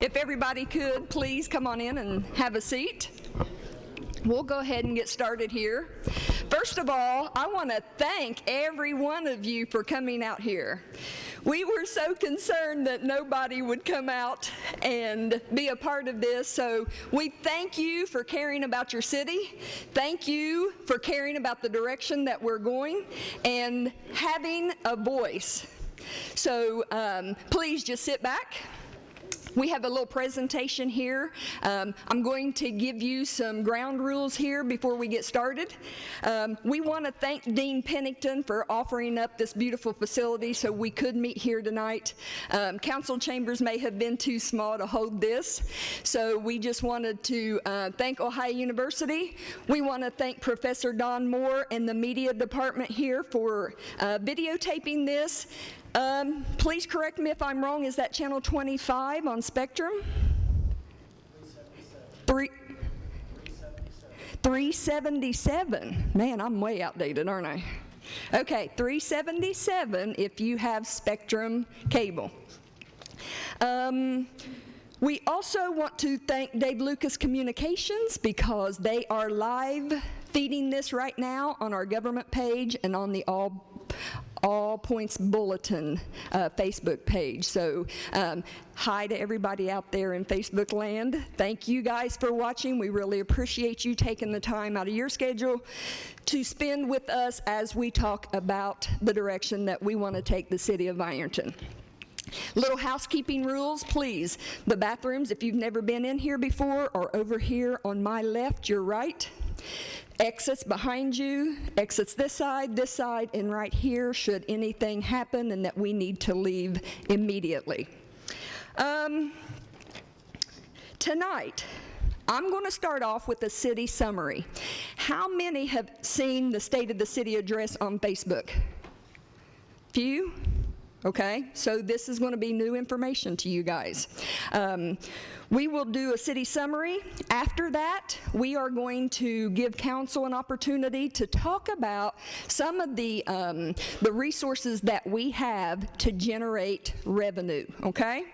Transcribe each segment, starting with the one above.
If everybody could, please come on in and have a seat. We'll go ahead and get started here. First of all, I want to thank every one of you for coming out here. We were so concerned that nobody would come out and be a part of this, so we thank you for caring about your city. Thank you for caring about the direction that we're going and having a voice. So please just sit back. We have a little presentation here. I'm going to give you some ground rules here before we get started. We want to thank Dean Pennington for offering up this beautiful facility so we could meet here tonight. Council chambers may have been too small to hold this, so we just wanted to thank Ohio University. We want to thank Professor Don Moore and the media department here for videotaping this. Please correct me if I'm wrong. Is that channel 25 on Spectrum? 377. Man, I'm way outdated, aren't I? Okay, 377 if you have Spectrum cable. We also want to thank Dave Lucas Communications because they are live feeding this right now on our government page and on the All Points Bulletin Facebook page. So hi to everybody out there in Facebook land. Thank you guys for watching. We really appreciate you taking the time out of your schedule to spend with us as we talk about the direction that we want to take the city of Ironton. Little housekeeping rules, please. The bathrooms, if you've never been in here before, are over here on my left, your right. Exits behind you, exits this side, and right here should anything happen and that we need to leave immediately. Tonight, I'm going to start off with a city summary. How many have seen the State of the City address on Facebook? Few? Okay, so this is going to be new information to you guys. We will do a city summary. After that, we are going to give council an opportunity to talk about some of the resources that we have to generate revenue, okay?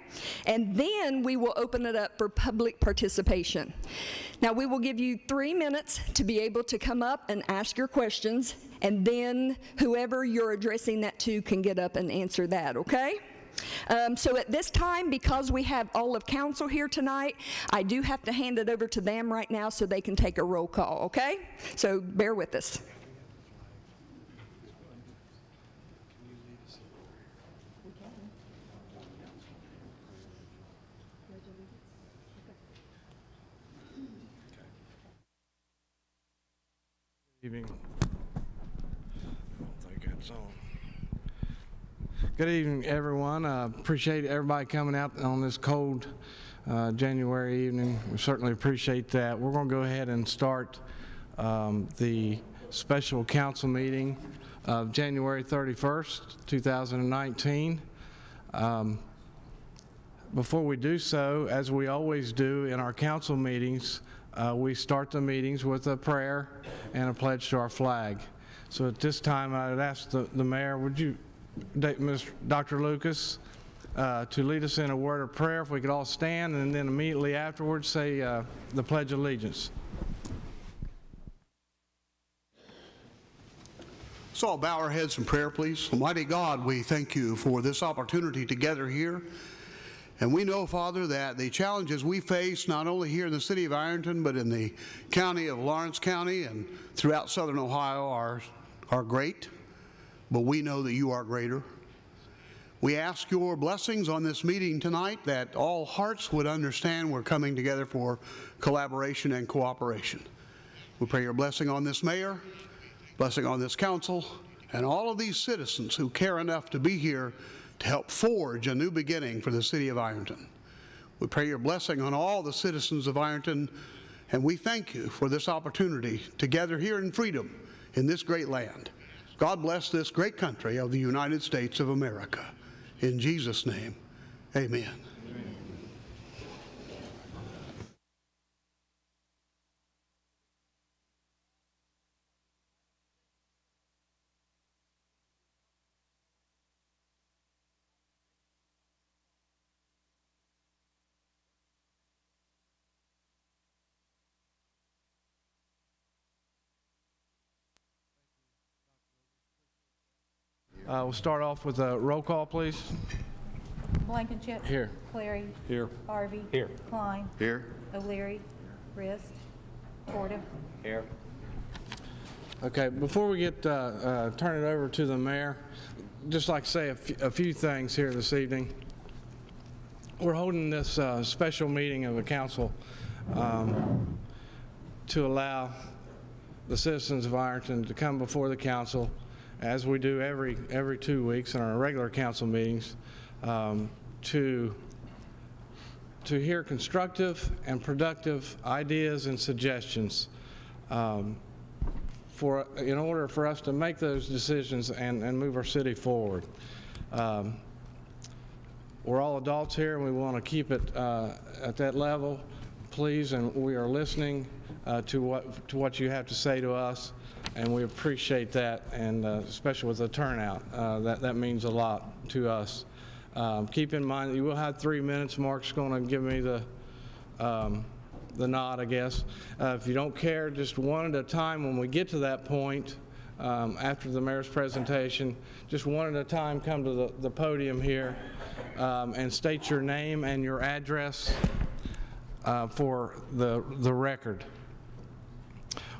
And then we will open it up for public participation. Now, we will give you 3 minutes to be able to come up and ask your questions, and then whoever you're addressing that to can get up and answer that, okay? So at this time, because we have all of council here tonight, I do have to hand it over to them right now so they can take a roll call, okay? So bear with us. Evening. I think it's on. Good evening, everyone. Appreciate everybody coming out on this cold January evening. We certainly appreciate that. We're going to go ahead and start the special council meeting of January 31st, 2019. Before we do so, as we always do in our council meetings, we start the meetings with a prayer and a pledge to our flag. So at this time, I would ask the mayor, would you, Dr. Lucas, to lead us in a word of prayer, if we could all stand, and then immediately afterwards say the Pledge of Allegiance. So I'll bow our heads in prayer, please. Almighty God, we thank you for this opportunity to gather here. And we know, Father, that the challenges we face, not only here in the city of Ironton, but in the county of Lawrence County and throughout southern Ohio are great. But we know that you are greater. We ask your blessings on this meeting tonight, that all hearts would understand we're coming together for collaboration and cooperation. We pray your blessing on this mayor, blessing on this council, and all of these citizens who care enough to be here to help forge a new beginning for the city of Ironton. We pray your blessing on all the citizens of Ironton, and we thank you for this opportunity to gather here in freedom in this great land. God bless this great country of the United States of America. In Jesus' name, amen. We'll start off with a roll call, please. Blankenship. Here. Clary. Here. Harvey. Here. Klein. Here. O'Leary. Rist. Porter. Here. Okay, before we get turn it over to the mayor, just like to say a few things here this evening. We're holding this special meeting of the council to allow the citizens of Ironton to come before the council, as we do every 2 weeks in our regular council meetings, to hear constructive and productive ideas and suggestions in order for us to make those decisions and move our city forward. We're all adults here, and we want to keep it at that level, please, and we are listening to what you have to say to us, and we appreciate that, and especially with the turnout, that means a lot to us. Keep in mind that you will have 3 minutes. Mark's going to give me the nod, I guess. If you don't care, just one at a time when we get to that point, after the mayor's presentation, just one at a time come to the podium here and state your name and your address for the record.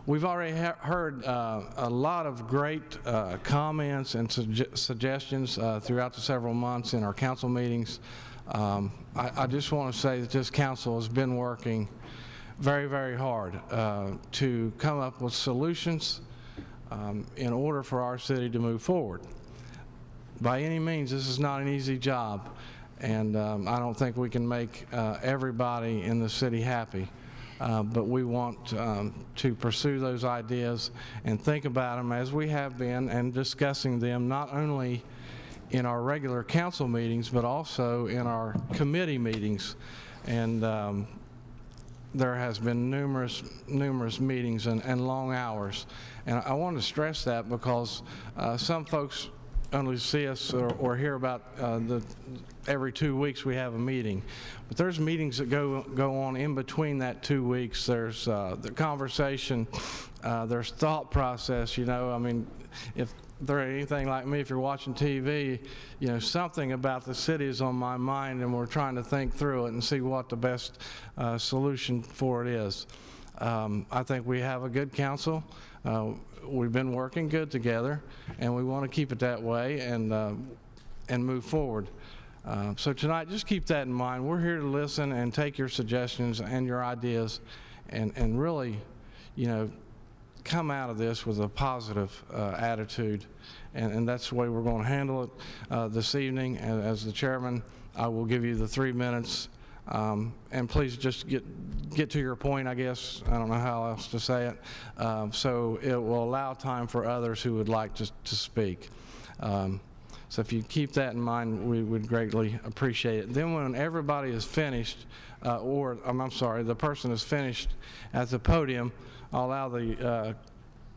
We've already heard a lot of great comments and suggestions throughout the several months in our council meetings. I just want to say that this council has been working very, very hard to come up with solutions in order for our city to move forward. By any means, this is not an easy job, and I don't think we can make everybody in the city happy. But we want to pursue those ideas and think about them as we have been, and discussing them not only in our regular council meetings but also in our committee meetings. And there has been numerous meetings and long hours. And I want to stress that because some folks only see us or hear about every 2 weeks we have a meeting. But there's meetings that go on in between that 2 weeks. There's the conversation, there's thought process, you know. I mean, if they're anything like me, if you're watching TV, you know, something about the city is on my mind, and we're trying to think through it and see what the best solution for it is. I think we have a good council. We've been working good together, and we want to keep it that way and move forward. So tonight, just keep that in mind. We're here to listen and take your suggestions and your ideas, and really, you know, come out of this with a positive attitude, and that's the way we're going to handle it this evening. And as the chairman, I will give you the 3 minutes, and please just get to your point, I guess. I don't know how else to say it. So it will allow time for others who would like to speak. So if you keep that in mind, we would greatly appreciate it. Then when everybody is finished, I'm sorry, the person is finished at the podium, I'll allow the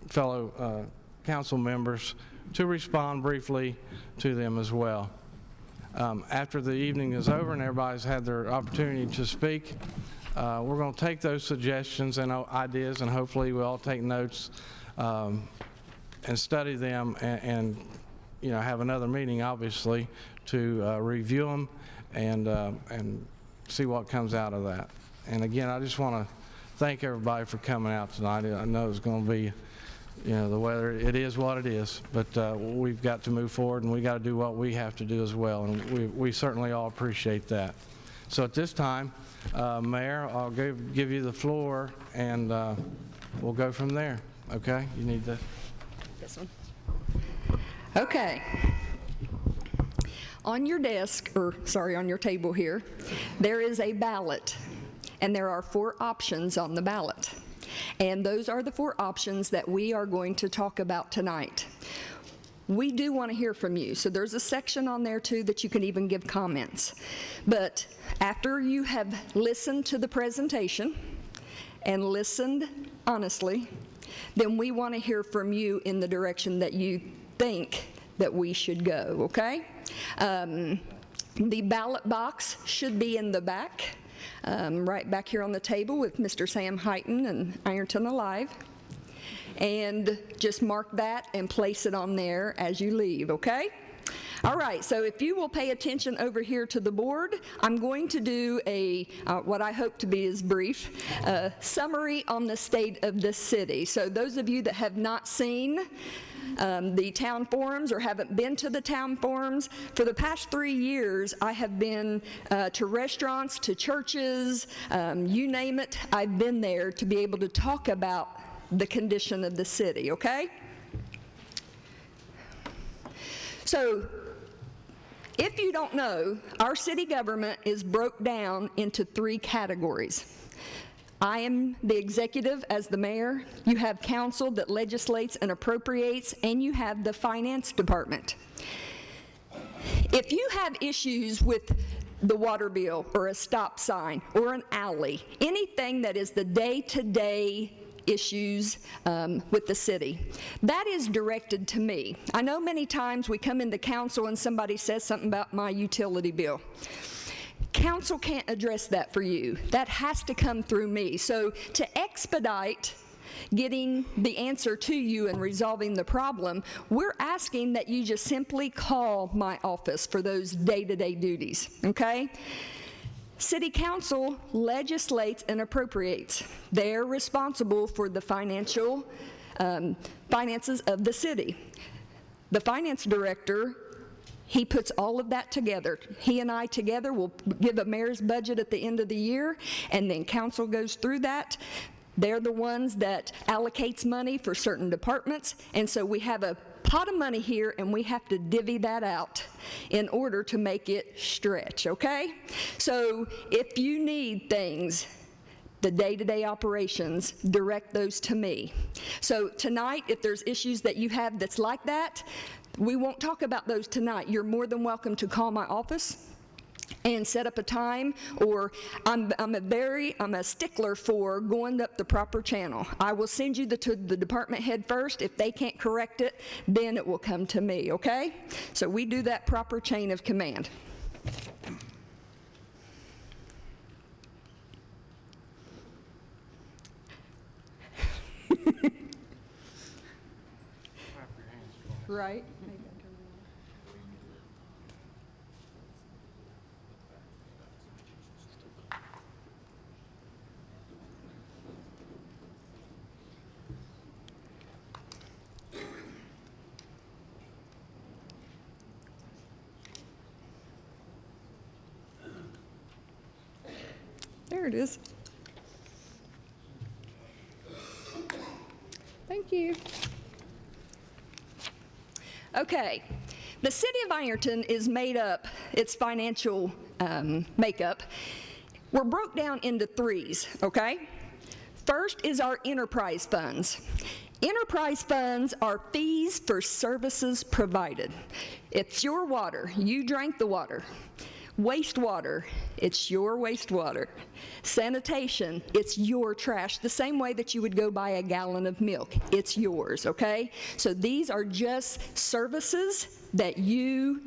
fellow council members to respond briefly to them as well. After the evening is over and everybody's had their opportunity to speak, we're going to take those suggestions and ideas, and hopefully we'll all take notes and study them, and you know, have another meeting, obviously, to review them and see what comes out of that. And again, I just want to thank everybody for coming out tonight. I know it's going to be, you know, the weather, it is what it is, but we've got to move forward, and we got to do what we have to do as well, and we certainly all appreciate that. So at this time, Mayor, I'll give you the floor, and we'll go from there. Okay? You need This one. Okay. On your desk, or sorry, on your table here, there is a ballot, and there are 4 options on the ballot. And those are the 4 options that we are going to talk about tonight. We do want to hear from you, so there's a section on there too that you can even give comments. But after you have listened to the presentation and listened honestly, then we want to hear from you in the direction that you think that we should go, okay? The ballot box should be in the back, right back here on the table with Mr. Sam Hyten and Ironton Alive. And just mark that and place it on there as you leave, okay? All right, so if you will pay attention over here to the board, I'm going to do a, what I hope to be is brief, summary on the state of this city. So those of you that have not seen the town forums or haven't been to the town forums, for the past 3 years, I have been to restaurants, to churches, you name it, I've been there to be able to talk about the condition of the city, okay? So, if you don't know, our city government is broke down into 3 categories. I am the executive as the mayor, you have council that legislates and appropriates, and you have the finance department. If you have issues with the water bill or a stop sign or an alley, anything that is the day-to-day issues with the city, that is directed to me. I know many times we come into council and somebody says something about my utility bill. Council can't address that for you. That has to come through me. So to expedite getting the answer to you and resolving the problem, we're asking that you just simply call my office for those day-to-day duties, okay? City Council legislates and appropriates. They're responsible for the finances of the city. The finance director, he puts all of that together. He and I together will give a mayor's budget at the end of the year, and then council goes through that. They're the ones that allocates money for certain departments, and so we have a pot of money here, and we have to divvy that out in order to make it stretch, okay? So if you need things, the day-to-day operations, direct those to me. So tonight, if there's issues that you have that's like that, we won't talk about those tonight. You're more than welcome to call my office and set up a time, or I'm a stickler for going up the proper channel. I will send you to the department head first. If they can't correct it, then it will come to me, okay? So we do that proper chain of command. Right? There it is. Thank you. Okay, the city of Ironton is made up, its financial makeup, we're broke down into 3s, okay? First is our enterprise funds. Enterprise funds are fees for services provided. It's your water, you drank the water. Wastewater, it's your wastewater. Sanitation, it's your trash. The same way that you would go buy a gallon of milk, it's yours, okay? So these are just services that you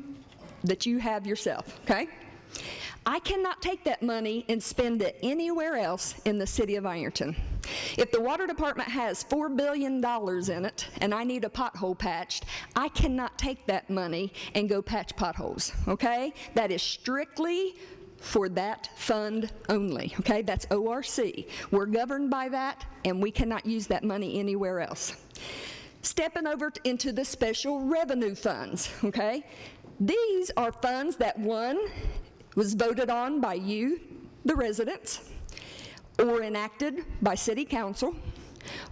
have yourself, okay? I cannot take that money and spend it anywhere else in the city of Ironton. If the water department has $4 billion in it and I need a pothole patched, I cannot take that money and go patch potholes, okay? That is strictly for that fund only, okay? That's ORC. We're governed by that, and we cannot use that money anywhere else. Stepping over into the special revenue funds, okay? These are funds that, one, was voted on by you, the residents, or enacted by city council,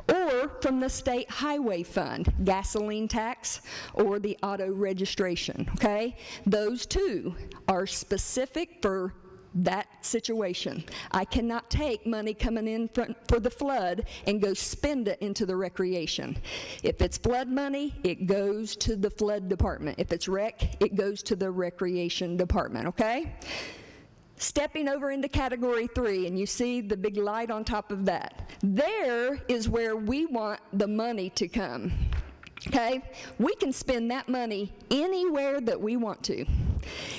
or from the state highway fund, gasoline tax, or the auto registration, okay? Those two are specific for that situation. I cannot take money coming in for the flood and go spend it into the recreation. If it's flood money, it goes to the flood department. If it's rec, it goes to the recreation department, okay? Stepping over into category 3, and you see the big light on top of that. There is where we want the money to come, okay? We can spend that money anywhere that we want to.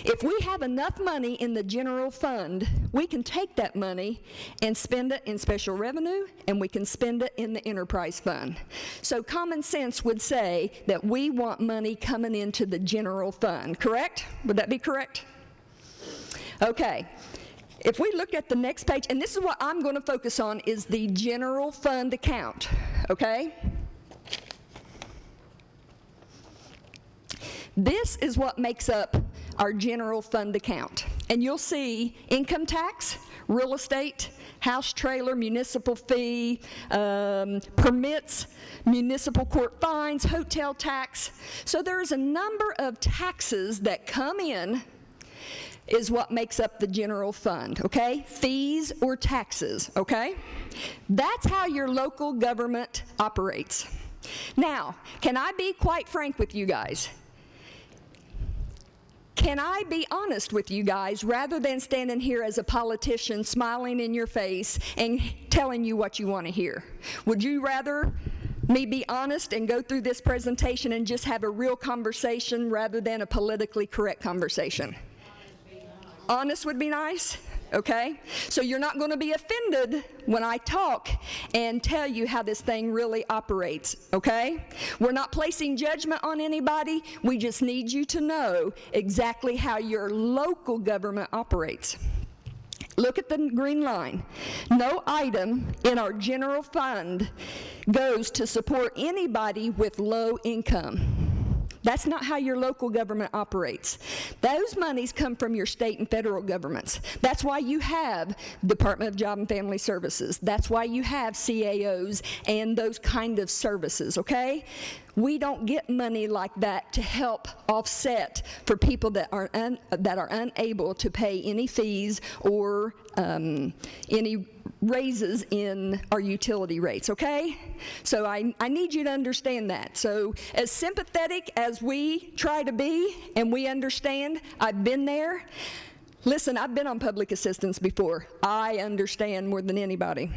If we have enough money in the general fund, we can take that money and spend it in special revenue, and we can spend it in the enterprise fund. So common sense would say that we want money coming into the general fund, correct? Would that be correct? Okay. If we look at the next page, and this is what I'm going to focus on, is the general fund account, okay? This is what makes up our general fund account. And you'll see income tax, real estate, house trailer, municipal fee, permits, municipal court fines, hotel tax. So there's a number of taxes that come in is what makes up the general fund, okay? Fees or taxes, okay? That's how your local government operates. Now, can I be quite frank with you guys? Can I be honest with you guys rather than standing here as a politician smiling in your face and telling you what you want to hear? Would you rather me be honest and go through this presentation and just have a real conversation rather than a politically correct conversation? Honest would be nice, okay? So you're not going to be offended when I talk and tell you how this thing really operates, okay? We're not placing judgment on anybody. We just need you to know exactly how your local government operates. Look at the green line. No item in our general fund goes to support anybody with low income. That's not how your local government operates. Those monies come from your state and federal governments. That's why you have Department of Job and Family Services. That's why you have CAOs and those kind of services, okay? We don't get money like that to help offset for people that are unable to pay any fees or any raises in our utility rates, okay? So I need you to understand that. So as sympathetic as we try to be and we understand, I've been there. Listen, I've been on public assistance before. I understand more than anybody.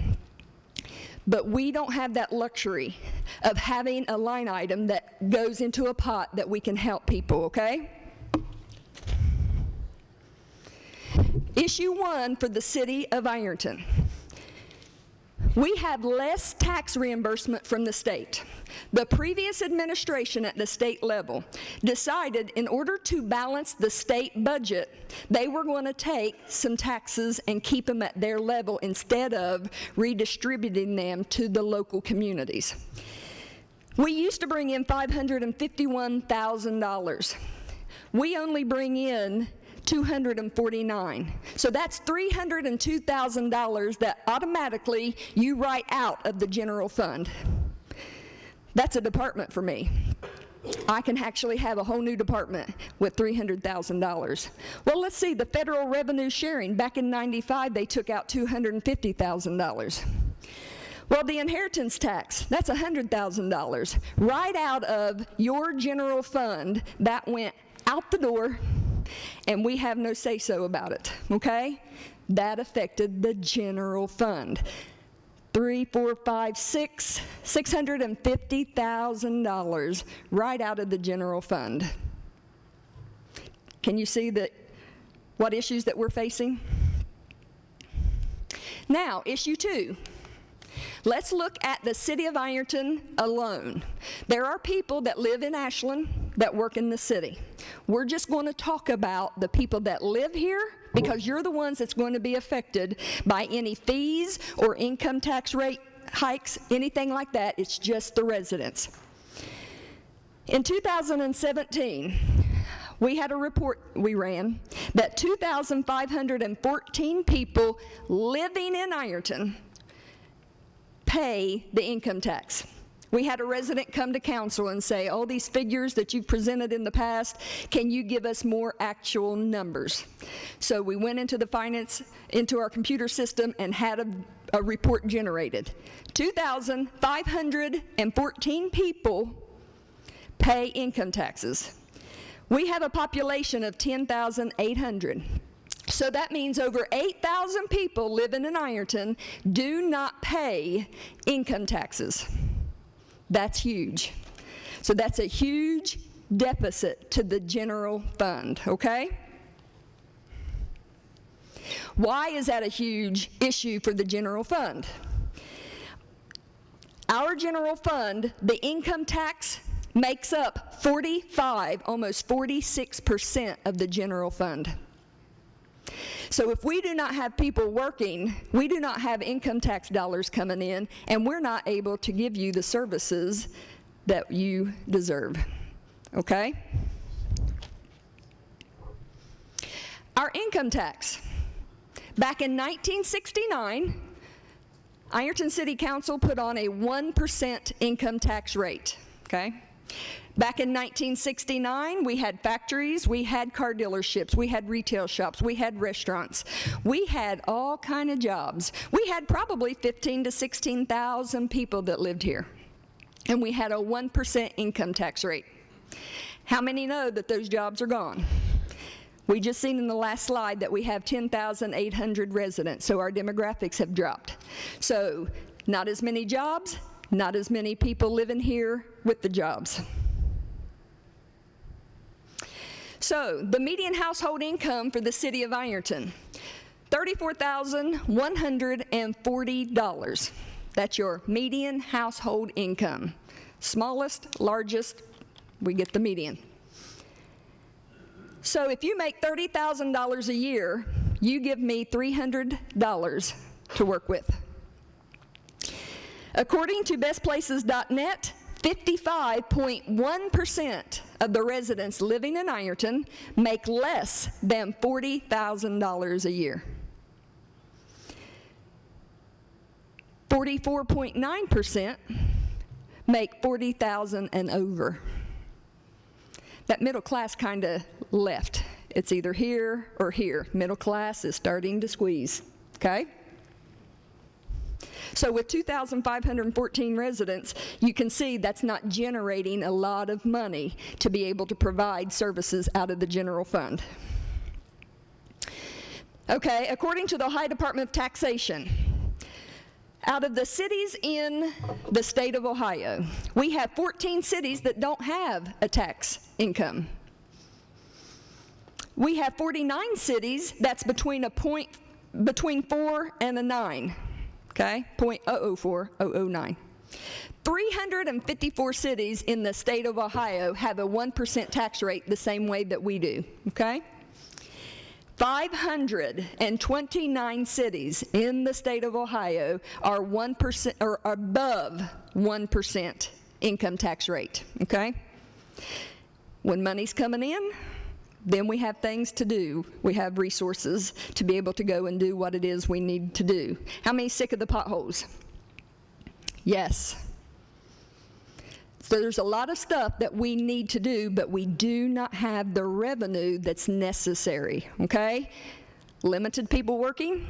But we don't have that luxury of having a line item that goes into a pot that we can help people, okay? Issue 1 for the city of Ironton. We have less tax reimbursement from the state. The previous administration at the state level decided in order to balance the state budget, they were going to take some taxes and keep them at their level instead of redistributing them to the local communities. We used to bring in $551,000. We only bring in $249. So that's $302,000 that automatically you write out of the general fund. That's a department for me. I can actually have a whole new department with $300,000. Well, let's see, the federal revenue sharing, back in '95, they took out $250,000. Well, the inheritance tax, that's $100,000. Right out of your general fund, that went out the door, and we have no say-so about it, okay? That affected the general fund. $650,000 right out of the general fund. Can you see what issues that we're facing? Now, issue 2. Let's look at the city of Ironton alone. There are people that live in Ashland that work in the city. We're just going to talk about the people that live here because you're the ones that's going to be affected by any fees or income tax rate hikes, anything like that. It's just the residents. In 2017, we had a report we ran that 2,514 people living in Ironton pay the income tax. We had a resident come to council and say, all these figures that you've presented in the past, can you give us more actual numbers? So we went into into our computer system and had a report generated. 2,514 people pay income taxes. We have a population of 10,800. So that means over 8,000 people living in Ironton do not pay income taxes. That's huge. So that's a huge deficit to the general fund, okay? Why is that a huge issue for the general fund? Our general fund, the income tax, makes up 45, almost 46% of the general fund. So if we do not have people working, we do not have income tax dollars coming in, and we're not able to give you the services that you deserve, okay? Our income tax. Back in 1969, Ironton City Council put on a 1% income tax rate, okay? Back in 1969, we had factories, we had car dealerships, we had retail shops, we had restaurants. We had all kind of jobs. We had probably 15 to 16,000 people that lived here. And we had a 1% income tax rate. How many know that those jobs are gone? We just seen in the last slide that we have 10,800 residents, so our demographics have dropped. So not as many jobs, not as many people living here with the jobs. So the median household income for the city of Ironton, $34,140. That's your median household income. Smallest, largest, we get the median. So if you make $30,000 a year, you give me $300 to work with. According to bestplaces.net, 55.1% of the residents living in Ironton make less than $40,000 a year. 44.9% make $40,000 and over. That middle class kind of left. It's either here or here. Middle class is starting to squeeze, okay? So with 2,514 residents, you can see that's not generating a lot of money to be able to provide services out of the general fund. Okay, according to the Ohio Department of Taxation, out of the cities in the state of Ohio, we have 14 cities that don't have a tax income. We have 49 cities that's between 4 and a 9, okay? 0.004, 009. 354 cities in the state of Ohio have a 1% tax rate the same way that we do, okay? 529 cities in the state of Ohio are 1% or above 1% income tax rate, okay? When money's coming in, then we have things to do. We have resources to be able to go and do what it is we need to do. How many sick of the potholes? Yes. So there's a lot of stuff that we need to do, but we do not have the revenue that's necessary, okay? Limited people working,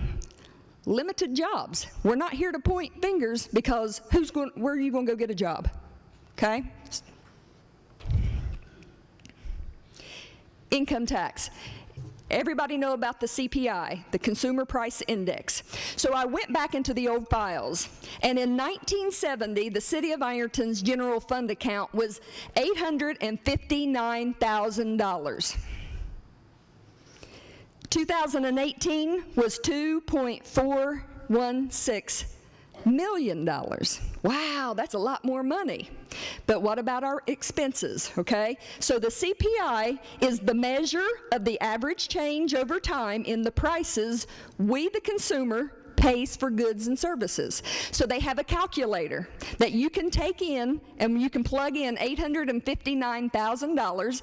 limited jobs. We're not here to point fingers because where are you going to go get a job, okay? Income tax. Everybody know about the CPI, the Consumer Price Index. So I went back into the old files, and in 1970, the city of Ironton's general fund account was $859,000. 2018 was $2.416 million. Wow, that's a lot more money. But what about our expenses, okay? So the CPI is the measure of the average change over time in the prices we, the consumer, pays for goods and services. So they have a calculator that you can take in, and you can plug in $859,000,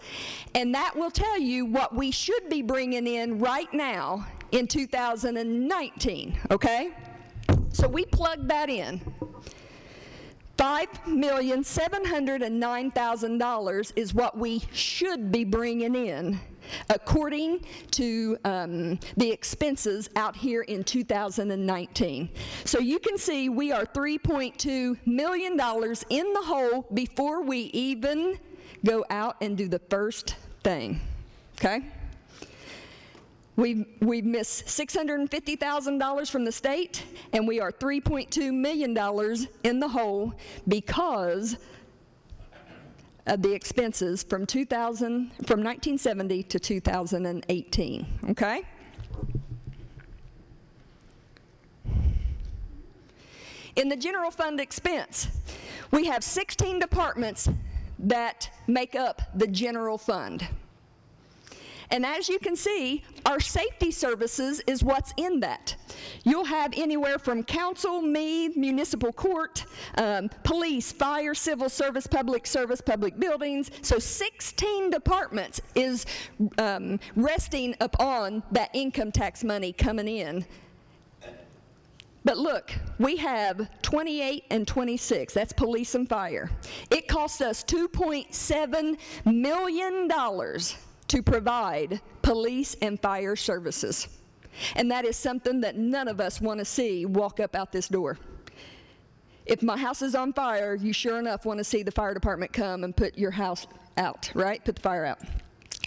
and that will tell you what we should be bringing in right now in 2019, okay? So we plug that in. $5,709,000 is what we should be bringing in, according to the expenses out here in 2019. So you can see we are $3.2 million in the hole before we even go out and do the first thing, okay? We've missed $650,000 from the state, and we are $3.2 million in the hole because of the expenses from 1970 to 2018, okay? In the general fund expense, we have 16 departments that make up the general fund. And as you can see, our safety services is what's in that. You'll have anywhere from council, me, municipal court, police, fire, civil service, public buildings. So 16 departments is resting upon that income tax money coming in. But look, we have 28 and 26, that's police and fire. It costs us $2.7 million to provide police and fire services. And that is something that none of us want to see walk up out this door. If my house is on fire, you sure enough want to see the fire department come and put your house out, right? Put the fire out.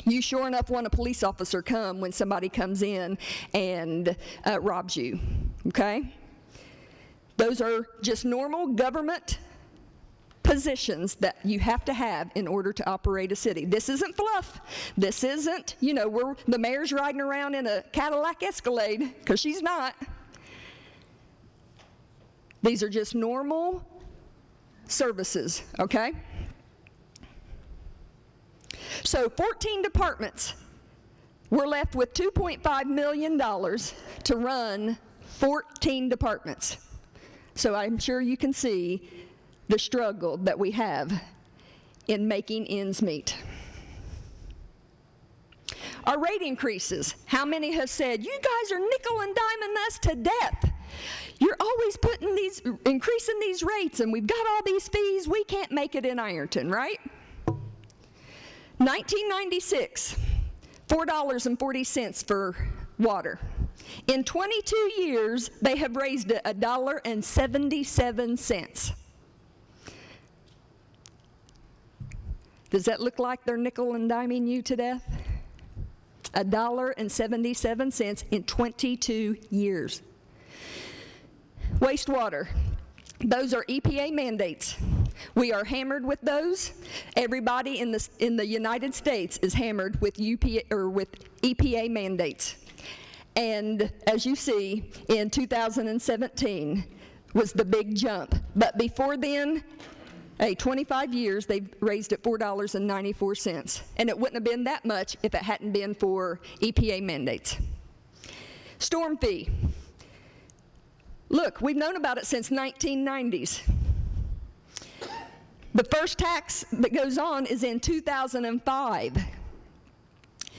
You sure enough want a police officer come when somebody comes in and robs you, okay? Those are just normal government positions that you have to have in order to operate a city. This isn't fluff. This isn't, you know, the mayor's riding around in a Cadillac Escalade, because she's not. These are just normal services, okay? So 14 departments. We're left with $2.5 million to run 14 departments. So I'm sure you can see the struggle that we have in making ends meet. Our rate increases. How many have said, you guys are nickel and diming us to death? You're always increasing these rates, and we've got all these fees. We can't make it in Ironton, right? 1996, $4.40 for water. In 22 years, they have raised it $1.77. Does that look like they're nickel and diming you to death? $1.77 in 22 years. Wastewater. Those are EPA mandates. We are hammered with those. Everybody in the United States is hammered with EPA mandates. And as you see, in 2017 was the big jump. But before then, 25 years, they've raised it $4.94. And it wouldn't have been that much if it hadn't been for EPA mandates. Storm fee. Look, we've known about it since 1990s. The first tax that goes on is in 2005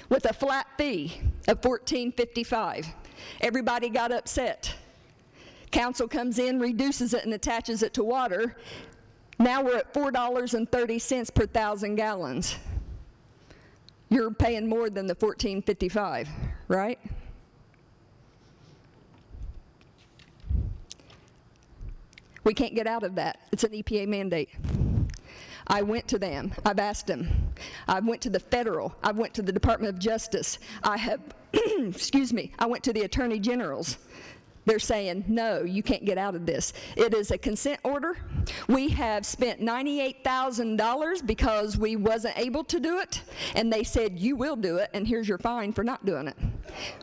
with a flat fee of $14.55. Everybody got upset. Council comes in, reduces it, and attaches it to water. Now we're at $4.30 per 1,000 gallons. You're paying more than the $14.55, right? We can't get out of that. It's an EPA mandate. I went to them. I've asked them. I went to the federal. I went to the Department of Justice. I have, excuse me, I went to the Attorney Generals. They're saying, no, you can't get out of this. It is a consent order. We have spent $98,000 because we wasn't able to do it, and they said, you will do it, and here's your fine for not doing it.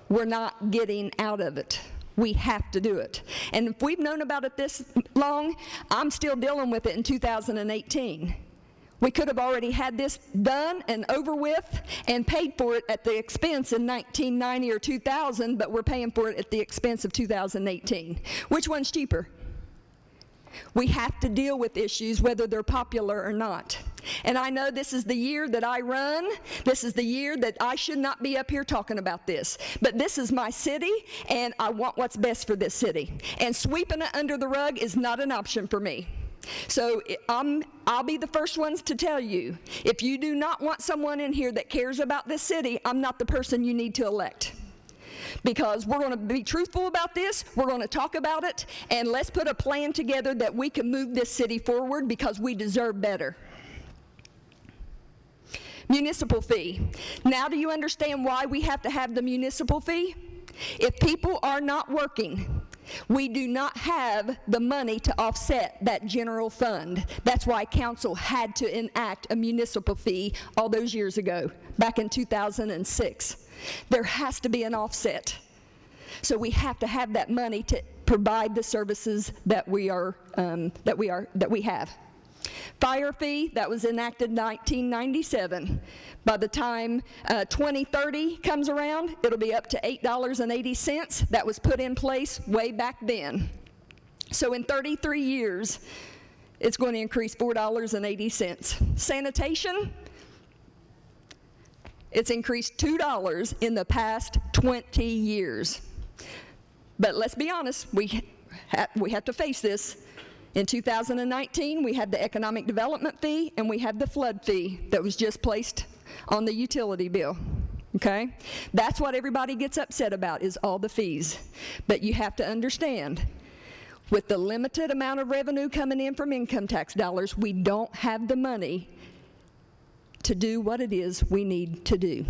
We're not getting out of it. We have to do it. And if we've known about it this long, I'm still dealing with it in 2018. We could have already had this done and over with and paid for it at the expense in 1990 or 2000, but we're paying for it at the expense of 2018. Which one's cheaper? We have to deal with issues whether they're popular or not. And I know this is the year that I run. This is the year that I should not be up here talking about this. But this is my city, and I want what's best for this city. And sweeping it under the rug is not an option for me. So I'll be the first ones to tell you, if you do not want someone in here that cares about this city, I'm not the person you need to elect. Because we're going to be truthful about this, we're going to talk about it, and let's put a plan together that we can move this city forward because we deserve better. Municipal fee. Now do you understand why we have to have the municipal fee? If people are not working, We do not have the money to offset that general fund. That's why council had to enact a municipal fee all those years ago, back in 2006. There has to be an offset. So we have to have that money to provide the services that we have. Fire fee, that was enacted in 1997. By the time 2030 comes around, it'll be up to $8.80. That was put in place way back then. So in 33 years, it's going to increase $4.80. Sanitation, it's increased $2 in the past 20 years. But let's be honest, we have to face this. In 2019, we had the economic development fee and we had the flood fee that was just placed on the utility bill, okay? That's what everybody gets upset about, is all the fees. But you have to understand, with the limited amount of revenue coming in from income tax dollars, we don't have the money to do what it is we need to do.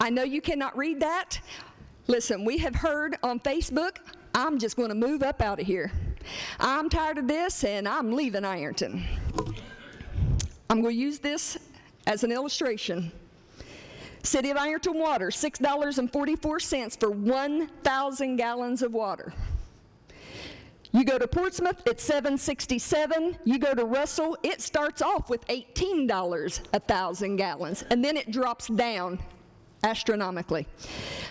I know you cannot read that. Listen, we have heard on Facebook, I'm just going to move up out of here. I'm tired of this and I'm leaving Ironton. I'm going to use this as an illustration. City of Ironton water, $6.44 for 1,000 gallons of water. You go to Portsmouth, it's $7.67. You go to Russell, it starts off with $18 1,000 gallons, and then it drops down astronomically.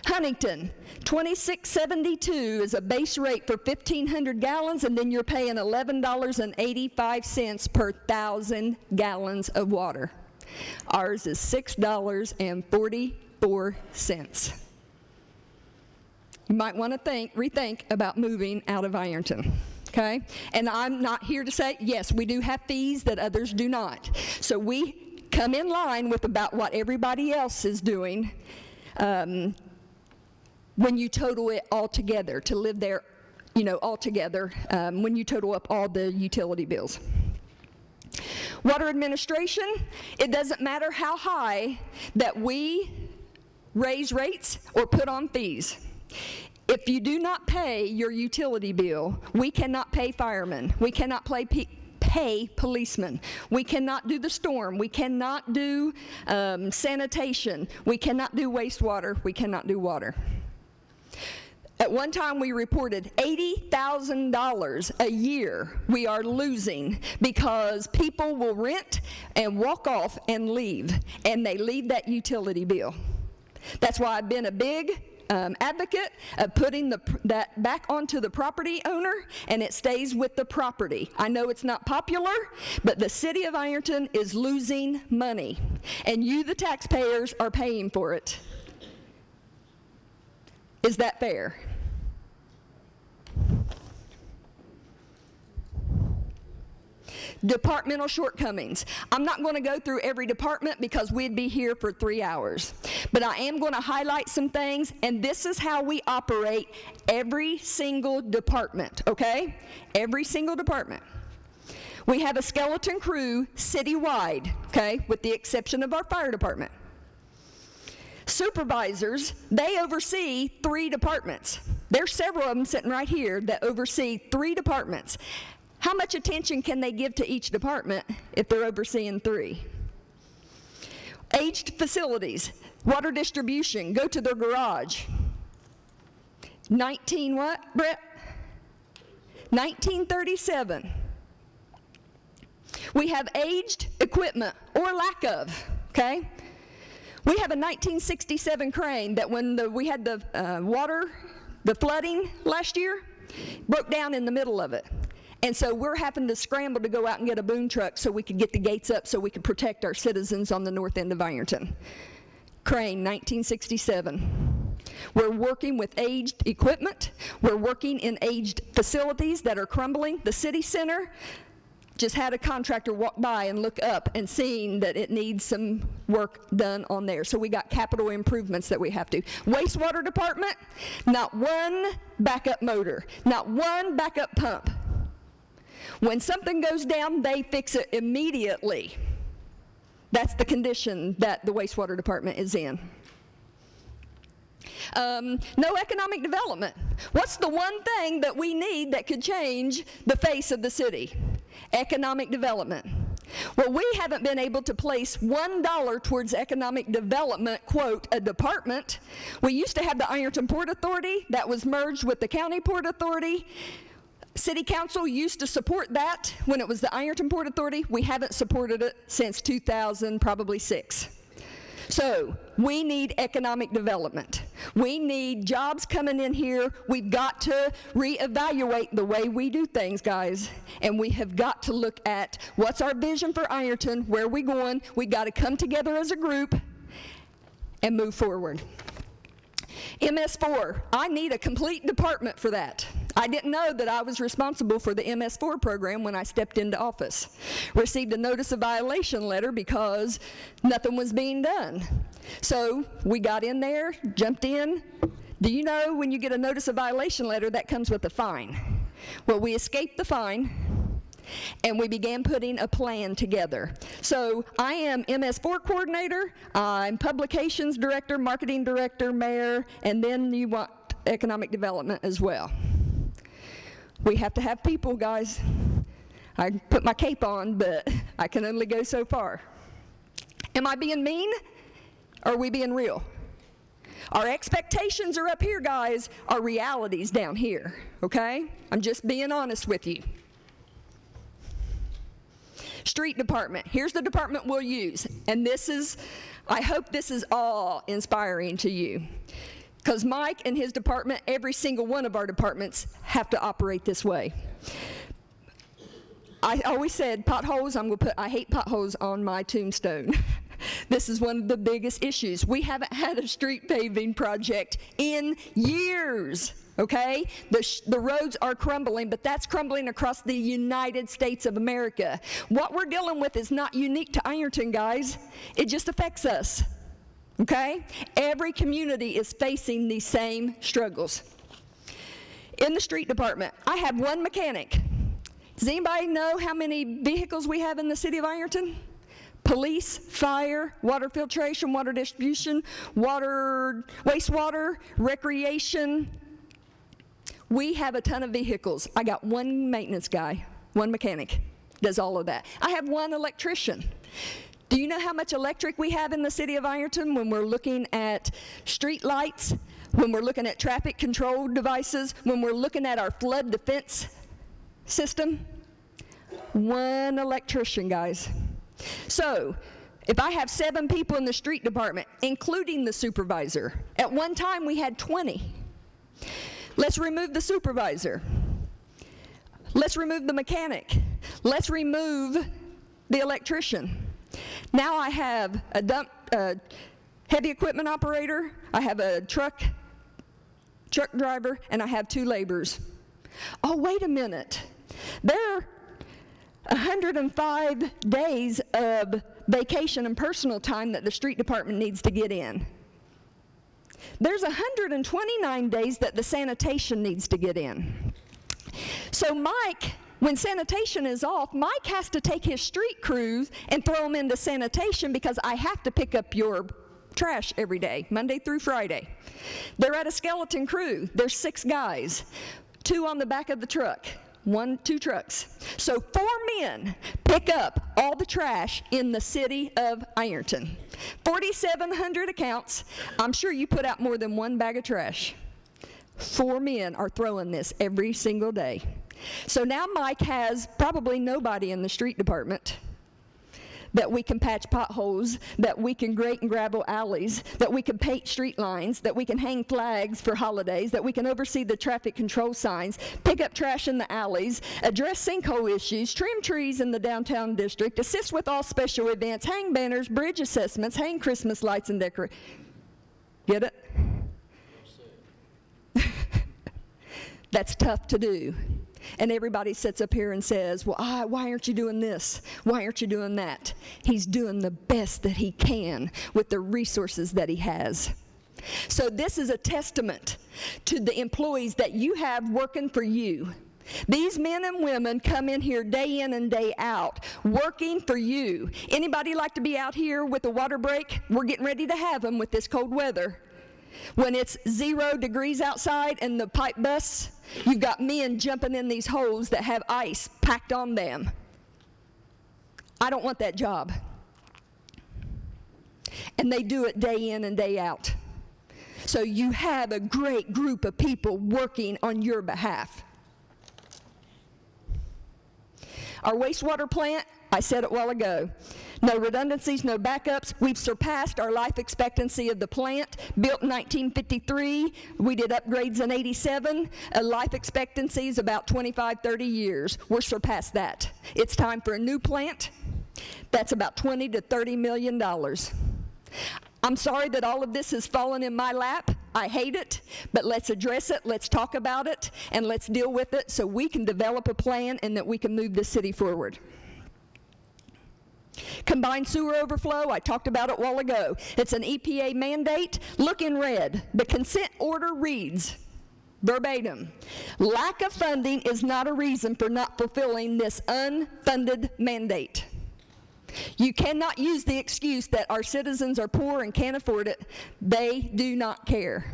Huntington, $26.72 is a base rate for 1,500 gallons, and then you're paying $11.85 per 1,000 gallons of water. Ours is $6.44. You might want to rethink about moving out of Ironton, okay? And I'm not here to say, yes, we do have fees that others do not. So we come in line with about what everybody else is doing when you total it all together, to live there, you know, all together, when you total up all the utility bills. Water administration, it doesn't matter how high that we raise rates or put on fees. If you do not pay your utility bill, we cannot pay firemen. We cannot pay policemen. We cannot do the storm. We cannot do sanitation. We cannot do wastewater. We cannot do water. At one time, we reported $80,000 a year we are losing because people will rent and walk off and leave, and they leave that utility bill. That's why I've been a big advocate of putting that back onto the property owner, and it stays with the property. I know it's not popular, but the city of Ironton is losing money, and you, the taxpayers, are paying for it. Is that fair? Departmental shortcomings. I'm not going to go through every department because we'd be here for 3 hours. But I am going to highlight some things, and this is how we operate every single department, okay? Every single department. We have a skeleton crew citywide, okay, with the exception of our fire department. Supervisors, they oversee 3 departments. There's several of them sitting right here that oversee 3 departments. How much attention can they give to each department if they're overseeing 3? Aged facilities, water distribution, go to their garage. 19 what, Brett? 1937. We have aged equipment or lack of, okay? We have a 1967 crane that when we had the flooding last year, broke down in the middle of it. And so we're having to scramble to go out and get a boom truck so we could get the gates up so we could protect our citizens on the north end of Ironton. Crane, 1967. We're working with aged equipment. We're working in aged facilities that are crumbling. The city center just had a contractor walk by and look up and seeing that it needs some work done on there. So we got capital improvements that we have to. Wastewater department, not one backup motor, not one backup pump. When something goes down, they fix it immediately. That's the condition that the wastewater department is in. No economic development. What's the one thing that we need that could change the face of the city? Economic development. Well, we haven't been able to place $1 towards economic development, quote, a department. We used to have the Ironton Port Authority. That was merged with the County Port Authority. City Council used to support that when it was the Ironton Port Authority. We haven't supported it since 2000, probably 6. So we need economic development. We need jobs coming in here. We've got to reevaluate the way we do things, guys. And we have got to look at what's our vision for Ironton, where are we going. We've got to come together as a group and move forward. MS4, I need a complete department for that. I didn't know that I was responsible for the MS4 program when I stepped into office. Received a notice of violation letter because nothing was being done. So we got in there, jumped in. Do you know when you get a notice of violation letter, that comes with a fine? Well, we escaped the fine, and we began putting a plan together. So I am MS4 coordinator, I'm publications director, marketing director, mayor, and then you want economic development as well. We have to have people, guys. I put my cape on, but I can only go so far. Am I being mean, or are we being real? Our expectations are up here, guys. Our reality's down here, okay? I'm just being honest with you. Street department. Here's the department we'll use. And this is, I hope this is all inspiring to you. Because Mike and his department, every single one of our departments have to operate this way. I always said potholes, I'm going to put I hate potholes on my tombstone. This is one of the biggest issues. We haven't had a street paving project in years, okay? The roads are crumbling, but that's crumbling across the United States of America. What we're dealing with is not unique to Ironton, guys. It just affects us. Okay? Every community is facing these same struggles. In the street department, I have one mechanic. Does anybody know how many vehicles we have in the city of Ironton? Police, fire, water filtration, water distribution, wastewater, recreation. We have a ton of vehicles. I got one maintenance guy, one mechanic, does all of that. I have one electrician. Do you know how much electric we have in the city of Ironton when we're looking at street lights, when we're looking at traffic control devices, when we're looking at our flood defense system? One electrician, guys. So, if I have 7 people in the street department, including the supervisor, at one time we had 20. Let's remove the supervisor. Let's remove the mechanic. Let's remove the electrician. Now I have a heavy equipment operator, I have a truck driver, and I have 2 laborers. Oh, wait a minute. There are 105 days of vacation and personal time that the street department needs to get in. There's 129 days that the sanitation needs to get in. So Mike, when sanitation is off, Mike has to take his street crews and throw them into sanitation because I have to pick up your trash every day, Monday through Friday. They're at a skeleton crew. There's 6 guys, 2 on the back of the truck, 2 trucks. So 4 men pick up all the trash in the city of Ironton. 4,700 accounts. I'm sure you put out more than 1 bag of trash. 4 men are throwing this every single day. So now Mike has probably nobody in the street department that we can patch potholes, that we can grate and gravel alleys, that we can paint street lines, that we can hang flags for holidays, that we can oversee the traffic control signs, pick up trash in the alleys, address sinkhole issues, trim trees in the downtown district, assist with all special events, hang banners, bridge assessments, hang Christmas lights and decorate. Get it? That's tough to do. And everybody sits up here and says, well, why aren't you doing this? Why aren't you doing that? He's doing the best that he can with the resources that he has. So this is a testament to the employees that you have working for you. These men and women come in here day in and day out, working for you. Anybody like to be out here with a water break? We're getting ready to have them with this cold weather. When it's 0 degrees outside and the pipe busts, you've got men jumping in these holes that have ice packed on them. I don't want that job. And they do it day in and day out. So you have a great group of people working on your behalf. Our wastewater plant, I said it a while ago, no redundancies, no backups. We've surpassed our life expectancy of the plant. Built in 1953, we did upgrades in 87. Life expectancy is about 25, 30 years. We're surpassed that. It's time for a new plant. That's about $20 to $30 million. I'm sorry that all of this has fallen in my lap. I hate it, but let's address it, let's talk about it, and let's deal with it so we can develop a plan and that we can move this city forward. Combined sewer overflow, I talked about it a while ago. It's an EPA mandate. Look in red. The consent order reads, verbatim, lack of funding is not a reason for not fulfilling this unfunded mandate. You cannot use the excuse that our citizens are poor and can't afford it. They do not care.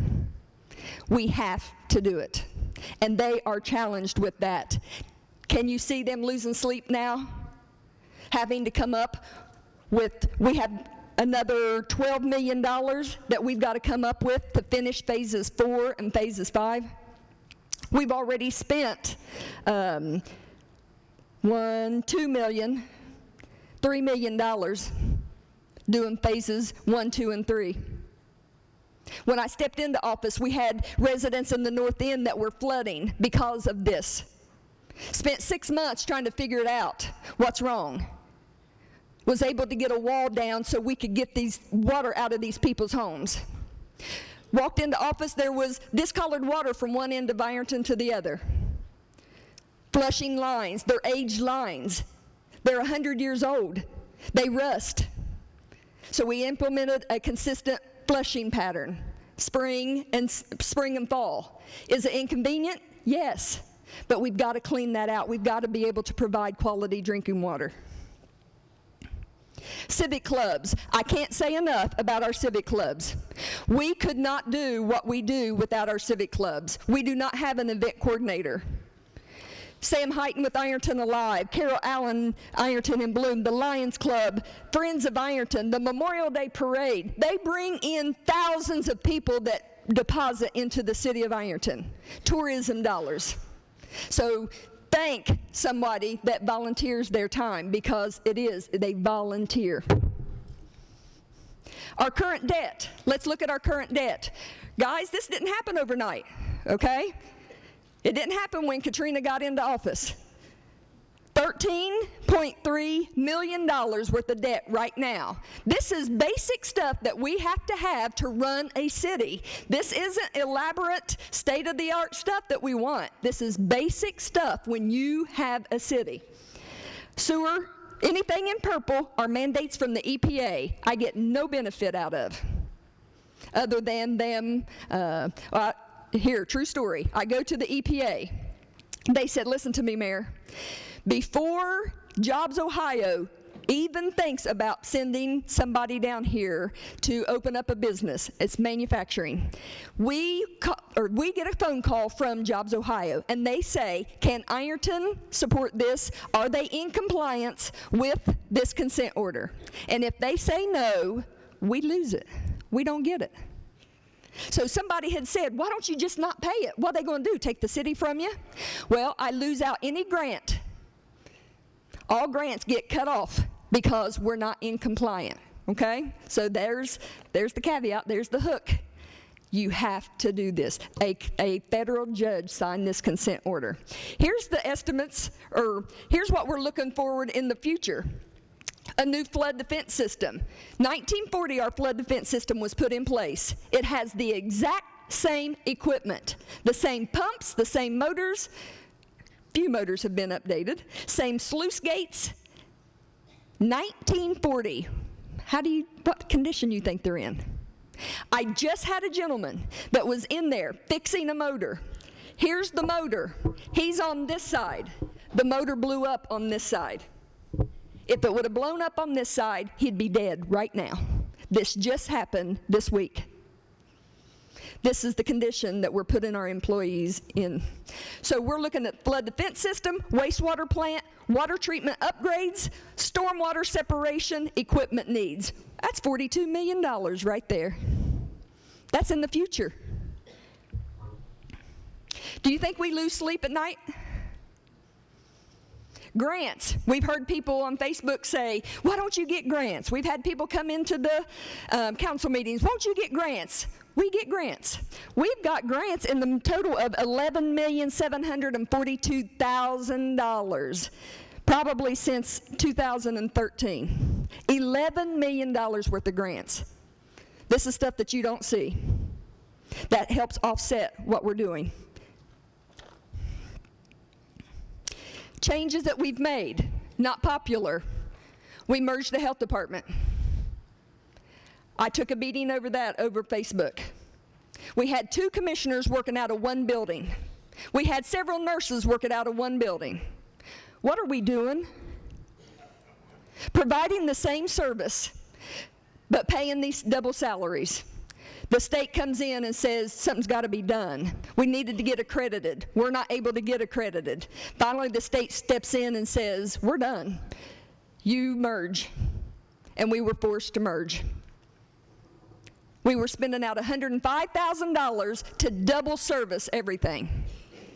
We have to do it. And they are challenged with that. Can you see them losing sleep now? Having to come up with, we have another $12 million that we've got to come up with to finish phases 4 and phases 5. We've already spent $2 million, $3 million doing phases 1, 2, and 3. When I stepped into office, we had residents in the North End that were flooding because of this. Spent 6 months trying to figure it out, what's wrong. Was able to get a wall down so we could get these water out of these people's homes. Walked into office, there was discolored water from one end of Ironton to the other. Flushing lines, they're aged lines. They're 100 years old. They rust. So we implemented a consistent flushing pattern, spring and fall. Is it inconvenient? Yes. But we've got to clean that out. We've got to be able to provide quality drinking water. Civic clubs. I can't say enough about our civic clubs. We could not do what we do without our civic clubs. We do not have an event coordinator. Sam Heighton with Ironton Alive, Carol Allen, Ironton in Bloom, the Lions Club, Friends of Ironton, the Memorial Day Parade. They bring in thousands of people that deposit into the city of Ironton, tourism dollars. So thank somebody that volunteers their time, because they volunteer. Our current debt. Let's look at our current debt. Guys, this didn't happen overnight, okay? It didn't happen when Katrina got into office. $13.3 million worth of debt right now. This is basic stuff that we have to run a city. This isn't elaborate, state-of-the-art stuff that we want. This is basic stuff when you have a city. Sewer, anything in purple are mandates from the EPA. I get no benefit out of, other than them. Here, true story. I go to the EPA. They said, listen to me, Mayor. Before Jobs Ohio even thinks about sending somebody down here to open up a business, it's manufacturing, we get a phone call from Jobs Ohio, and they say, can Ironton support this? Are they in compliance with this consent order? And if they say no, we lose it. We don't get it. So somebody had said, why don't you just not pay it? What are they going to do, take the city from you? Well, I lose out any grant. All grants get cut off because we're not in compliant, okay? So there's the caveat, there's the hook. You have to do this. A federal judge signed this consent order. Here's the estimates, or here's what we're looking forward in the future. A new flood defense system. 1940, our flood defense system was put in place. It has the exact same equipment, the same pumps, the same motors. Few motors have been updated. Same sluice gates. 1940. What condition do you think they're in? I just had a gentleman that was in there fixing a motor. Here's the motor. He's on this side. The motor blew up on this side. If it would have blown up on this side, he'd be dead right now. This just happened this week. This is the condition that we're putting our employees in. So we're looking at flood defense system, wastewater plant, water treatment upgrades, stormwater separation, equipment needs. That's $42 million right there. That's in the future. Do you think we lose sleep at night? Grants. We've heard people on Facebook say, why don't you get grants? We've had people come into the council meetings, won't you get grants? We get grants. We've got grants in the total of $11,742,000, probably since 2013. $11 million worth of grants. This is stuff that you don't see. That helps offset what we're doing. Changes that we've made, not popular. We merged the health department. I took a beating over that over Facebook. We had 2 commissioners working out of one building. We had several nurses working out of one building. What are we doing? Providing the same service, but paying these double salaries. The state comes in and says something's got to be done. We needed to get accredited. We're not able to get accredited. Finally, the state steps in and says, we're done. You merge. And we were forced to merge. We were spending out $105,000 to double service everything,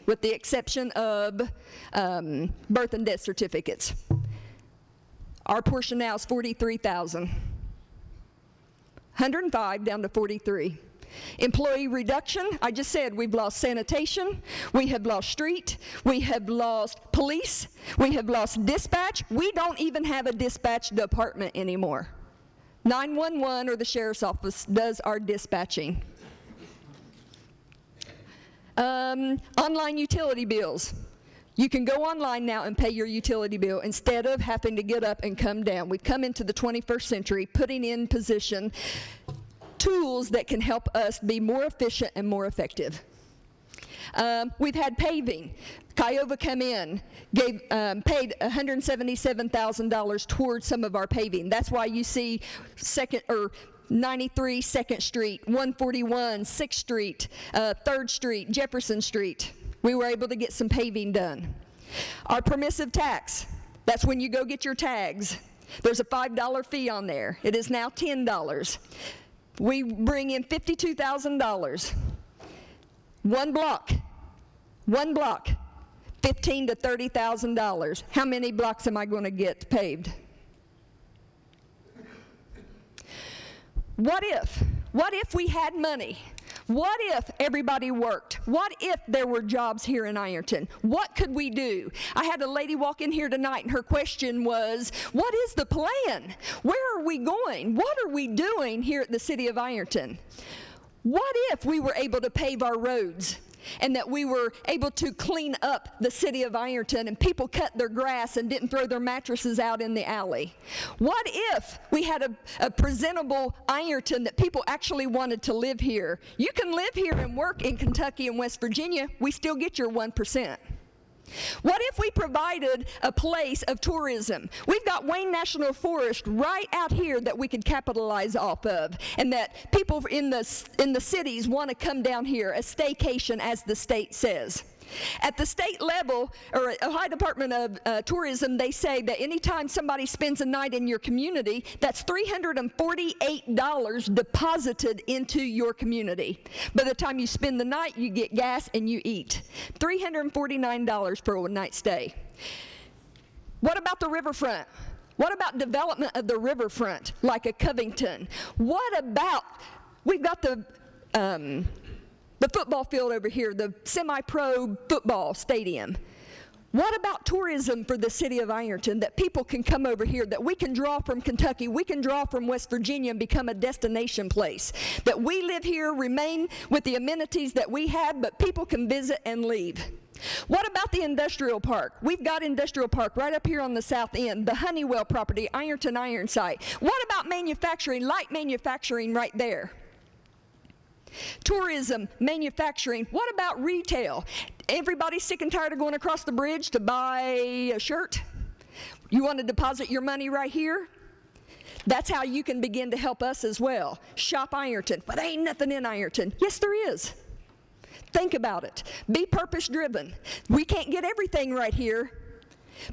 with the exception of birth and death certificates. Our portion now is $43,000. 105 down to 43. Employee reduction, I just said we've lost sanitation, we have lost street, we have lost police, we have lost dispatch. We don't even have a dispatch department anymore. 911 or the sheriff's office does our dispatching. Online utility bills. You can go online now and pay your utility bill instead of having to get up and come down. We've come into the 21st century, putting in position tools that can help us be more efficient and more effective. We've had paving. Kiowa come in, paid $177,000 towards some of our paving. That's why you see 93 2nd Street, 141 6th Street, 3rd Street, Jefferson Street. We were able to get some paving done. Our permissive tax, that's when you go get your tags. There's a $5 fee on there. It is now $10. We bring in $52,000. One block, $15,000 to $30,000. How many blocks am I going to get paved? What if we had money? What if everybody worked? What if there were jobs here in Ironton? What could we do? I had a lady walk in here tonight and her question was, what is the plan? Where are we going? What are we doing here at the city of Ironton? What if we were able to pave our roads and that we were able to clean up the city of Ironton and people cut their grass and didn't throw their mattresses out in the alley? What if we had a presentable Ironton that people actually wanted to live here? You can live here and work in Kentucky and West Virginia. We still get your 1%. What if we provided a place of tourism? We've got Wayne National Forest right out here that we could capitalize off of, and that people in the cities want to come down here, a staycation as the state says. At the state level, or Ohio Department of Tourism, they say that anytime somebody spends a night in your community, that's $348 deposited into your community. By the time you spend the night, you get gas and you eat. $349 for a night stay. What about the riverfront? What about development of the riverfront, like a Covington? What about, we've got the football field over here, the semi-pro football stadium. What about tourism for the city of Ironton, that people can come over here, that we can draw from Kentucky, we can draw from West Virginia and become a destination place? That we live here, remain with the amenities that we have, but people can visit and leave. What about the industrial park? We've got industrial park right up here on the south end, the Honeywell property, Ironton Iron Site. What about manufacturing, light manufacturing right there? Tourism, manufacturing. What about retail? Everybody sick and tired of going across the bridge to buy a shirt? You want to deposit your money right here? That's how you can begin to help us as well. Shop Ironton. But there ain't nothing in Ironton. Yes, there is. Think about it. Be purpose-driven. We can't get everything right here,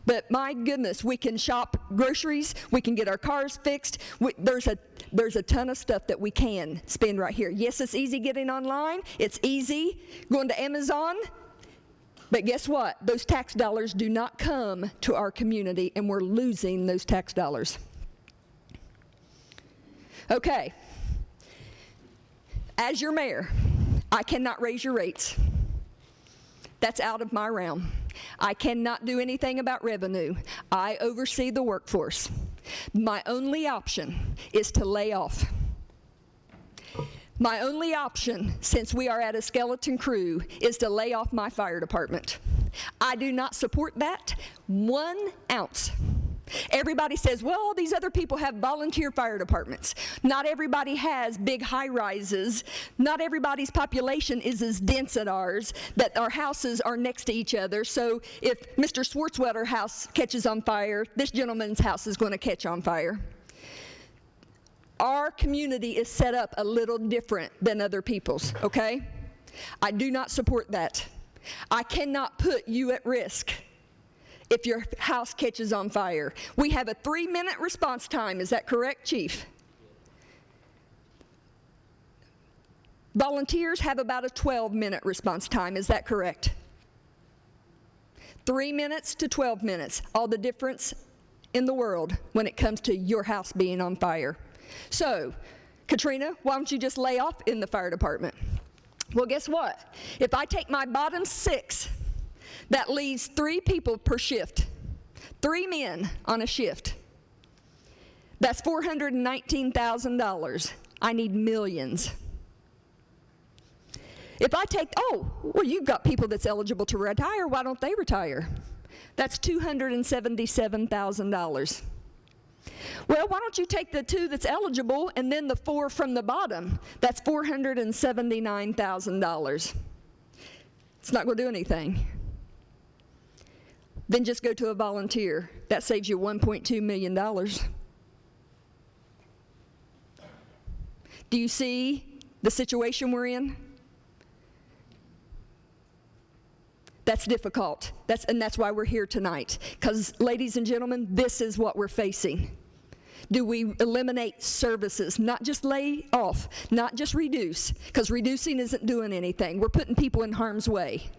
but my goodness, we can shop groceries. We can get our cars fixed. There's a ton of stuff that we can spend right here. Yes, it's easy getting online. It's easy going to Amazon. But guess what? Those tax dollars do not come to our community, and we're losing those tax dollars. Okay. As your mayor, I cannot raise your rates. That's out of my realm. I cannot do anything about revenue. I oversee the workforce. My only option is to lay off. My only option, since we are at a skeleton crew, is to lay off my fire department. I do not support that 1 ounce. Everybody says, well, all these other people have volunteer fire departments. Not everybody has big high-rises. Not everybody's population is as dense as ours, that our houses are next to each other. So if Mr. Swartzwelder's house catches on fire, this gentleman's house is going to catch on fire. Our community is set up a little different than other people's, okay? I do not support that. I cannot put you at risk if your house catches on fire. We have a 3-minute response time. Is that correct, Chief? Volunteers have about a 12-minute response time. Is that correct? 3 minutes to 12 minutes. All the difference in the world when it comes to your house being on fire. So, Katrina, why don't you just lay off in the fire department? Well, guess what? If I take my bottom 6, that leaves 3 people per shift. 3 men on a shift. That's $419,000. I need millions. If I take, oh, well, you've got people that's eligible to retire. Why don't they retire? That's $277,000. Well, why don't you take the 2 that's eligible and then the 4 from the bottom? That's $479,000. It's not going to do anything. Then just go to a volunteer. That saves you $1.2 million. Do you see the situation we're in? That's difficult. And that's why we're here tonight. Because, ladies and gentlemen, this is what we're facing. Do we eliminate services, not just lay off, not just reduce? Because reducing isn't doing anything. We're putting people in harm's way.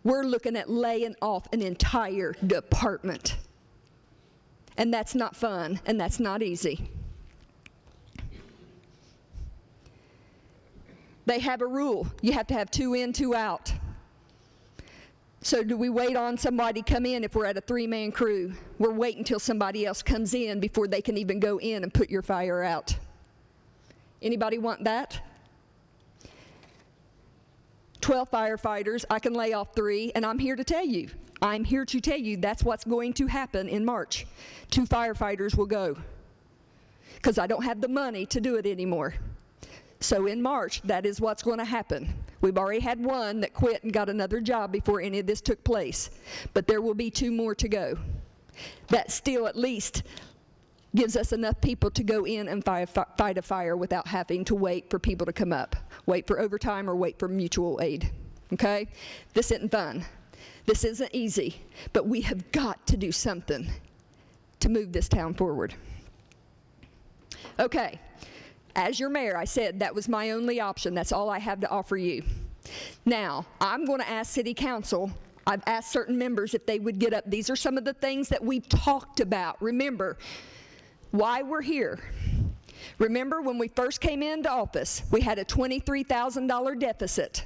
We're looking at laying off an entire department. And that's not fun, and that's not easy. They have a rule. You have to have 2 in, 2 out. So do we wait on somebody come in if we're at a 3-man crew? We're waiting until somebody else comes in before they can even go in and put your fire out. Anybody want that? 12 firefighters, I can lay off 3, and I'm here to tell you that's what's going to happen in March. 2 firefighters will go because I don't have the money to do it anymore. So in March, that is what's going to happen. We've already had 1 that quit and got another job before any of this took place. But there will be 2 more to go. That still at least gives us enough people to go in and fight a fire without having to wait for people to come up, wait for overtime or wait for mutual aid. Okay? This isn't fun. This isn't easy. But we have got to do something to move this town forward. Okay. As your mayor, I said that was my only option. That's all I have to offer you. Now, I'm going to ask City Council. I've asked certain members if they would get up. These are some of the things that we've talked about. Remember why we're here. Remember when we first came into office, we had a $23,000 deficit.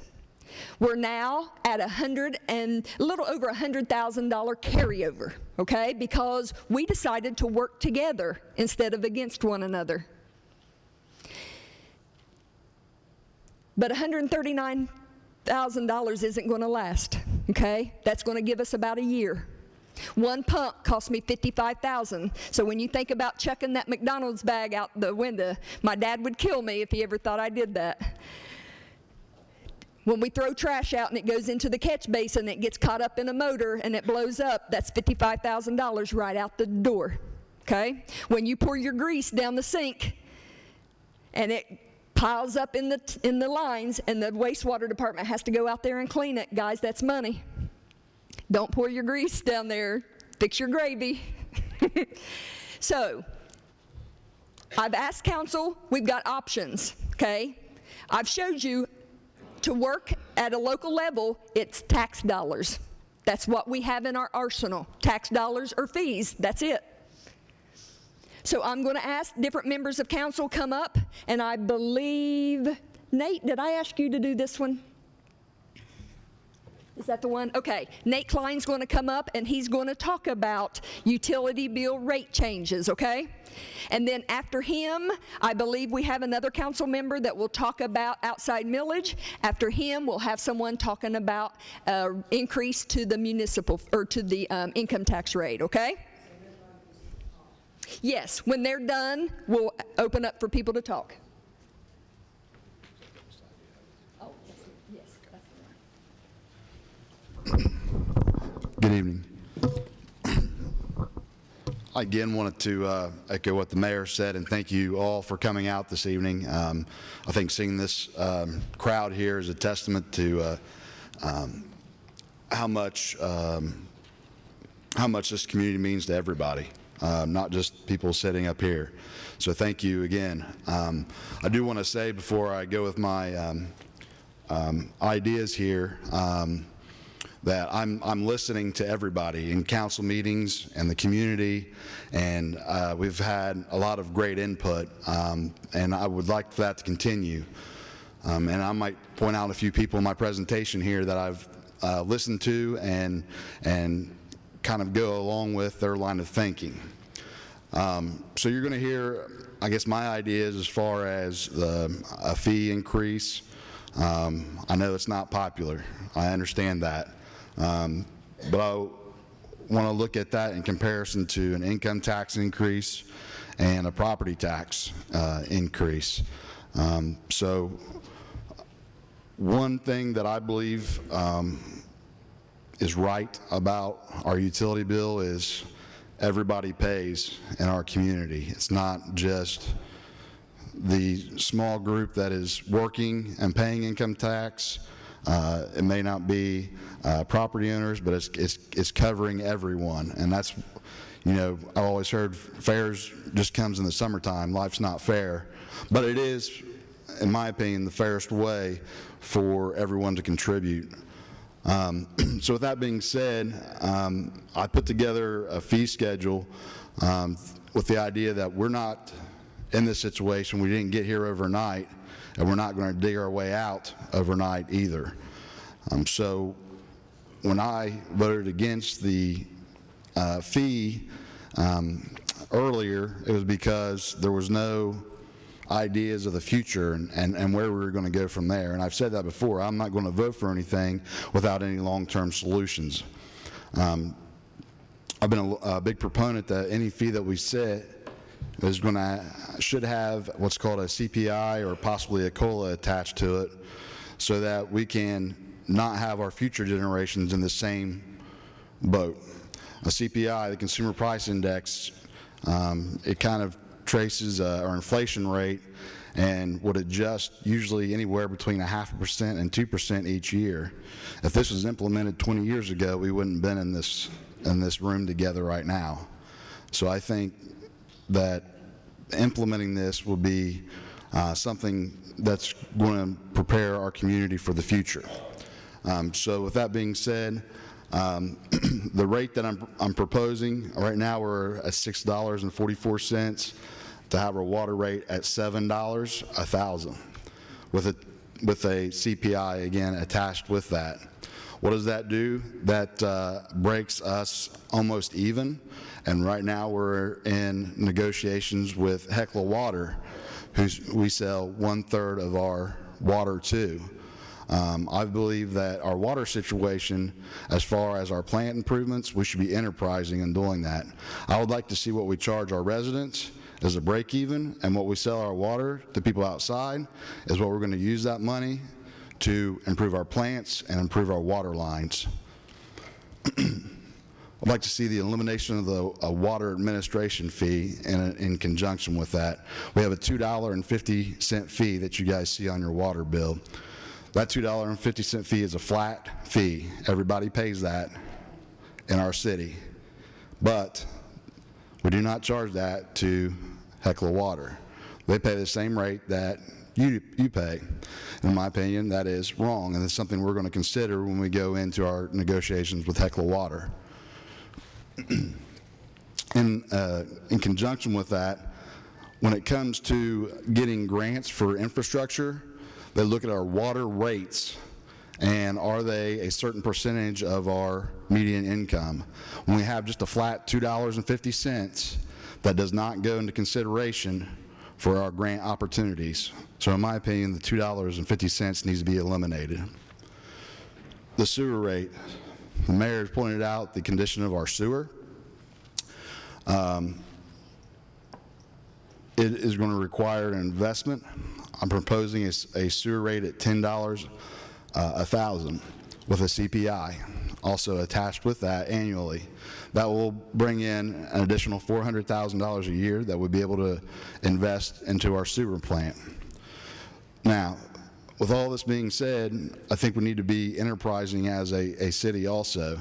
We're now at a little over $100,000 carryover, okay? Because we decided to work together instead of against one another. But $139,000 isn't going to last, okay? That's going to give us about a year. 1 pump cost me $55,000. So when you think about chucking that McDonald's bag out the window, my dad would kill me if he ever thought I did that. When we throw trash out and it goes into the catch basin and it gets caught up in a motor and it blows up, that's $55,000 right out the door. okay? When you pour your grease down the sink and it piles up in the lines and the wastewater department has to go out there and clean it, guys, that's money. Don't pour your grease down there. Fix your gravy. So, I've asked council, we've got options, okay? I've showed you to work at a local level, it's tax dollars. That's what we have in our arsenal. Tax dollars or fees, that's it. So I'm going to ask different members of council come up, and I believe, Nate, did I ask you to do this one? Is that the one? Okay. Nate Klein's going to come up, and he's going to talk about utility bill rate changes, okay? And then after him, I believe we have another council member that will talk about outside millage. After him, we'll have someone talking about increase to the municipal, or to the income tax rate, okay? Yes, when they're done, we'll open up for people to talk. Oh, yes, that's Good evening. I again wanted to echo what the mayor said and thank you all for coming out this evening. I think seeing this crowd here is a testament to how much this community means to everybody. Not just people sitting up here. So thank you again. I do want to say before I go with my ideas here that I'm listening to everybody in council meetings and the community, and we've had a lot of great input, and I would like for that to continue. And I might point out a few people in my presentation here that I've listened to and kind of go along with their line of thinking. So you're going to hear, I guess, my ideas as far as a fee increase. I know it's not popular. I understand that. But I want to look at that in comparison to an income tax increase and a property tax increase. So one thing that I believe is right about our utility bill is everybody pays in our community. It's not just the small group that is working and paying income tax. It may not be property owners, but it's covering everyone. And that's, you know, I've always heard fairs just comes in the summertime. Life's not fair. But it is, in my opinion, the fairest way for everyone to contribute. So with that being said, I put together a fee schedule with the idea that we're not in this situation. We didn't get here overnight, and we're not going to dig our way out overnight either. So when I voted against the fee earlier, it was because there was no ideas of the future and where we were going to go from there. And I've said that before. I'm not going to vote for anything without any long-term solutions. I've been a big proponent that any fee that we set is should have what's called a CPI or possibly a COLA attached to it, so that we can not have our future generations in the same boat. A CPI, the Consumer Price Index, it kind of traces our inflation rate and would adjust usually anywhere between 0.5% and 2% each year. If this was implemented 20 years ago, we wouldn't have been in this room together right now. So I think that implementing this will be something that's going to prepare our community for the future. So with that being said, the rate that I'm proposing, right now we're at $6.44 to have our water rate at $7 a thousand with a CPI again attached with that. What does that do? That breaks us almost even, and right now we're in negotiations with Heckler Water, who we sell 1/3 of our water to. I believe that our water situation, as far as our plant improvements, we should be enterprising in doing that. I would like to see what we charge our residents as a break even, and what we sell our water to people outside is what we're going to use that money to improve our plants and improve our water lines. I'd like to see the elimination of the water administration fee in conjunction with that. We have a $2.50 fee that you guys see on your water bill. That $2.50 fee is a flat fee. Everybody pays that in our city. But we do not charge that to Hecla Water. They pay the same rate that you pay. In my opinion, that is wrong, and it's something we're going to consider when we go into our negotiations with Hecla Water. In conjunction with that, when it comes to getting grants for infrastructure, they look at our water rates and are they a certain percentage of our median income. When we have just a flat $2.50, that does not go into consideration for our grant opportunities. So in my opinion, the $2.50 needs to be eliminated. The sewer rate. The mayor has pointed out the condition of our sewer. It is going to require an investment. I'm proposing a sewer rate at $10 a thousand with a CPI also attached with that annually. That will bring in an additional $400,000 a year that would be able to invest into our sewer plant. Now, with all this being said, I think we need to be enterprising as a city also.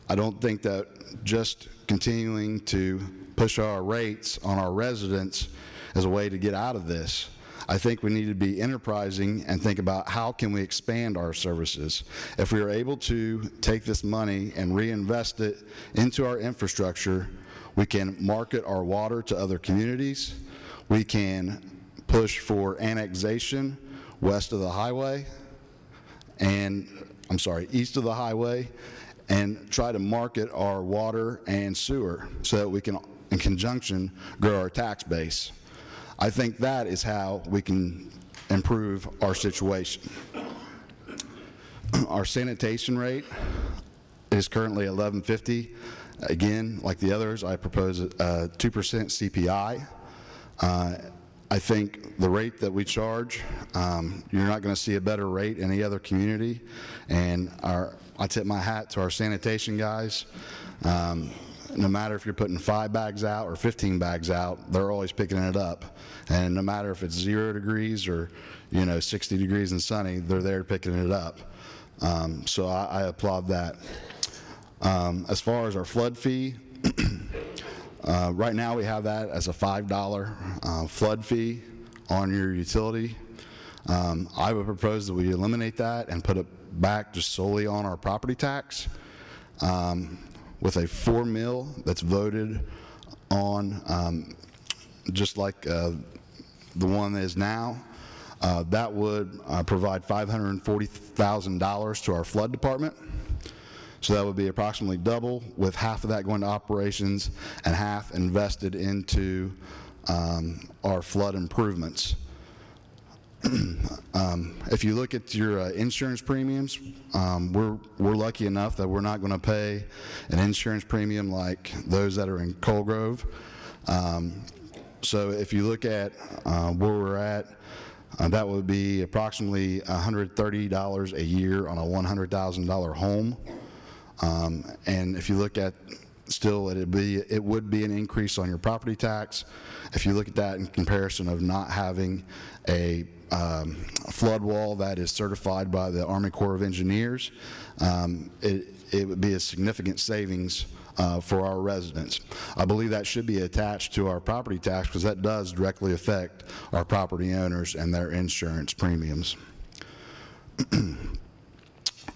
I don't think that just continuing to push our rates on our residents is a way to get out of this. I think we need to be enterprising and think about how can we expand our services. If we are able to take this money and reinvest it into our infrastructure, we can market our water to other communities. We can push for annexation west of the highway and, I'm sorry, east of the highway, and try to market our water and sewer so that we can, in conjunction, grow our tax base. I think that is how we can improve our situation. Our sanitation rate is currently $11.50. Again, like the others, I propose a 2% CPI. I think the rate that we charge, you're not going to see a better rate in any other community. And I tip my hat to our sanitation guys. No matter if you're putting 5 bags out or 15 bags out, they're always picking it up. And no matter if it's 0 degrees or 60 degrees and sunny, they're there picking it up. So I applaud that. As far as our flood fee, right now we have that as a $5 flood fee on your utility. I would propose that we eliminate that and put it back just solely on our property tax. With a $4 mil that's voted on, just like the one that is now, that would provide $540,000 to our flood department. So that would be approximately double, with half of that going to operations and half invested into our flood improvements. If you look at your insurance premiums, we're lucky enough that we're not going to pay an insurance premium like those that are in Coal Grove. So if you look at where we're at, that would be approximately $130 a year on a $100,000 home. And if you look at still, it would be an increase on your property tax. If you look at that in comparison of not having a flood wall that is certified by the Army Corps of Engineers, it would be a significant savings for our residents. I believe that should be attached to our property tax because that does directly affect our property owners and their insurance premiums.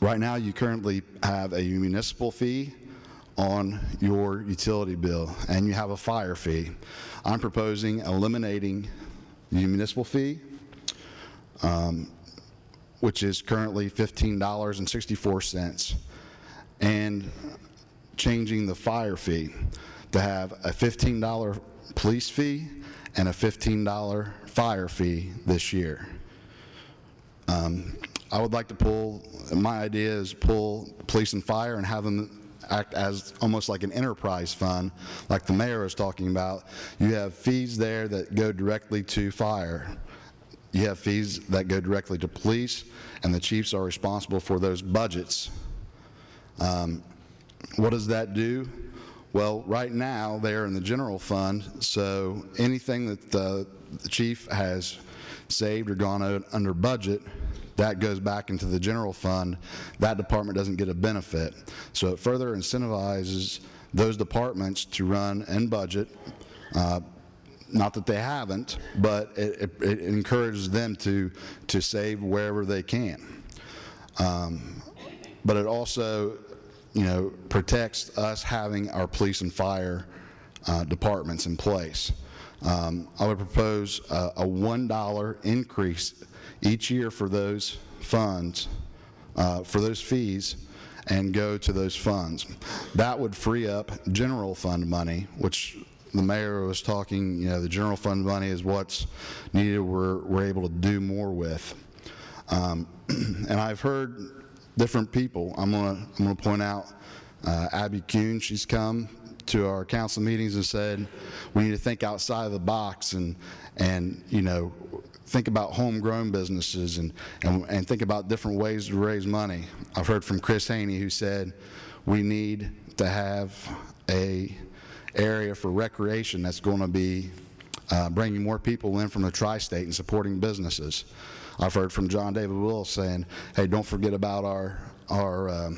Right now, you currently have a municipal fee on your utility bill, and you have a fire fee. I'm proposing eliminating the municipal fee, which is currently $15.64, and changing the fire fee to have a $15 police fee and a $15 fire fee this year. I would like to pull, my idea is pull police and fire and have them act as almost like an enterprise fund, like the mayor was talking about. You have fees there that go directly to fire. You have fees that go directly to police, and the chiefs are responsible for those budgets. What does that do? Well, right now, they're in the general fund, so anything that the chief has saved or gone out under budget, that goes back into the general fund. That department doesn't get a benefit. So it further incentivizes those departments to run and budget. Not that they haven't, but it encourages them to save wherever they can. But it also, protects us having our police and fire departments in place. I would propose a $1 increase each year for those funds, for those fees, and go to those funds. That would free up general fund money, which the mayor was talking, the general fund money is what's needed, we're able to do more with. And I've heard different people. I'm gonna point out Abby Kuhn. She's come to our council meetings and said we need to think outside of the box and think about homegrown businesses and think about different ways to raise money. I've heard from Chris Haney, who said we need to have a area for recreation that's going to be bringing more people in from the tri-state and supporting businesses. I've heard from John David Willis saying, hey, don't forget about our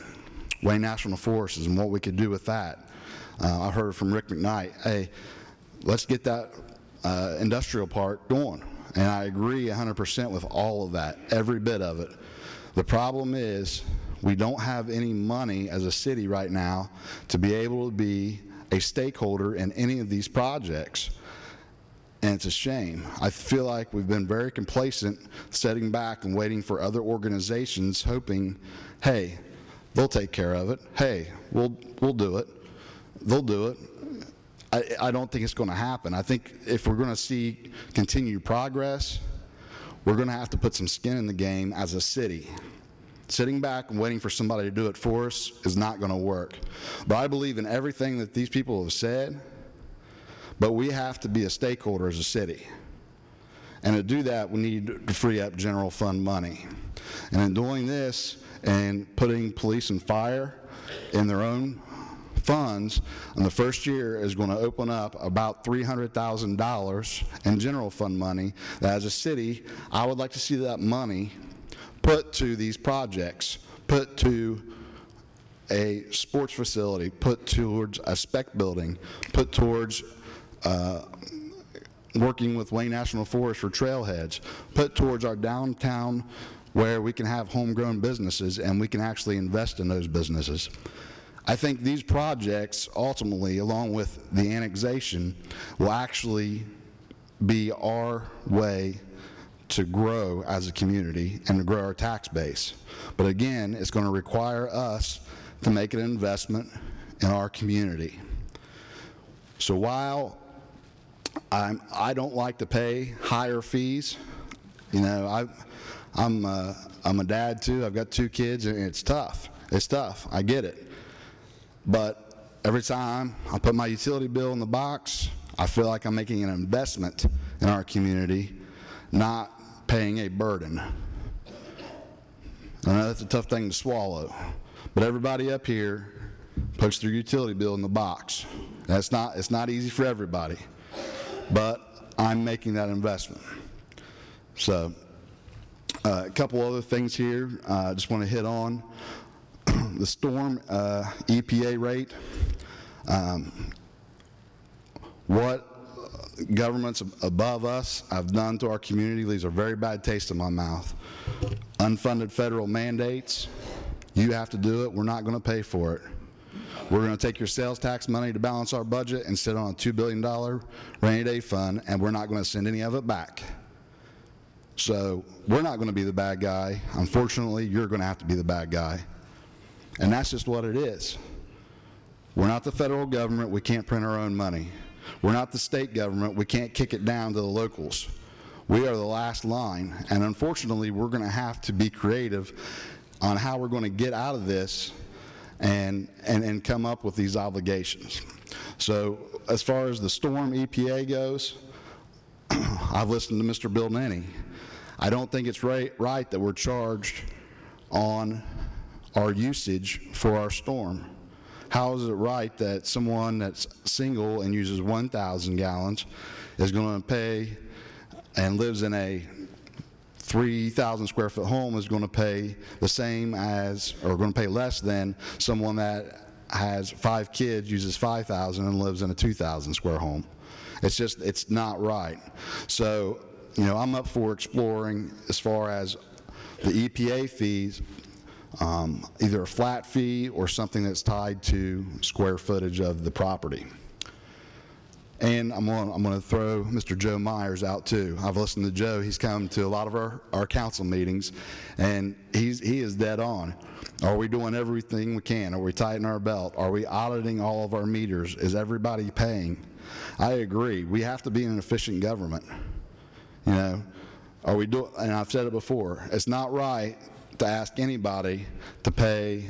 Wayne National Forests and what we could do with that. I've heard from Rick McKnight, hey, let's get that industrial park going. And I agree 100% with all of that, every bit of it. The problem is we don't have any money as a city right now to be able to be a stakeholder in any of these projects. And it's a shame. I feel like we've been very complacent, sitting back and waiting for other organizations, hoping, hey, they'll take care of it. Hey, we'll do it. They'll do it. I don't think it's going to happen. I think if we're going to see continued progress, we're going to have to put some skin in the game as a city. Sitting back and waiting for somebody to do it for us is not going to work. But I believe in everything that these people have said, but we have to be a stakeholder as a city. And to do that, we need to free up general fund money. And in doing this and putting police and fire in their own funds, in the first year is going to open up about $300,000 in general fund money that as a city, I would like to see that money put to these projects, put to a sports facility, put towards a spec building, put towards working with Wayne National Forest for trailheads, put towards our downtown where we can have homegrown businesses and we can actually invest in those businesses. I think these projects ultimately, along with the annexation, will actually be our way to grow as a community and to grow our tax base. But again, it's going to require us to make an investment in our community. So while I don't like to pay higher fees, I'm a dad too. I've got 2 kids, and it's tough. It's tough. I get it. But every time I put my utility bill in the box, I feel like I'm making an investment in our community, not paying a burden. I know that's a tough thing to swallow, but everybody up here puts their utility bill in the box. It's not easy for everybody, but I'm making that investment. So a couple other things here I just want to hit on. The storm EPA rate. What governments above us have done to our community leaves a very bad taste in my mouth. Unfunded federal mandates. You have to do it. We're not going to pay for it. We're going to take your sales tax money to balance our budget and sit on a $2 billion rainy day fund, and we're not going to send any of it back. So we're not going to be the bad guy. Unfortunately, you're going to have to be the bad guy. And that's just what it is. We're not the federal government. We can't print our own money. We're not the state government. We can't kick it down to the locals. We are the last line. And unfortunately, we're going to have to be creative on how we're going to get out of this and come up with these obligations. So as far as the storm EPA goes, I've listened to Mr. Bill Nenny. I don't think it's right that we're charged on our usage for our storm. how is it right that someone that's single and uses 1,000 gallons is going to pay and lives in a 3,000 square foot home is going to pay the same as, or going to pay less than someone that has 5 kids, uses 5,000 and lives in a 2,000 square home? It's just, it's not right. So, you know, I'm up for exploring as far as the EPA fees, either a flat fee or something that's tied to square footage of the property. And I'm going to throw Mr. Joe Myers out too. I've listened to Joe. He's come to a lot of our council meetings, and he is dead on. Are we doing everything we can? Are we tightening our belt? Are we auditing all of our meters? Is everybody paying? I agree. We have to be an efficient government. You know, are we doing? And I've said it before. It's not right to ask anybody to pay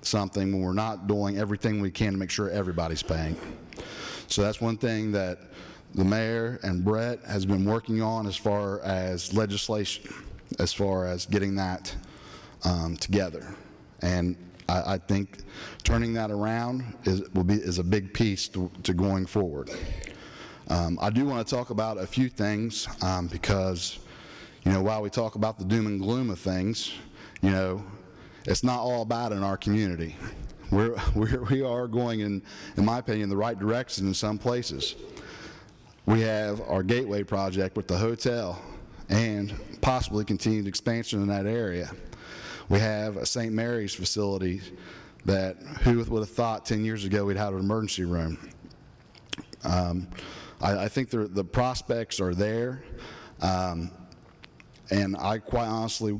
something when we're not doing everything we can to make sure everybody's paying. So that's one thing that the mayor and Brett has been working on as far as legislation, as far as getting that together. And I think turning that around is a big piece to going forward. I do want to talk about a few things because, you know, while we talk about the doom and gloom of things, you know, it's not all bad in our community. We are going in my opinion, the right direction in some places. We have our Gateway project with the hotel and possibly continued expansion in that area. We have a St. Mary's facility that who would have thought 10 years ago we'd have an emergency room. I think the prospects are there, and I quite honestly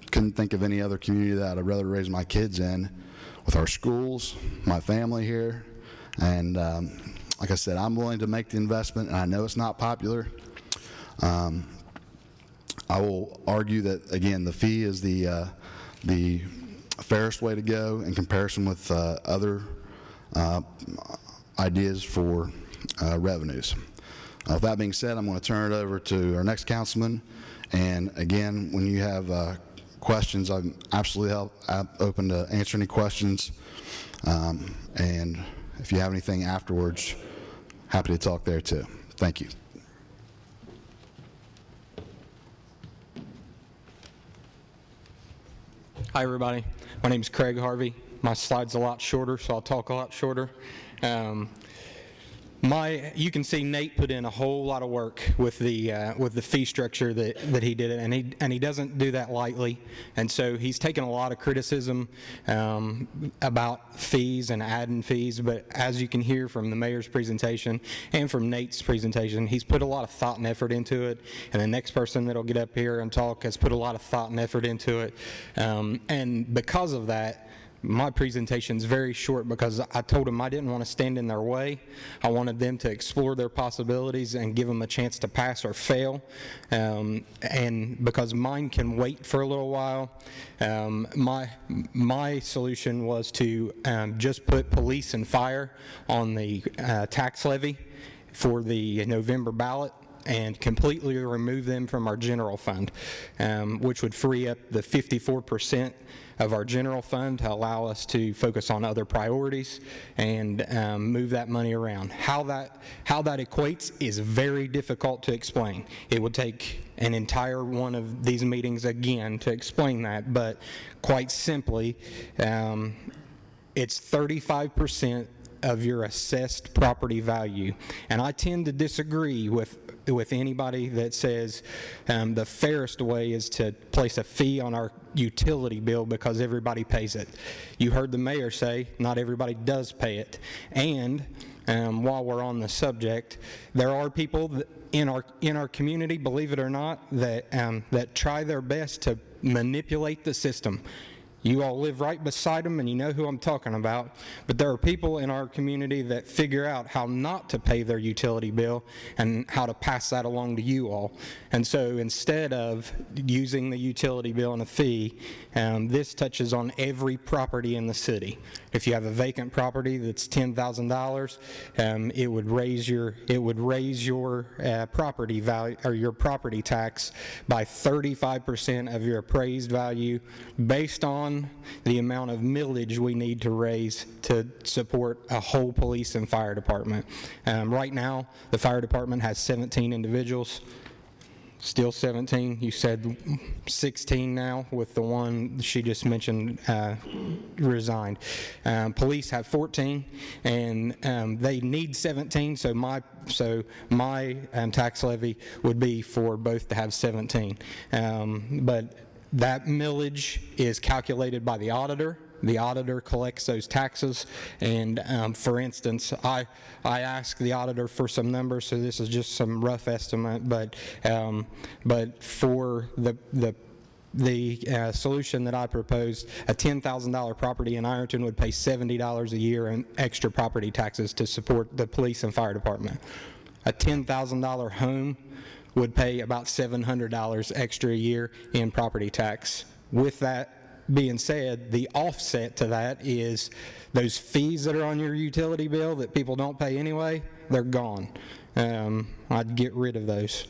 couldn't think of any other community that I'd rather raise my kids in, with our schools, my family here, and like I said, I'm willing to make the investment, and I know it's not popular. I will argue that, again, the fee is the fairest way to go in comparison with other ideas for revenues. With that being said, I'm going to turn it over to our next councilman, and again, when you have questions, I'm absolutely open to answer any questions, and if you have anything afterwards, happy to talk there too. Thank you. Hi everybody, my name is Craig Harvey. My slide's a lot shorter, so I'll talk a lot shorter. You can see Nate put in a whole lot of work with the fee structure that he did, and he doesn't do that lightly, and so he's taken a lot of criticism about fees and adding fees. But as you can hear from the mayor's presentation and from Nate's presentation, he's put a lot of thought and effort into it, and the next person that'll get up here and talk has put a lot of thought and effort into it, and because of that, my presentation's very short because I told them I didn't want to stand in their way. I wanted them to explore their possibilities and give them a chance to pass or fail. And because mine can wait for a little while, my solution was to just put police and fire on the tax levy for the November ballot and completely remove them from our general fund, which would free up the 54% of our general fund to allow us to focus on other priorities and move that money around. How that equates is very difficult to explain. It would take an entire one of these meetings again to explain that, but quite simply, it's 35% of your assessed property value. And I tend to disagree with anybody that says the fairest way is to place a fee on our utility bill because everybody pays it. You heard the mayor say not everybody does pay it. And while we're on the subject, there are people that in our community, believe it or not, that try their best to manipulate the system. You all live right beside them and you know who I'm talking about, but there are people in our community that figure out how not to pay their utility bill and how to pass that along to you all. And so instead of using the utility bill and a fee, this touches on every property in the city. If you have a vacant property that's $10,000, it would raise your property value or your property tax by 35% of your appraised value based on beyond the amount of millage we need to raise to support a whole police and fire department. Right now, the fire department has 17 individuals. Still 17. You said 16 now with the one she just mentioned resigned. Police have 14, and they need 17. So my tax levy would be for both to have 17. But that millage is calculated by the auditor. The auditor collects those taxes, and for instance, I asked the auditor for some numbers, so this is just some rough estimate, but for the solution that I proposed, a $10,000 property in Ironton would pay $70 a year in extra property taxes to support the police and fire department. A $10,000 home would pay about $700 extra a year in property tax. With that being said, the offset to that is those fees that are on your utility bill that people don't pay anyway, they're gone. I'd get rid of those.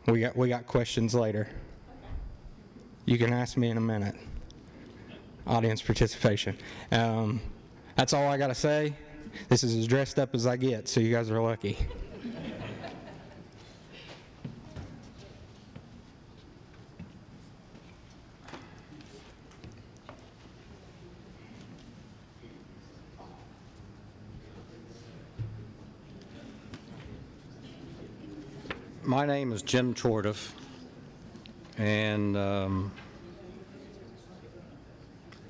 We got questions later. You can ask me in a minute. Audience participation. That's all I got to say. This is as dressed up as I get, so you guys are lucky. My name is Jim Chordiff, and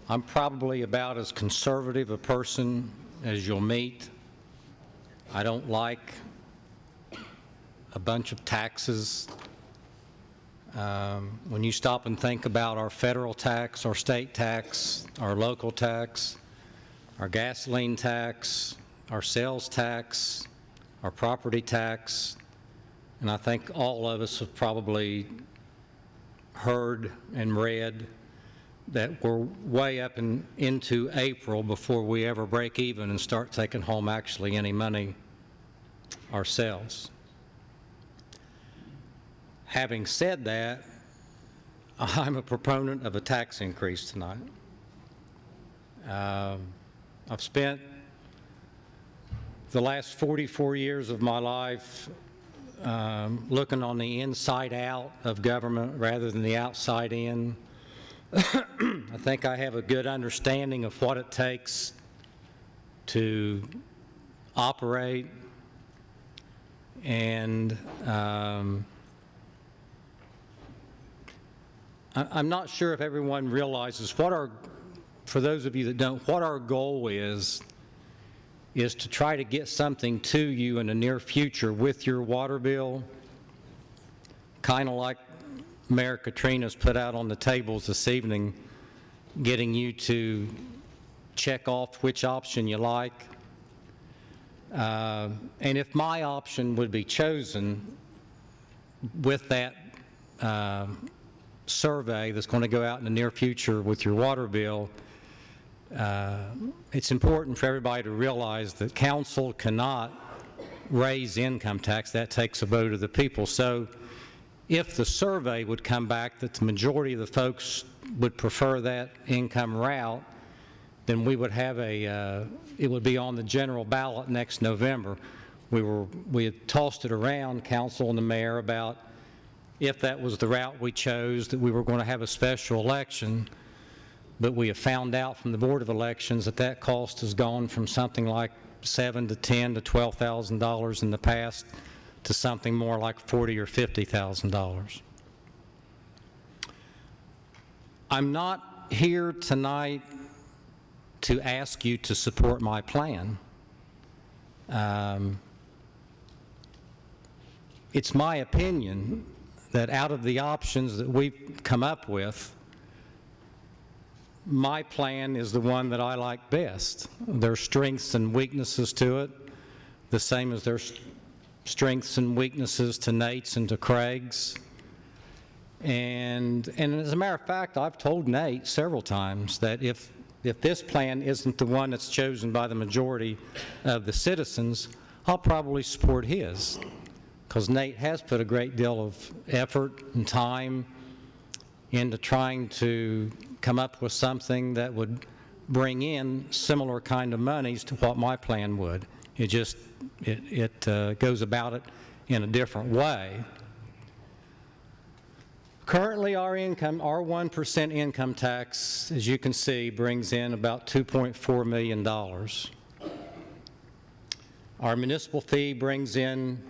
I'm probably about as conservative a person as you'll meet. I don't like a bunch of taxes. When you stop and think about our federal tax, our state tax, our local tax, our gasoline tax, our sales tax, our property tax, and I think all of us have probably heard and read that we're way up into April before we ever break even and start taking home actually any money ourselves. Having said that, I'm a proponent of a tax increase tonight. I've spent the last 44 years of my life looking on the inside out of government rather than the outside in. I think I have a good understanding of what it takes to operate, and I'm not sure if everyone realizes for those of you that don't, what our goal is to try to get something to you in the near future with your water bill, kind of like Mayor Katrina's put out on the tables this evening, getting you to check off which option you like. And if my option would be chosen with that survey that's going to go out in the near future with your water bill, it's important for everybody to realize that council cannot raise income tax. That takes a vote of the people. So if the survey would come back that the majority of the folks would prefer that income route, then we would have it would be on the general ballot next November. We had tossed it around, council and the mayor, about if that was the route we chose, that we were going to have a special election. But we have found out from the Board of Elections that that cost has gone from something like $7,000 to $10,000 to $12,000 in the past to something more like $40,000 or $50,000. I'm not here tonight to ask you to support my plan. It's my opinion that out of the options that we've come up with, my plan is the one that I like best. There's strengths and weaknesses to it, the same as there's strengths and weaknesses to Nate's and to Craig's. And as a matter of fact, I've told Nate several times that if this plan isn't the one that's chosen by the majority of the citizens, I'll probably support his, because Nate has put a great deal of effort and time into trying to come up with something that would bring in similar kind of monies to what my plan would. It just, it goes about it in a different way. Currently, our income, our 1% income tax, as you can see, brings in about $2.4 million. Our municipal fee brings in,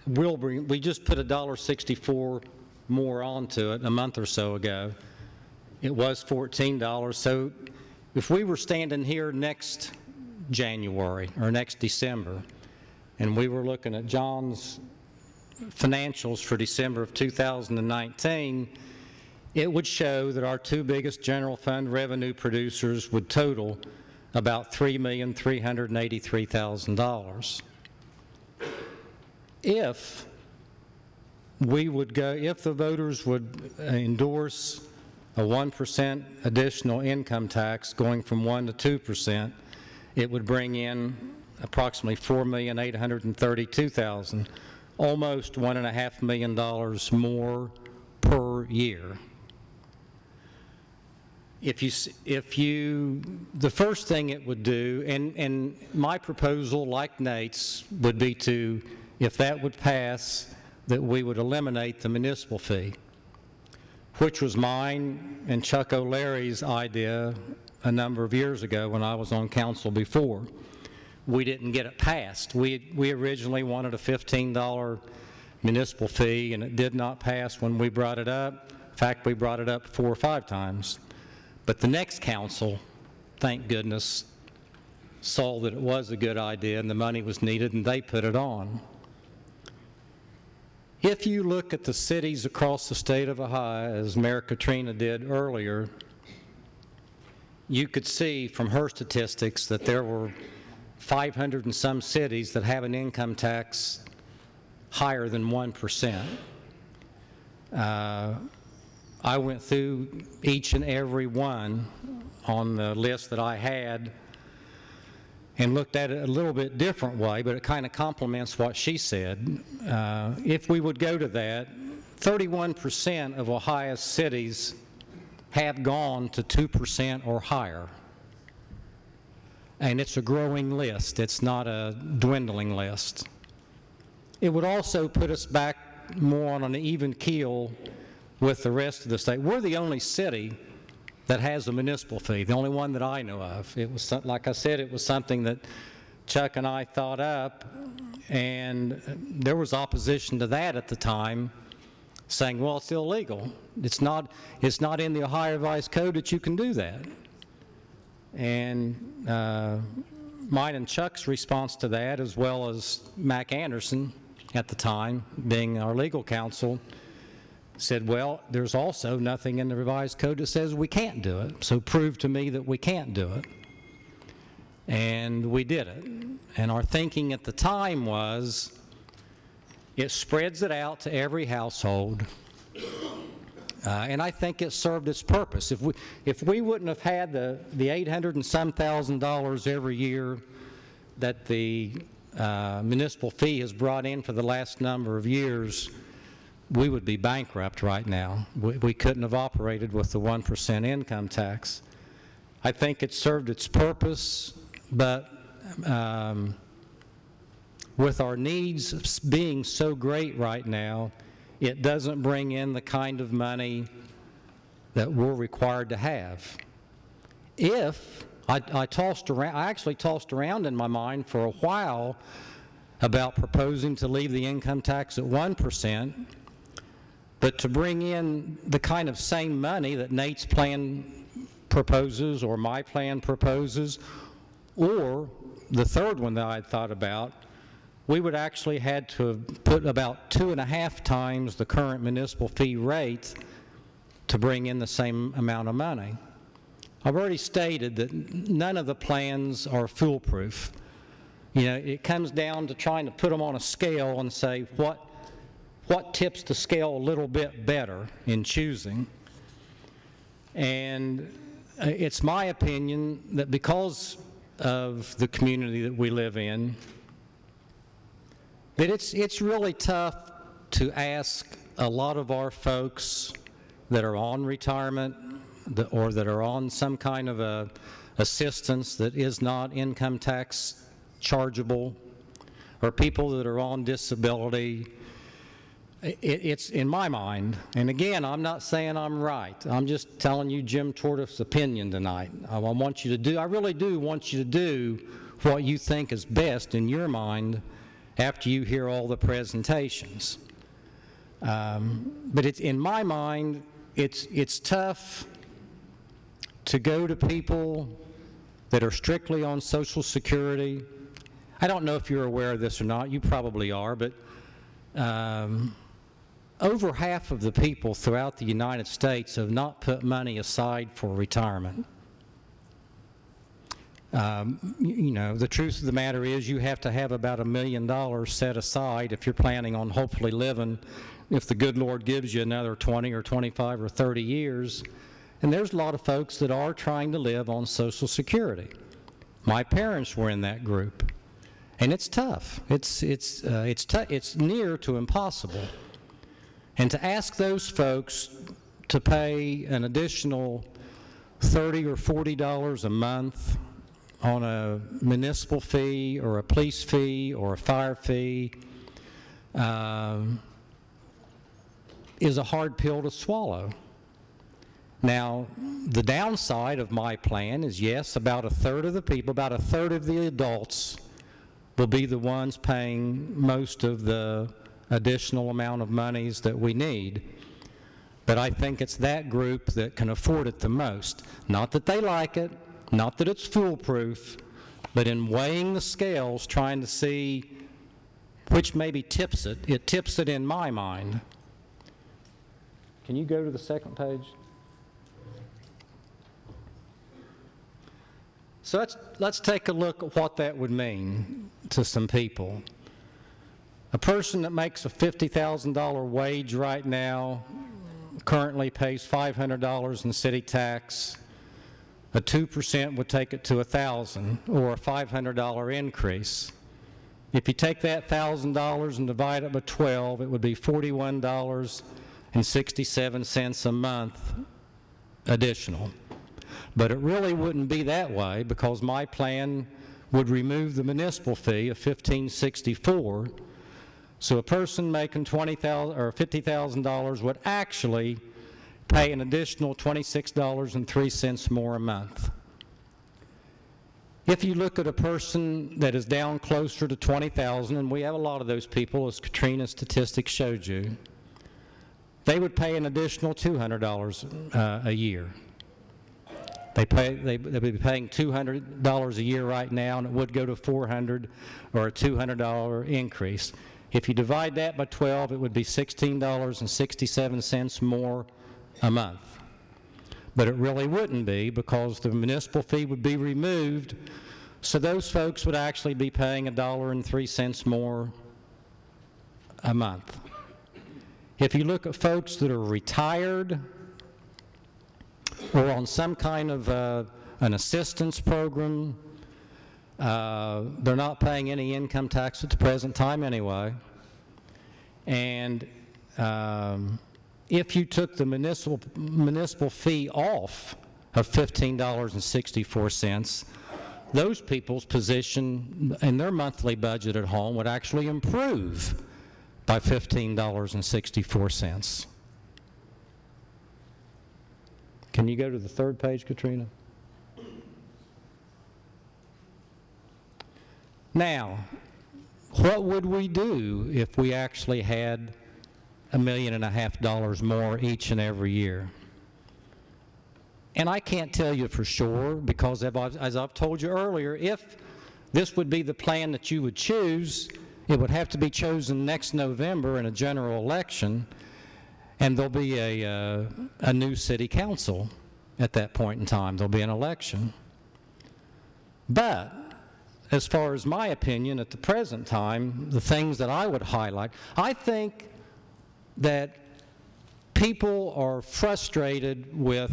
we just put $1.64 more onto it a month or so ago. It was $14. So if we were standing here next January or next December, and we were looking at John's financials for December of 2019, it would show that our two biggest general fund revenue producers would total about $3,383,000. If we would go, if the voters would endorse a 1% additional income tax going from 1 to 2%, it would bring in approximately $4,832,000, almost $1.5 million more per year. The first thing it would do, and my proposal, like Nate's, would be to, if that would pass, that we would eliminate the municipal fee, which was mine and Chuck O'Leary's idea a number of years ago when I was on council before. We didn't get it passed. We originally wanted a $15 municipal fee, and it did not pass when we brought it up. In fact, we brought it up 4 or 5 times. But the next council, thank goodness, saw that it was a good idea and the money was needed, and they put it on. If you look at the cities across the state of Ohio, as Mayor Katrina did earlier, you could see from her statistics that there were 500 and some cities that have an income tax higher than 1%. I went through each and every one on the list that I had and looked at it a little bit different way, but it kind of complements what she said. If we would go to that, 31% of Ohio's cities have gone to 2% or higher. And it's a growing list. It's not a dwindling list. It would also put us back more on an even keel with the rest of the state. We're the only city that has a municipal fee, the only one that I know of. It was, like I said, it was something that Chuck and I thought up, and there was opposition to that at the time, saying, well, it's illegal. It's not in the Ohio Revised Code that you can do that. And mine and Chuck's response to that, as well as Mac Anderson at the time, being our legal counsel, said, well, there's also nothing in the Revised Code that says we can't do it, so prove to me that we can't do it. And we did it. And our thinking at the time was, it spreads it out to every household, and I think it served its purpose. If we wouldn't have had the $800 and some thousand every year that the municipal fee has brought in for the last number of years, we would be bankrupt right now. We couldn't have operated with the 1% income tax. I think it served its purpose, but with our needs being so great right now, it doesn't bring in the kind of money that we're required to have. If I actually tossed around in my mind for a while about proposing to leave the income tax at 1%, but to bring in the kind of same money that Nate's plan proposes or my plan proposes, or the third one that I had thought about, we would actually had to have put about 2.5 times the current municipal fee rate to bring in the same amount of money. I've already stated that none of the plans are foolproof. You know, it comes down to trying to put them on a scale and say what tips the scale a little bit better in choosing. And it's my opinion that because of the community that we live in, that it's really tough to ask a lot of our folks that are on retirement, or that are on some kind of a assistance that is not income tax chargeable, or people that are on disability, it's in my mind, and again, I'm not saying I'm right. I'm just telling you Jim Tortiff's opinion tonight. I really do want you to do what you think is best in your mind after you hear all the presentations. But in my mind, it's tough to go to people that are strictly on Social Security. I don't know if you're aware of this or not. You probably are, but over half of the people throughout the United States have not put money aside for retirement. You know, the truth of the matter is you have to have about $1 million set aside if you're planning on hopefully living, if the good Lord gives you another 20 or 25 or 30 years. And there's a lot of folks that are trying to live on Social Security. My parents were in that group, and it's tough. It's near to impossible. And to ask those folks to pay an additional $30 or $40 a month on a municipal fee or a police fee or a fire fee is a hard pill to swallow. Now, the downside of my plan is, yes, about a third of the people, about a third of the adults will be the ones paying most of the additional amount of monies that we need. But I think it's that group that can afford it the most. Not that they like it, not that it's foolproof, but in weighing the scales, trying to see which maybe tips it. It tips it in my mind. Can you go to the second page? So let's take a look at what that would mean to some people. A person that makes a $50,000 wage right now currently pays $500 in city tax. A 2% would take it to $1,000, or a $500 increase. If you take that $1,000 and divide it by 12, it would be $41.67 a month additional. But it really wouldn't be that way, because my plan would remove the municipal fee of $1,564. So a person making $20,000 or $50,000 would actually pay an additional $26.03 more a month. If you look at a person that is down closer to $20,000, and we have a lot of those people, as Katrina's statistics showed you, they would pay an additional $200 a year. They would be paying $200 a year right now, and it would go to $400 or a $200 increase. If you divide that by 12, it would be $16.67 more a month. But it really wouldn't be, because the municipal fee would be removed, so those folks would actually be paying $1.03 more a month. If you look at folks that are retired or on some kind of an assistance program, they're not paying any income tax at the present time anyway. And if you took the municipal fee off of $15.64, those people's position in their monthly budget at home would actually improve by $15.64. Can you go to the third page, Katrina? Now, what would we do if we actually had $1.5 million more each and every year? And I can't tell you for sure, because as I've told you earlier, if this would be the plan that you would choose, it would have to be chosen next November in a general election, and there'll be a new city council at that point in time. There'll be an election. But as far as my opinion at the present time, the things that I would highlight, I think that people are frustrated with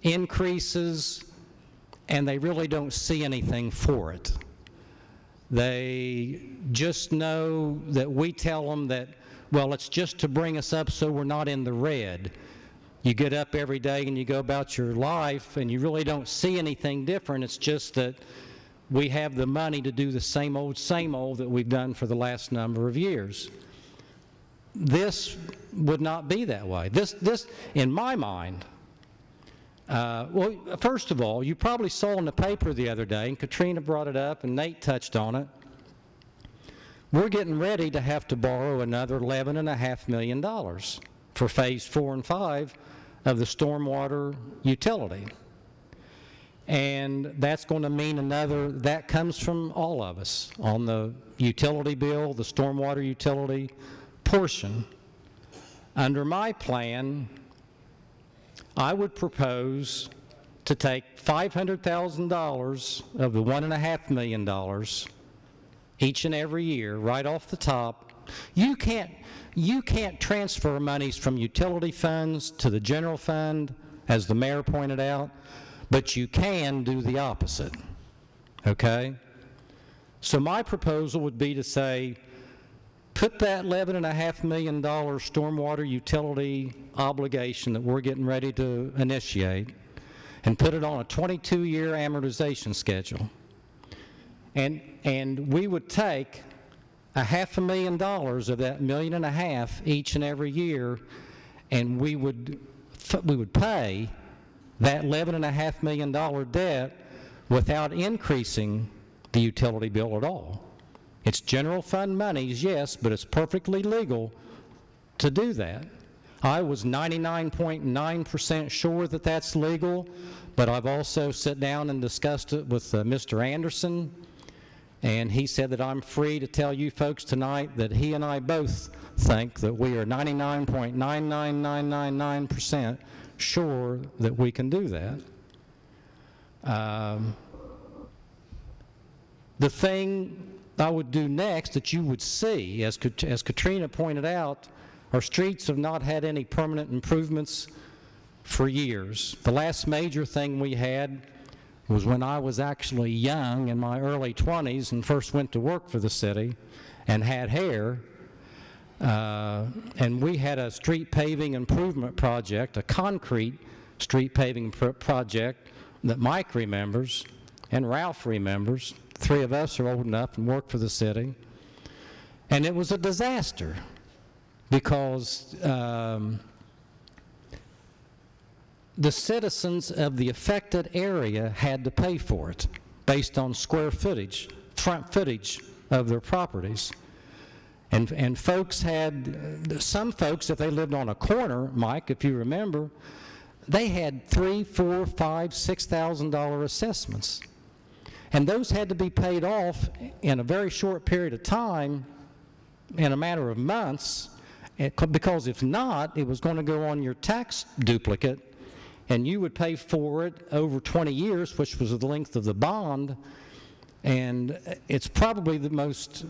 increases and they really don't see anything for it. They just know that we tell them that, well, it's just to bring us up so we're not in the red. you get up every day and you go about your life and you really don't see anything different. It's just that we have the money to do the same old that we've done for the last number of years. This would not be that way. This in my mind, well, first of all, you probably saw in the paper the other day, and Katrina brought it up and Nate touched on it, we're getting ready to have to borrow another $11.5 million for phase 4 and 5 of the stormwater utility. And that's going to mean that comes from all of us on the utility bill, the stormwater utility portion. Under my plan, I would propose to take $500,000 of the $1.5 million each and every year right off the top. You can't transfer monies from utility funds to the general fund, as the mayor pointed out, but you can do the opposite, okay? So my proposal would be to say, put that $11.5 million stormwater utility obligation that we're getting ready to initiate and put it on a 22-year amortization schedule. And we would take $500,000 of that $1.5 million each and every year, and we would pay that $11.5 million debt without increasing the utility bill at all. It's general fund monies, yes, but it's perfectly legal to do that. I was 99.9% sure that that's legal, but I've also sat down and discussed it with Mr. Anderson, and he said that I'm free to tell you folks tonight that he and I both think that we are 99.99999% sure that we can do that. The thing I would do next that you would see, as Katrina pointed out, our streets have not had any permanent improvements for years. The last major thing we had was when I was actually young, in my early 20s, and first went to work for the city and had hair. And we had a street paving improvement project, a concrete street paving project that Mike remembers and Ralph remembers. The three of us are old enough and work for the city. And it was a disaster because the citizens of the affected area had to pay for it based on square footage, front footage of their properties. And folks had, some folks, if they lived on a corner, Mike, if you remember, they had $3,000, $4,000, $5,000, $6,000 assessments. And those had to be paid off in a very short period of time, in a matter of months, because if not, it was going to go on your tax duplicate, and you would pay for it over 20 years, which was the length of the bond. And it's probably the most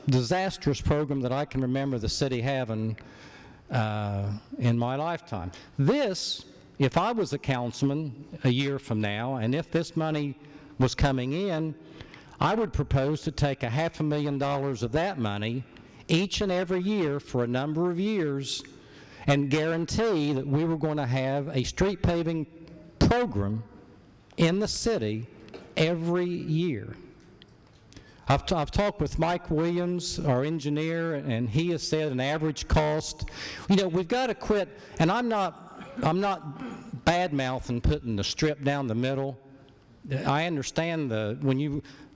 disastrous program that I can remember the city having in my lifetime. This, if I was a councilman a year from now, and if this money was coming in, I would propose to take $500,000 of that money each and every year for a number of years and guarantee that we were going to have a street paving program in the city every year. I've talked with Mike Williams, our engineer, and he has said an average cost. You know, we've got to quit, and I'm not bad-mouthing putting the strip down the middle. I understand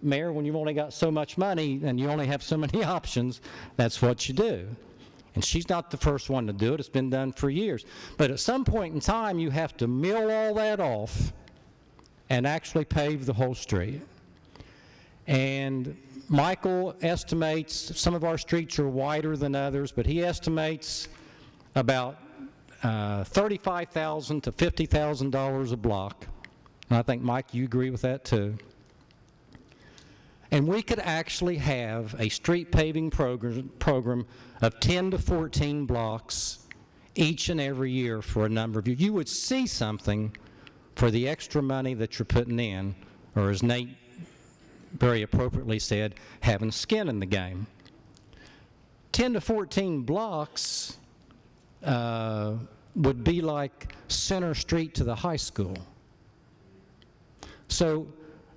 Mayor, when you've only got so much money and you only have so many options, that's what you do. And she's not the first one to do it. It's been done for years. But at some point in time, you have to mill all that off and actually pave the whole street. And Michael estimates, some of our streets are wider than others, but he estimates about $35,000 to $50,000 a block. And I think, Mike, you agree with that too. And we could actually have a street paving program of 10 to 14 blocks each and every year for a number of years. You would see something for the extra money that you're putting in, or as Nate very appropriately said, having skin in the game. 10 to 14 blocks would be like Center Street to the high school. So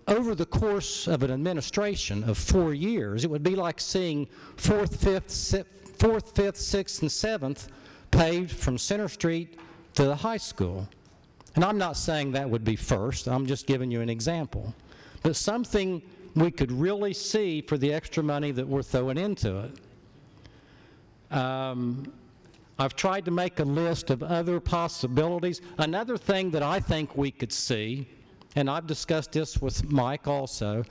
over the course of an administration of 4 years, it would be like seeing 4th, 5th, 6th, and 7th paved from Center Street to the high school. And I'm not saying that would be first, I'm just giving you an example. But something we could really see for the extra money that we're throwing into it. I've tried to make a list of other possibilities. Another thing that I think we could see, and I've discussed this with Mike also,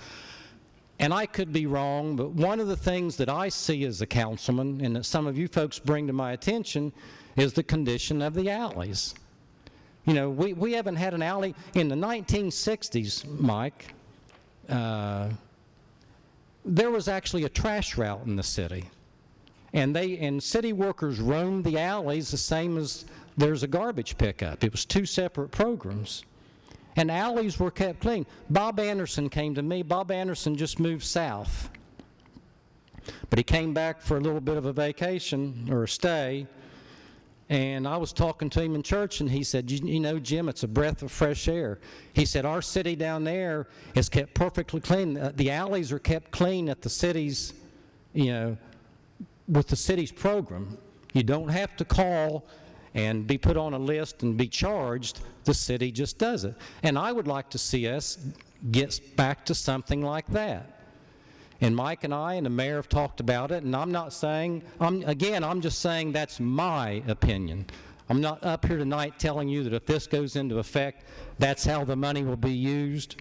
and I could be wrong, but one of the things that I see as a councilman, and that some of you folks bring to my attention, is the condition of the alleys. You know, we haven't had an alley in the 1960s, Mike. There was actually a trash route in the city. And city workers roamed the alleys the same as there's a garbage pickup. It was two separate programs. And alleys were kept clean. Bob Anderson came to me. Bob Anderson just moved south. But he came back for a little bit of a vacation or a stay. And I was talking to him in church, and he said, you know, Jim, it's a breath of fresh air. He said, our city down there is kept perfectly clean. The alleys are kept clean at the city's, you know, with the city's program. You don't have to call and be put on a list and be charged. The city just does it. And I would like to see us get back to something like that. And Mike and I and the mayor have talked about it, and I'm not saying, I'm just saying that's my opinion. I'm not up here tonight telling you that if this goes into effect, that's how the money will be used.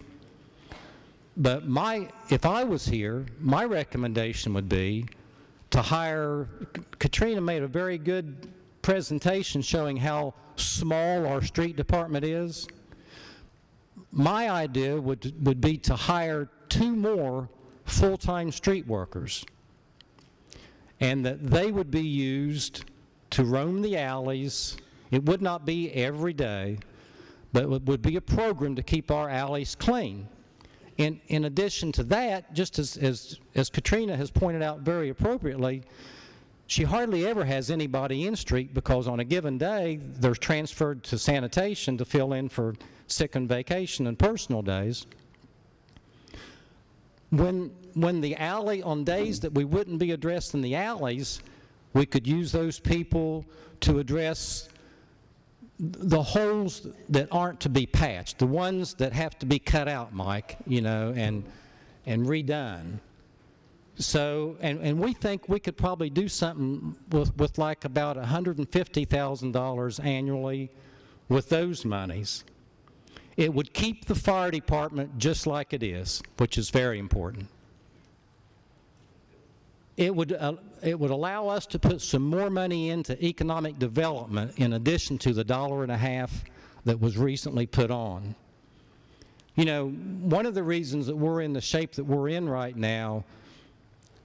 But if I was here, my recommendation would be to hire, Katrina made a very good presentation showing how small our street department is. My idea would be to hire 2 more full-time street workers, and that they would be used to roam the alleys. It would not be every day, but it would be a program to keep our alleys clean. In addition to that, just as Katrina has pointed out very appropriately, she hardly ever has anybody in street because on a given day they're transferred to sanitation to fill in for sick and vacation and personal days. When the alley, on days that we wouldn't be addressed in the alleys, we could use those people to address the holes that aren't to be patched, the ones that have to be cut out, Mike, you know, and redone. So, and we think we could probably do something with like about $150,000 annually with those monies. It would keep the fire department just like it is, which is very important. It would allow us to put some more money into economic development in addition to the $1.50 that was recently put on. You know, one of the reasons that we're in the shape that we're in right now,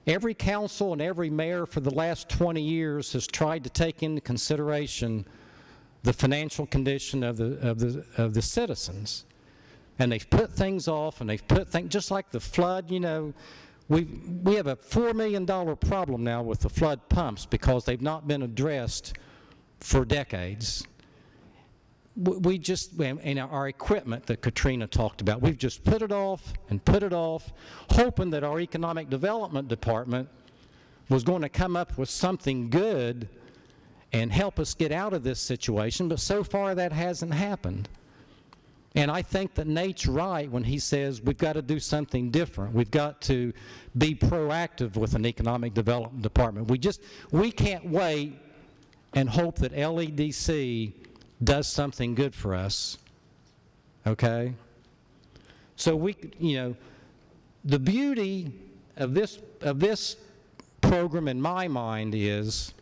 every council and every mayor for the last 20 years has tried to take into consideration the financial condition of the citizens. And they've put things off, and they've put things, just like the flood, you know, we have a $4 million problem now with the flood pumps because they've not been addressed for decades. We just, and our equipment that Katrina talked about, we've just put it off and put it off, hoping that our economic development department was going to come up with something good and help us get out of this situation, but so far that hasn't happened. And I think that Nate's right when he says we've got to do something different. We've got to be proactive with an economic development department. We can't wait and hope that LEDC does something good for us, okay? So you know, the beauty of this program in my mind is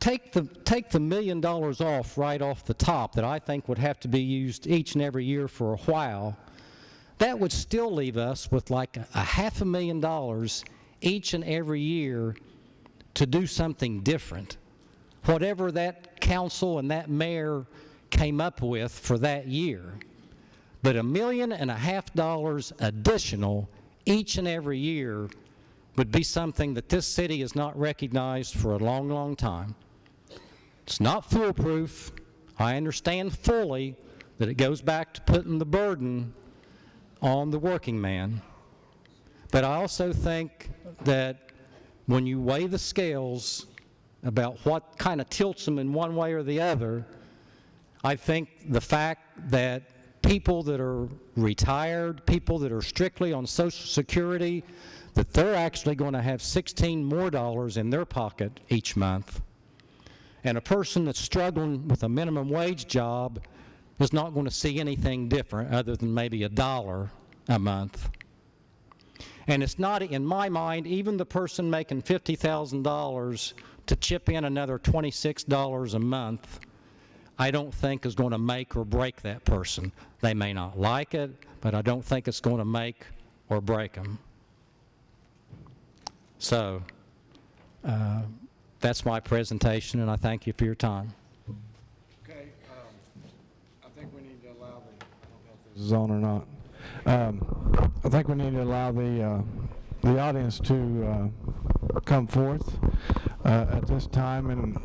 take the $1 million off right off the top that I think would have to be used each and every year for a while. That would still leave us with like $500,000 each and every year to do something different. Whatever that council and that mayor came up with for that year. But $1.5 million additional each and every year would be something that this city has not recognized for a long, long time. It's not foolproof. I understand fully that it goes back to putting the burden on the working man. But I also think that when you weigh the scales about what kind of tilts them in one way or the other, I think the fact that people that are retired, people that are strictly on Social Security, that they're actually going to have $16 more in their pocket each month. And a person that's struggling with a minimum wage job is not going to see anything different other than maybe $1 a month. And it's not, in my mind, even the person making $50,000 to chip in another $26 a month, I don't think is going to make or break that person. They may not like it, but I don't think it's going to make or break them. So that's my presentation, and I thank you for your time. Okay, I think we need to allow the, I don't know if this is on or not. I think we need to allow the audience to come forth at this time, and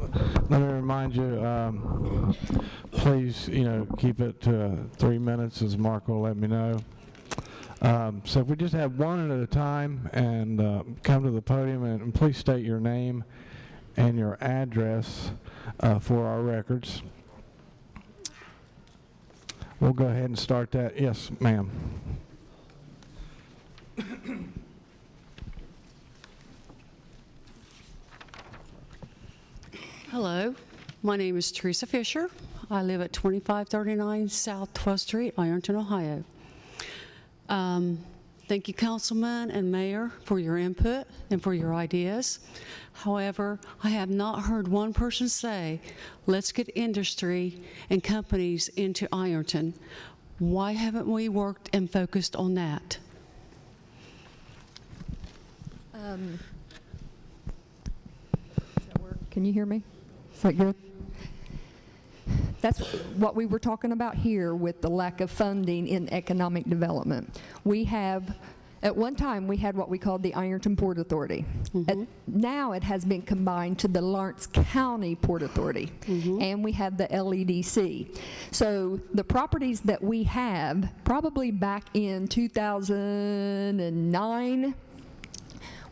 let me remind you, please, keep it to 3 minutes, as Mark will let me know. So if we just have one at a time, and come to the podium, and please state your name and your address for our records. We'll go ahead and start that. Yes, ma'am. Hello, my name is Teresa Fisher. I live at 2539 South 12th Street, Ironton, Ohio. Thank you, Councilman and Mayor, for your input and for your ideas. However, I have not heard one person say, let's get industry and companies into Ironton. Why haven't we worked and focused on that? Does that work? Can you hear me? Is that good? That's what we were talking about here with the lack of funding in economic development. We have, at one time, we had what we called the Ironton Port Authority. Now it has been combined to the Lawrence County Port Authority, and we have the LEDC. So the properties that we have, probably back in 2009,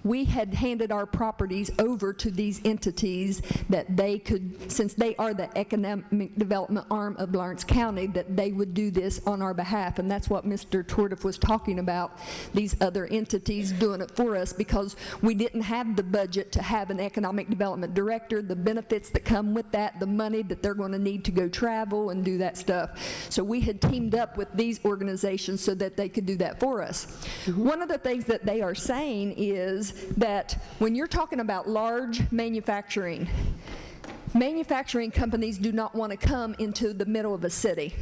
we had handed our properties over to these entities that they could, since they are the economic development arm of Lawrence County, that they would do this on our behalf. And that's what Mr. Tordiff was talking about, these other entities doing it for us, because we didn't have the budget to have an economic development director, the benefits that come with that, the money that they're going to need to go travel and do that stuff. So we had teamed up with these organizations so that they could do that for us. One of the things that they are saying is that when you're talking about large manufacturing companies do not want to come into the middle of a city.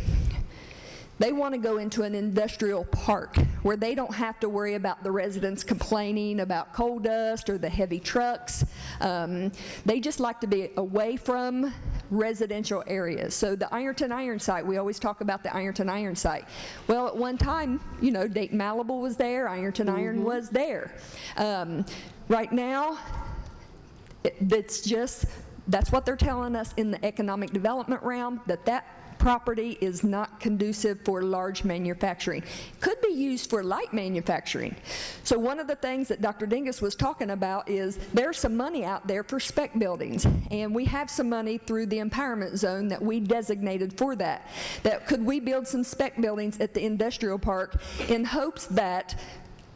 They want to go into an industrial park where they don't have to worry about the residents complaining about coal dust or the heavy trucks. They just like to be away from residential areas. So the Ironton Iron Site, we always talk about the Ironton Iron Site. Well, at one time, Dayton Malibu was there, Ironton Iron was there. Right now, that's what they're telling us in the economic development realm, that property is not conducive for large manufacturing. Could be used for light manufacturing. So one of the things that Dr. Dingus was talking about is there's some money out there for spec buildings, and we have some money through the empowerment zone that we designated for that. Could we build some spec buildings at the industrial park in hopes that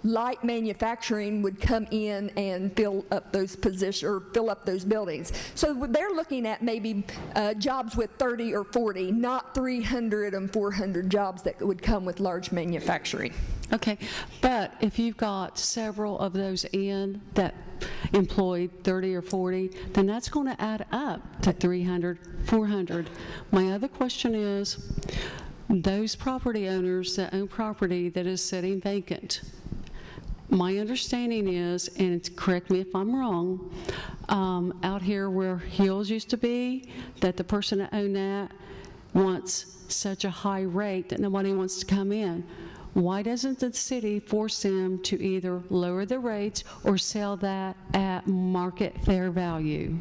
light manufacturing would come in and fill up those positions or fill up those buildings. So they're looking at maybe jobs with 30 or 40, not 300 and 400 jobs that would come with large manufacturing. Okay, but if you've got several of those in that employ 30 or 40, then that's going to add up to 300, 400. My other question is, those property owners that own property that is sitting vacant, my understanding is, and correct me if I'm wrong, out here where Hills used to be, that the person that owned that wants such a high rate that nobody wants to come in. Why doesn't the city force them to either lower the rates or sell that at market fair value?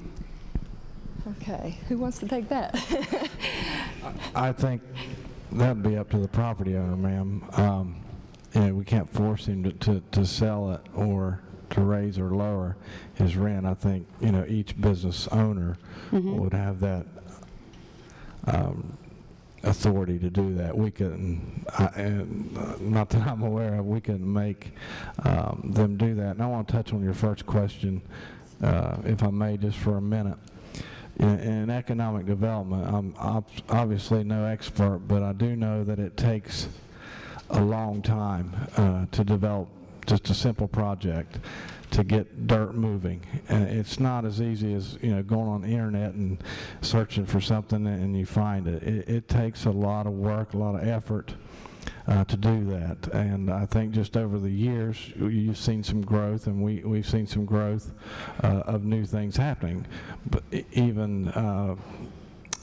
Okay, who wants to take that? I think that'd be up to the property owner, ma'am. We can't force him to sell it or to raise or lower his rent. I think, each business owner would have that authority to do that. We couldn't, not that I'm aware of, we couldn't make them do that. And I want to touch on your first question, if I may, just for a minute. In economic development, I'm obviously no expert, but I do know that it takes a long time to develop just a simple project, to get dirt moving. And it's not as easy as going on the internet and searching for something and you find it. It takes a lot of work, a lot of effort to do that. And I think just over the years you've seen some growth, and we've seen some growth of new things happening. But even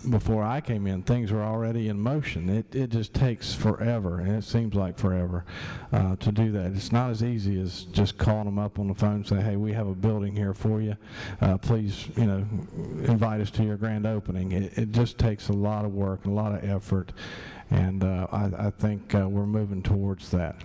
before I came in, things were already in motion. It just takes forever, and it seems like forever to do that. It's not as easy as just calling them up on the phone and say, hey, we have a building here for you. Please, invite us to your grand opening. It just takes a lot of work and a lot of effort, and I think we're moving towards that.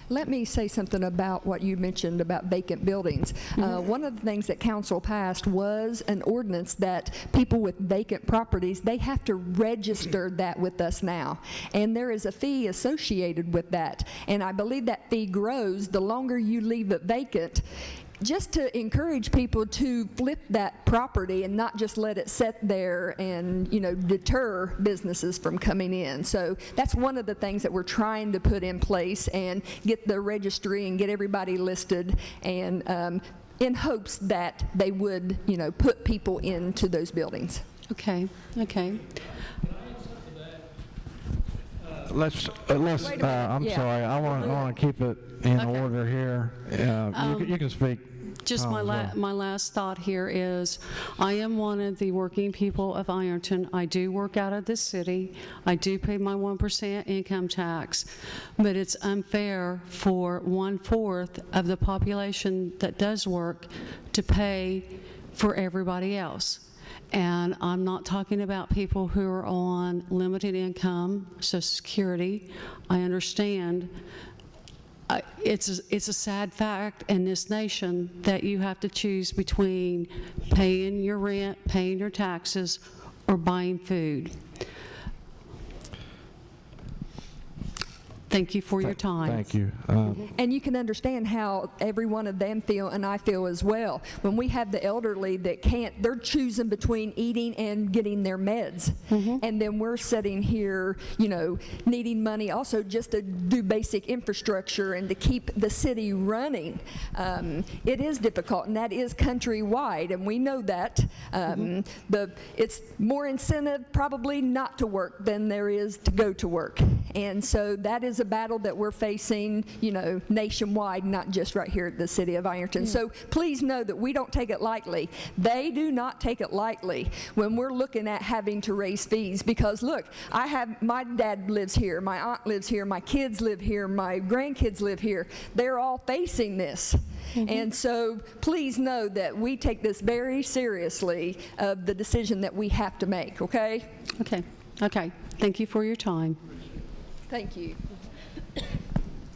Let me say something about what you mentioned about vacant buildings. One of the things that council passed was an ordinance that people with vacant properties, they have to register that with us now. And there is a fee associated with that. And I believe that fee grows the longer you leave it vacant, just to encourage people to flip that property and not just let it sit there and deter businesses from coming in. So that's one of the things that we're trying to put in place and get the registry and get everybody listed, and in hopes that they would put people into those buildings. Okay. Let's I'm sorry, I want to keep it in order here. You can speak. Just my last thought here is, I am one of the working people of Ironton. I do work out of this city. I do pay my 1% income tax, but it's unfair for 1/4 of the population that does work to pay for everybody else. And I'm not talking about people who are on limited income, Social Security. I understand. It's a sad fact in this nation that you have to choose between paying your rent, paying your taxes, or buying food. Thank you for your time. Thank you. And you can understand how every one of them feel, and I feel as well. When we have the elderly that can't, they're choosing between eating and getting their meds. And then we're sitting here, needing money also just to do basic infrastructure and to keep the city running. It is difficult, and that is countrywide, and we know that. It's more incentive probably not to work than there is to go to work. And so that is a battle that we're facing, nationwide, not just right here at the city of Ironton. So please know that we don't take it lightly. They do not take it lightly when we're looking at having to raise fees, because look, my dad lives here, my aunt lives here, my kids live here, my grandkids live here. They're all facing this. And so please know that we take this very seriously, the decision that we have to make, okay? Okay. Thank you for your time. Thank you.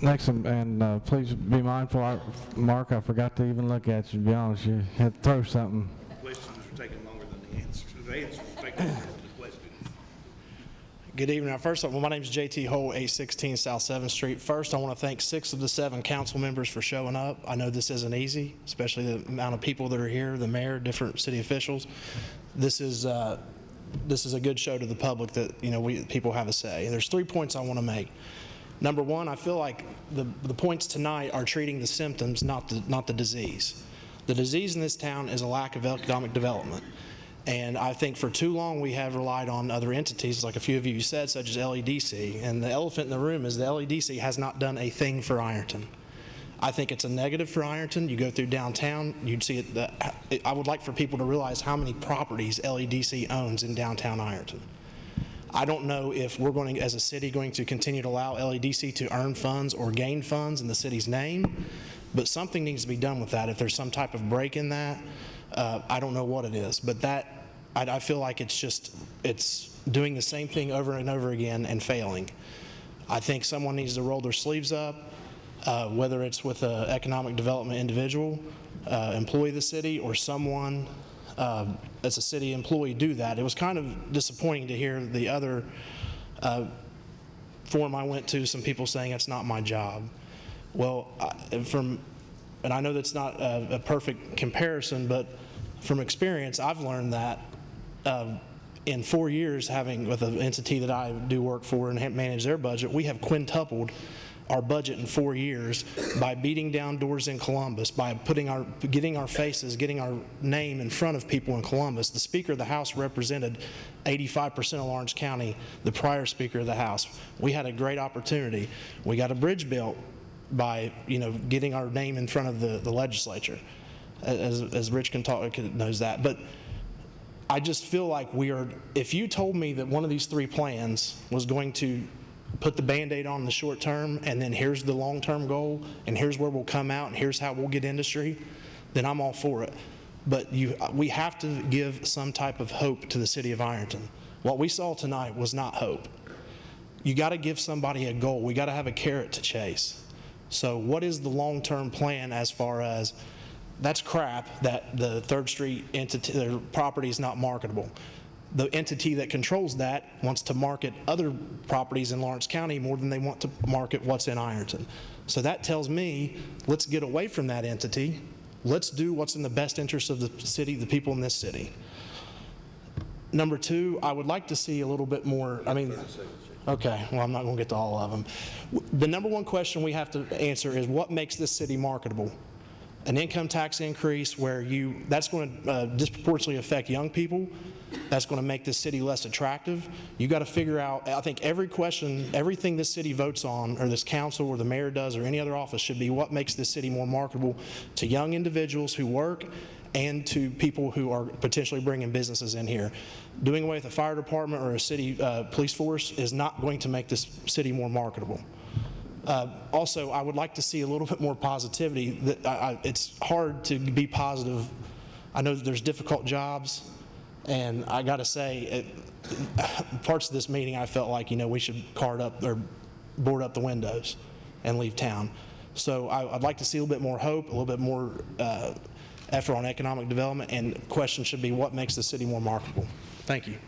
Next, and please be mindful, Mark, I forgot to even look at you, to be honest. You had to throw something. Questions are taking longer than the answers. The answers are taking longer than the questions. Good evening. First of all, my name is JT Hole, 816 South 7th Street. First, I want to thank 6 of the 7 council members for showing up. I know this isn't easy, especially the amount of people that are here, the mayor, different city officials. This is a good show to the public that people have a say. There's 3 points I want to make. Number one, I feel like the points tonight are treating the symptoms, not the disease. The disease in this town is a lack of economic development. And I think for too long we have relied on other entities, like a few of you said, such as LEDC. And the elephant in the room is the LEDC has not done a thing for Ironton. I think it's a negative for Ironton. You go through downtown, you'd see it. I would like for people to realize how many properties LEDC owns in downtown Ironton. I don't know if we're going to, as a city, going to continue to allow LEDC to earn funds or gain funds in the city's name, but something needs to be done with that. If there's some type of break in that, I don't know what it is, but that, I feel like it's doing the same thing over and over again and failing. I think someone needs to roll their sleeves up, whether it's with an economic development individual, employee of the city, or someone as a city employee do that. It was kind of disappointing to hear the other forum I went to, some people saying it's not my job. Well, and I know that's not a perfect comparison, but from experience, I've learned that in 4 years having with an entity that I do work for and manage their budget, we have quintupled our budget in 4 years by beating down doors in Columbus, by getting our faces, getting our name in front of people in Columbus. The Speaker of the House represented 85% of Lawrence County, the prior Speaker of the House. We had a great opportunity. We got a bridge built by getting our name in front of the legislature, as Rich knows that. But I just feel like if you told me that one of these three plans was going to put the Band-Aid on the short term, and then here's the long-term goal, and here's where we'll come out, and here's how we'll get industry, then I'm all for it. But we have to give some type of hope to the city of Ironton. What we saw tonight was not hope. You got to give somebody a goal. We got to have a carrot to chase. So what is the long-term plan as far as, that's crap that the 3rd Street entity, their property is not marketable. The entity that controls that wants to market other properties in Lawrence County more than they want to market what's in Ironton. So that tells me, let's get away from that entity. Let's do what's in the best interest of the city, the people in this city. Number 2, I would like to see a little bit more, okay, well, I'm not going to get to all of them. The number 1 question we have to answer is what makes this city marketable? An income tax increase where that's going to disproportionately affect young people. That's going to make this city less attractive. You got to figure out, I think everything this city votes on, or this council or the mayor does, or any other office, should be what makes this city more marketable to young individuals who work and to people who are potentially bringing businesses in here. Doing away with a fire department or a city police force is not going to make this city more marketable. Also, I would like to see a little bit more positivity. It's hard to be positive. I know that there's difficult jobs, and I got to say, parts of this meeting I felt like we should card up or board up the windows and leave town. So I'd like to see a little bit more hope, a little bit more effort on economic development, and the question should be what makes the city more marketable. Thank you.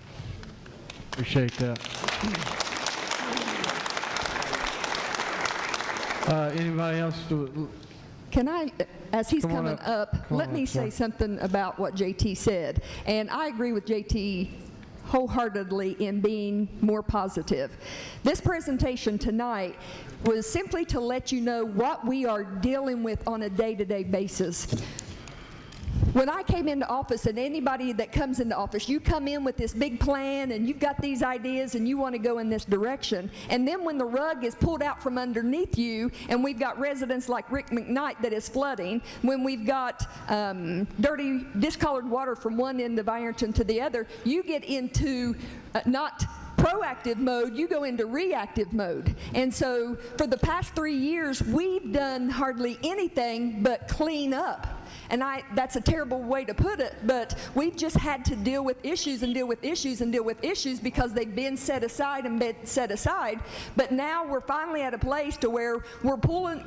Appreciate that. Anybody else? Can I, as he's coming up, let me say something about what JT said. And I agree with JT wholeheartedly in being more positive. This presentation tonight was simply to let you know what we are dealing with on a day-to-day basis. When I came into office, and anybody that comes into office, you come in with this big plan and you've got these ideas and you want to go in this direction. And then when the rug is pulled out from underneath you and we've got residents like Rick McKnight that is flooding, when we've got dirty, discolored water from one end of Ironton to the other, you get into not proactive mode, you go into reactive mode. And so for the past 3 years, we've done hardly anything but clean up. And that's a terrible way to put it, but we've just had to deal with issues and deal with issues and deal with issues because they've been set aside and been set aside. But now we're finally at a place to where we're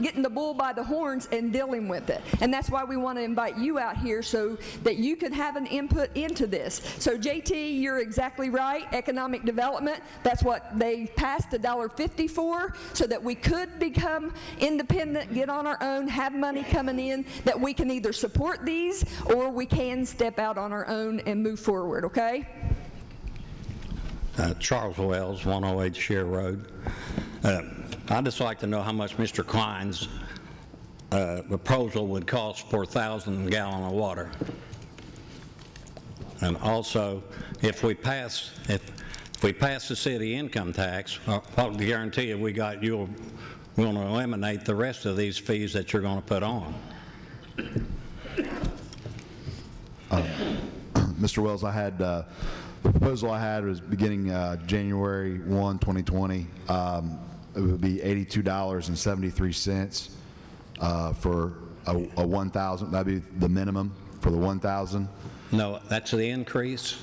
getting the bull by the horns and dealing with it. And that's why we want to invite you out here so that you can have an input into this. So JT, you're exactly right. Economic development, that's what they passed $1.50 for, so that we could become independent, get on our own, have money coming in that we can either support these or we can step out on our own and move forward, okay? Charles Wells, 108 Share Road. I'd just like to know how much Mr. Klein's proposal would cost per 1,000 gallon of water. And also, if we pass the city income tax, I'll guarantee you we're going to eliminate the rest of these fees that you're going to put on. Mr. Wells, I had the proposal I had was beginning January 1, 2020. It would be $82.73 for a 1,000. That'd be the minimum for the 1,000. No, that's the increase?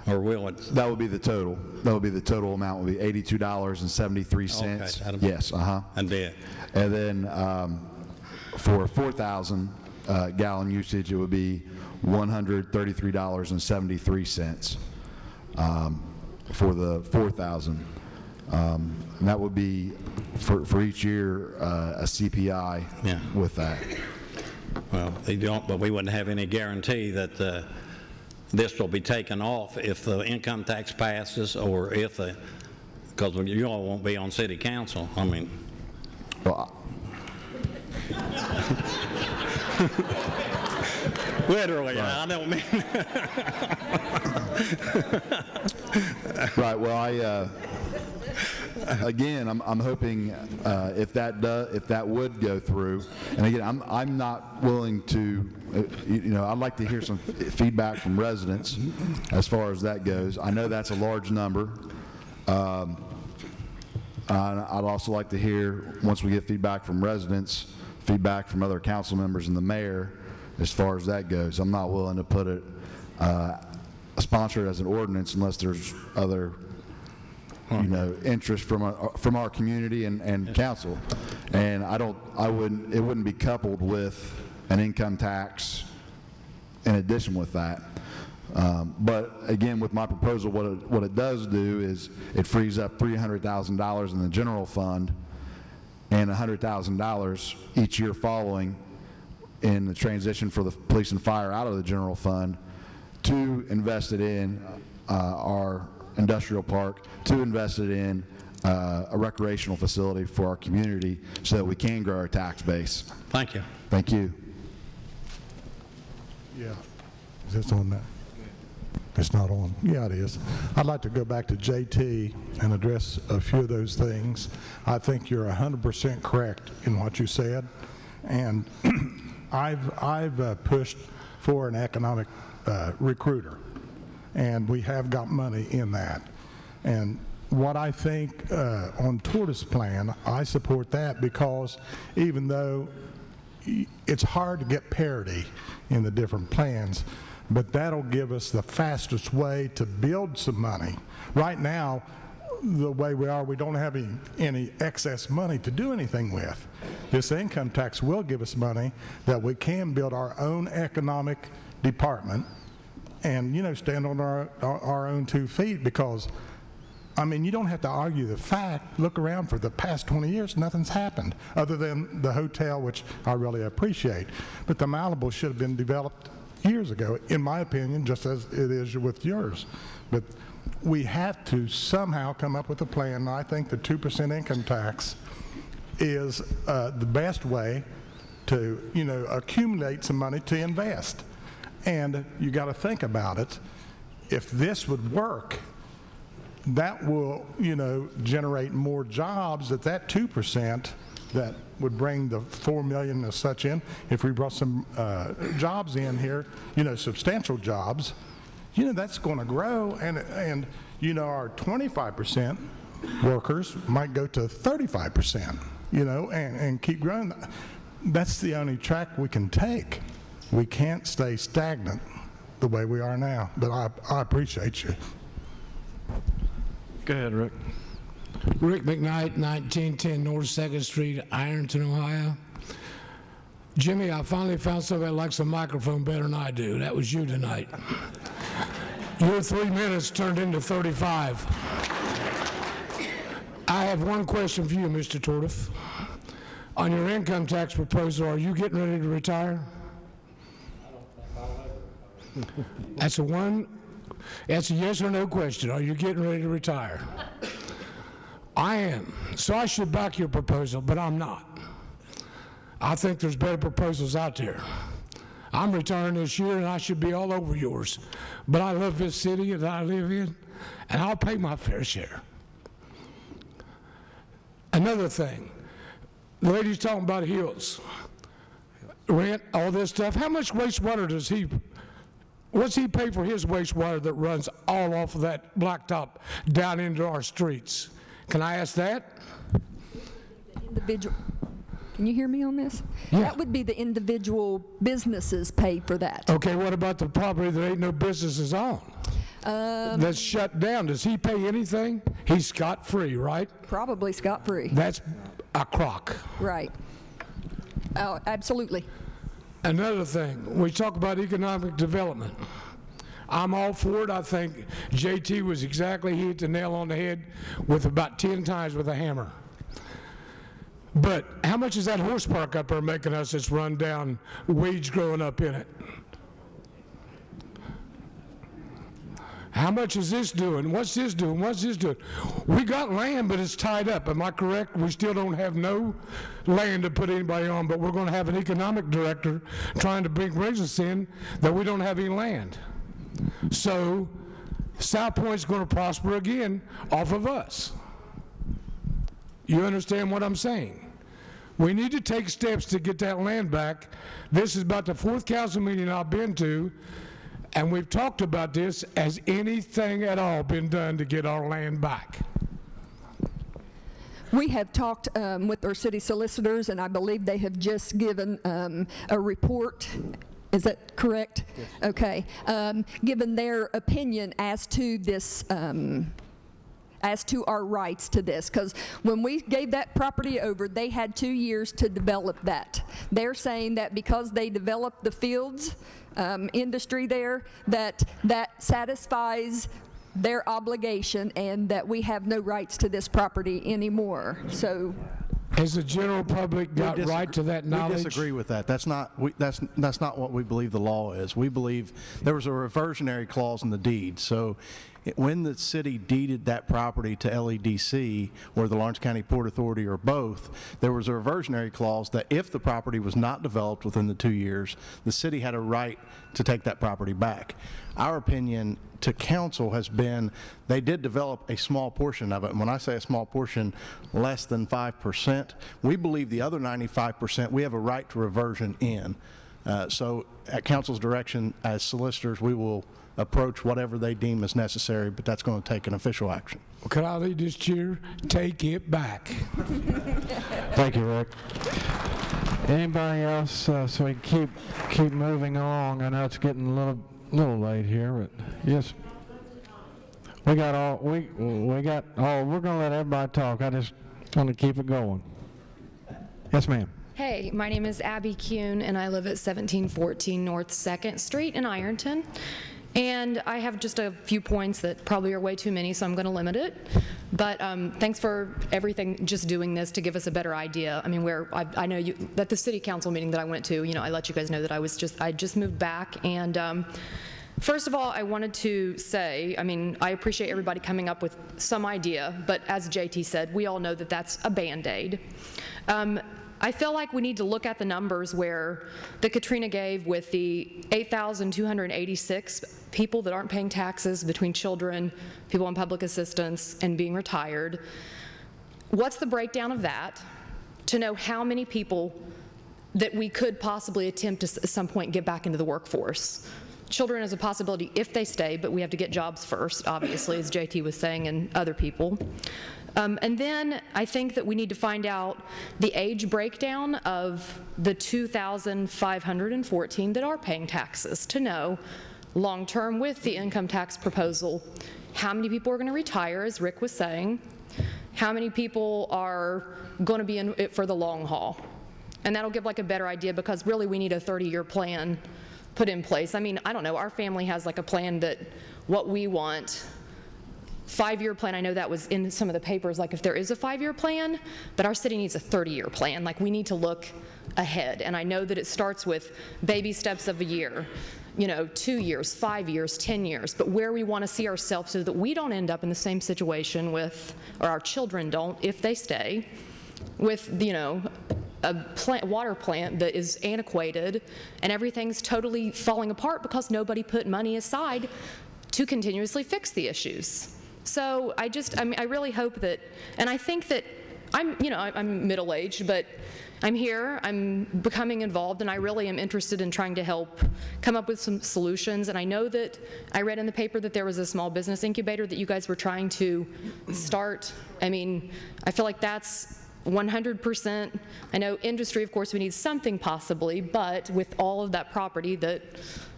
Or will it? That would be the total. That would be the total amount would be $82.73. Okay. Yes, I did. And then for 4,000 gallon usage, it would be $133.73 for the 4,000. And that would be for each year a CPI with that. Well, they don't, but we wouldn't have any guarantee that this will be taken off if the income tax passes, or if the, because you all won't be on city council. I mean. Well, literally, I don't mean. Right. Well, again, I'm hoping if that would go through, and again, I'm not willing to, I'd like to hear some feedback from residents as far as that goes. I know that's a large number. I'd also like to hear, once we get feedback from residents, feedback from other council members and the mayor as far as that goes. I'm not willing to put it sponsored as an ordinance unless there's other interest from our community and council. And it wouldn't be coupled with an income tax in addition with that. But again, with my proposal, what it does do is it frees up $300,000 in the general fund and $100,000 each year following in the transition for the police and fire out of the general fund to invest it in our industrial park, to invest it in a recreational facility for our community so that we can grow our tax base. Thank you. Thank you. Yeah. Is this on that? It's not on. Yeah, it is. I'd like to go back to JT and address a few of those things. I think you're 100% correct in what you said, and I've pushed for an economic recruiter, and we have got money in that. And what I think on Tortoise plan, I support that, because even though it's hard to get parity in the different plans, but that'll give us the fastest way to build some money. Right now, the way we are, we don't have any excess money to do anything with. This income tax will give us money that we can build our own economic department and, stand on our own 2 feet, because, I mean, you don't have to argue the fact. Look around. For the past 20 years, nothing's happened other than the hotel, which I really appreciate. But the Malibu should have been developed years ago, in my opinion, just as it is with yours. But we have to somehow come up with a plan, and I think the 2% income tax is the best way to, accumulate some money to invest. And you got to think about it. If this would work, that will, generate more jobs. That 2% that would bring the 4 million or such in. If we brought some jobs in here, substantial jobs, that's going to grow, and our 25% workers might go to 35%, and keep growing. That's the only track we can take. We can't stay stagnant the way we are now. But I appreciate you. Go ahead, Rick. Rick McKnight, 1910 North 2nd Street, Ironton, Ohio. Jimmy, I finally found somebody that likes a microphone better than I do. That was you tonight. Your 3 minutes turned into 35. I have one question for you, Mr. Tortoise. On your income tax proposal, are you getting ready to retire? That's a yes or no question. Are you getting ready to retire? I am. So I should back your proposal, but I'm not. I think there's better proposals out there. I'm retiring this year, and I should be all over yours. But I love this city that I live in, and I'll pay my fair share. Another thing, the lady's talking about hills, rent, all this stuff. How much wastewater does he what's he pay for his wastewater that runs all off of that blacktop down into our streets? Can I ask that? Individual. Can you hear me on this? Yeah. That would be the individual businesses pay for that. Okay, what about the property that ain't no businesses on? That's shut down. Does he pay anything? He's scot-free, right? Probably scot-free. That's a crock. Right. Oh, absolutely. Another thing, we talk about economic development. I'm all for it. I think JT was exactly, he hit the nail on the head with about 10 times with a hammer. But how much is that horse park up there making us that's run down, weeds growing up in it? How much is this doing? What's this doing? What's this doing? We got land, but it's tied up. Am I correct? We still don't have no land to put anybody on, but we're going to have an economic director trying to bring us in that we don't have any land. So South Point's going to prosper again off of us. You understand what I'm saying? We need to take steps to get that land back. This is about the 4th council meeting I've been to, and we've talked about this. Has anything at all been done to get our land back? We have talked with our city solicitors, and I believe they have just given a report. Is that correct? Yes. Okay. Given their opinion as to this, as to our rights to this, because when we gave that property over, they had 2 years to develop that. They're saying that because they developed the fields industry there, that satisfies their obligation and that we have no rights to this property anymore. So has the general public got right to that knowledge? We disagree with that. That's not what we believe the law is. We believe there was a reversionary clause in the deed. So when the city deeded that property to LEDC or the Lawrence County Port Authority or both, there was a reversionary clause that if the property was not developed within the 2 years, the city had a right to take that property back. Our opinion to council has been they did develop a small portion of it. And when I say a small portion, less than 5%, we believe the other 95% we have a right to reversion in. So at council's direction as solicitors, we will approach whatever they deem as necessary, but that's going to take an official action. Well, can I lead this cheer? Take it back. Thank you, Rick. Anybody else, so we keep moving along? I know it's getting a little late here, but yes. We're going to let everybody talk. I just want to keep it going. Yes, ma'am. Hey, my name is Abby Kuhn, and I live at 1714 North 2nd Street in Ironton. And I have just a few points that probably are way too many, so I'm going to limit it. But thanks for everything, just doing this to give us a better idea. I mean, I know you, at the city council meeting that I went to, I let you guys know that I just moved back. And first of all, I wanted to say, I mean, I appreciate everybody coming up with some idea, but as JT said, we all know that that's a Band-Aid. I feel like we need to look at the numbers where the Katrina gave with the 8,286 people that aren't paying taxes between children, people on public assistance, and being retired. What's the breakdown of that to know how many people that we could possibly attempt to at some point get back into the workforce? Children is a possibility if they stay, but we have to get jobs first, obviously, as JT was saying, and other people. And then I think that we need to find out the age breakdown of the 2,514 that are paying taxes to know long-term with the income tax proposal how many people are going to retire, as Rick was saying, how many people are going to be in it for the long haul. And that'll give like a better idea, because really we need a 30-year plan put in place. I mean, I don't know, our family has like a plan that what we want, 5-year plan, I know that was in some of the papers, like if there is a 5-year plan, but our city needs a 30-year plan. Like we need to look ahead. And I know that it starts with baby steps of a year, 2 years, 5 years, 10 years, but where we want to see ourselves so that we don't end up in the same situation with, or our children don't if they stay, with, a water plant that is antiquated and everything's totally falling apart because nobody put money aside to continuously fix the issues. So I really hope that, and I think that I'm middle-aged, but I'm here, I'm becoming involved, and I really am interested in trying to help come up with some solutions. And I know that I read in the paper that there was a small business incubator that you guys were trying to start. I mean, I feel like that's 100%. I know industry, of course, we need something possibly, but with all of that property that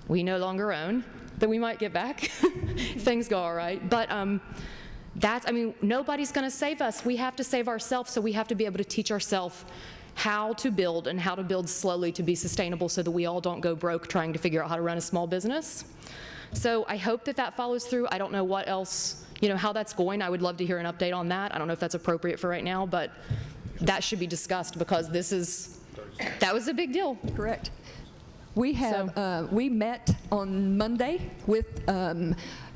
we no longer own, that we might get back if things go all right. But I mean, nobody's going to save us. We have to save ourselves, so we have to be able to teach ourselves how to build and how to build slowly to be sustainable so that we all don't go broke trying to figure out how to run a small business. So I hope that that follows through. I don't know what else, you know, how that's going. I would love to hear an update on that. I don't know if that's appropriate for right now, but that should be discussed because that was a big deal. Correct. We have, we met on Monday with,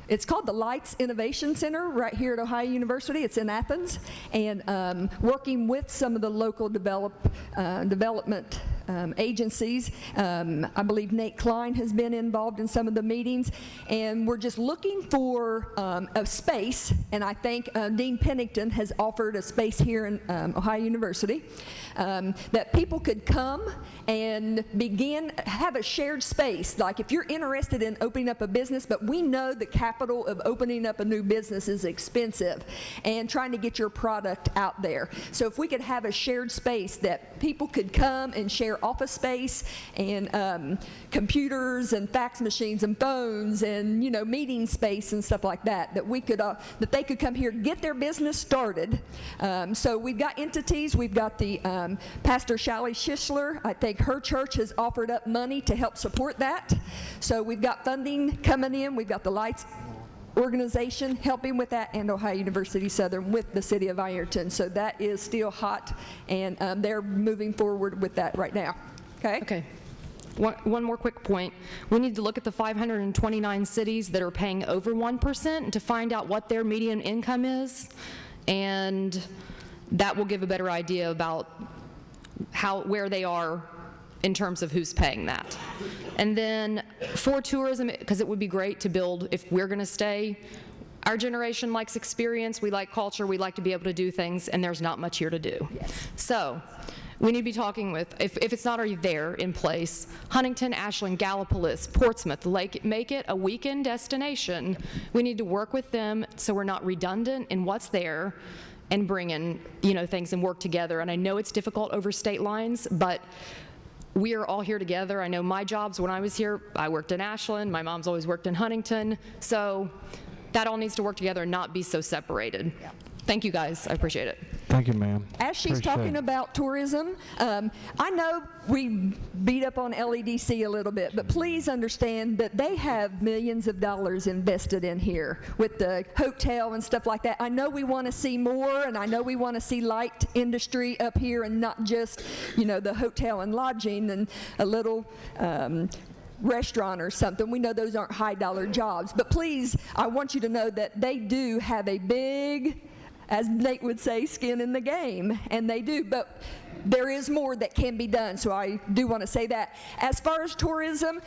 it's called the Lights Innovation Center right here at Ohio University. It's in Athens, and working with some of the local development agencies. I believe Nate Klein has been involved in some of the meetings, and we're just looking for a space, and I think Dean Pennington has offered a space here in Ohio University that people could come and have a shared space. Like if you're interested in opening up a business, but we know the capital of opening up a new business is expensive and trying to get your product out there. So if we could have a shared space that people could come and share office space and computers and fax machines and phones and, you know, meeting space and stuff like that, that we could that they could come here, get their business started. So we've got entities. We've got the Pastor Shally Schishler. I think her church has offered up money to help support that. So we've got funding coming in. We've got the Lights organization helping with that, and Ohio University Southern with the city of Ironton. So that is still hot, and they're moving forward with that right now. Okay? Okay. One more quick point. We need to look at the 529 cities that are paying over 1% to find out what their median income is, and that will give a better idea about where they are in terms of who's paying that. And then for tourism, because it would be great to build, if we're going to stay, our generation likes experience, we like culture, we like to be able to do things, and there's not much here to do. Yes. So we need to be talking with, if it's not already there in place, Huntington, Ashland, Gallipolis, Portsmouth, make it a weekend destination. We need to work with them so we're not redundant in what's there and bring in, you know, things and work together. And I know it's difficult over state lines, but we are all here together. I know my jobs when I was here, I worked in Ashland, my mom's always worked in Huntington, so that all needs to work together and not be so separated. Yeah. Thank you guys, I appreciate it. Thank you, ma'am. As she's talking about tourism, I know we beat up on LEDC a little bit, but please understand that they have millions of dollars invested in here with the hotel and stuff like that. I know we want to see more, and I know we want to see light industry up here and not just, you know, the hotel and lodging and a little restaurant or something. We know those aren't high dollar jobs, but please, I want you to know that they do have a big, as Nate would say, skin in the game, and they do, but there is more that can be done, so I do want to say that. As far as tourism,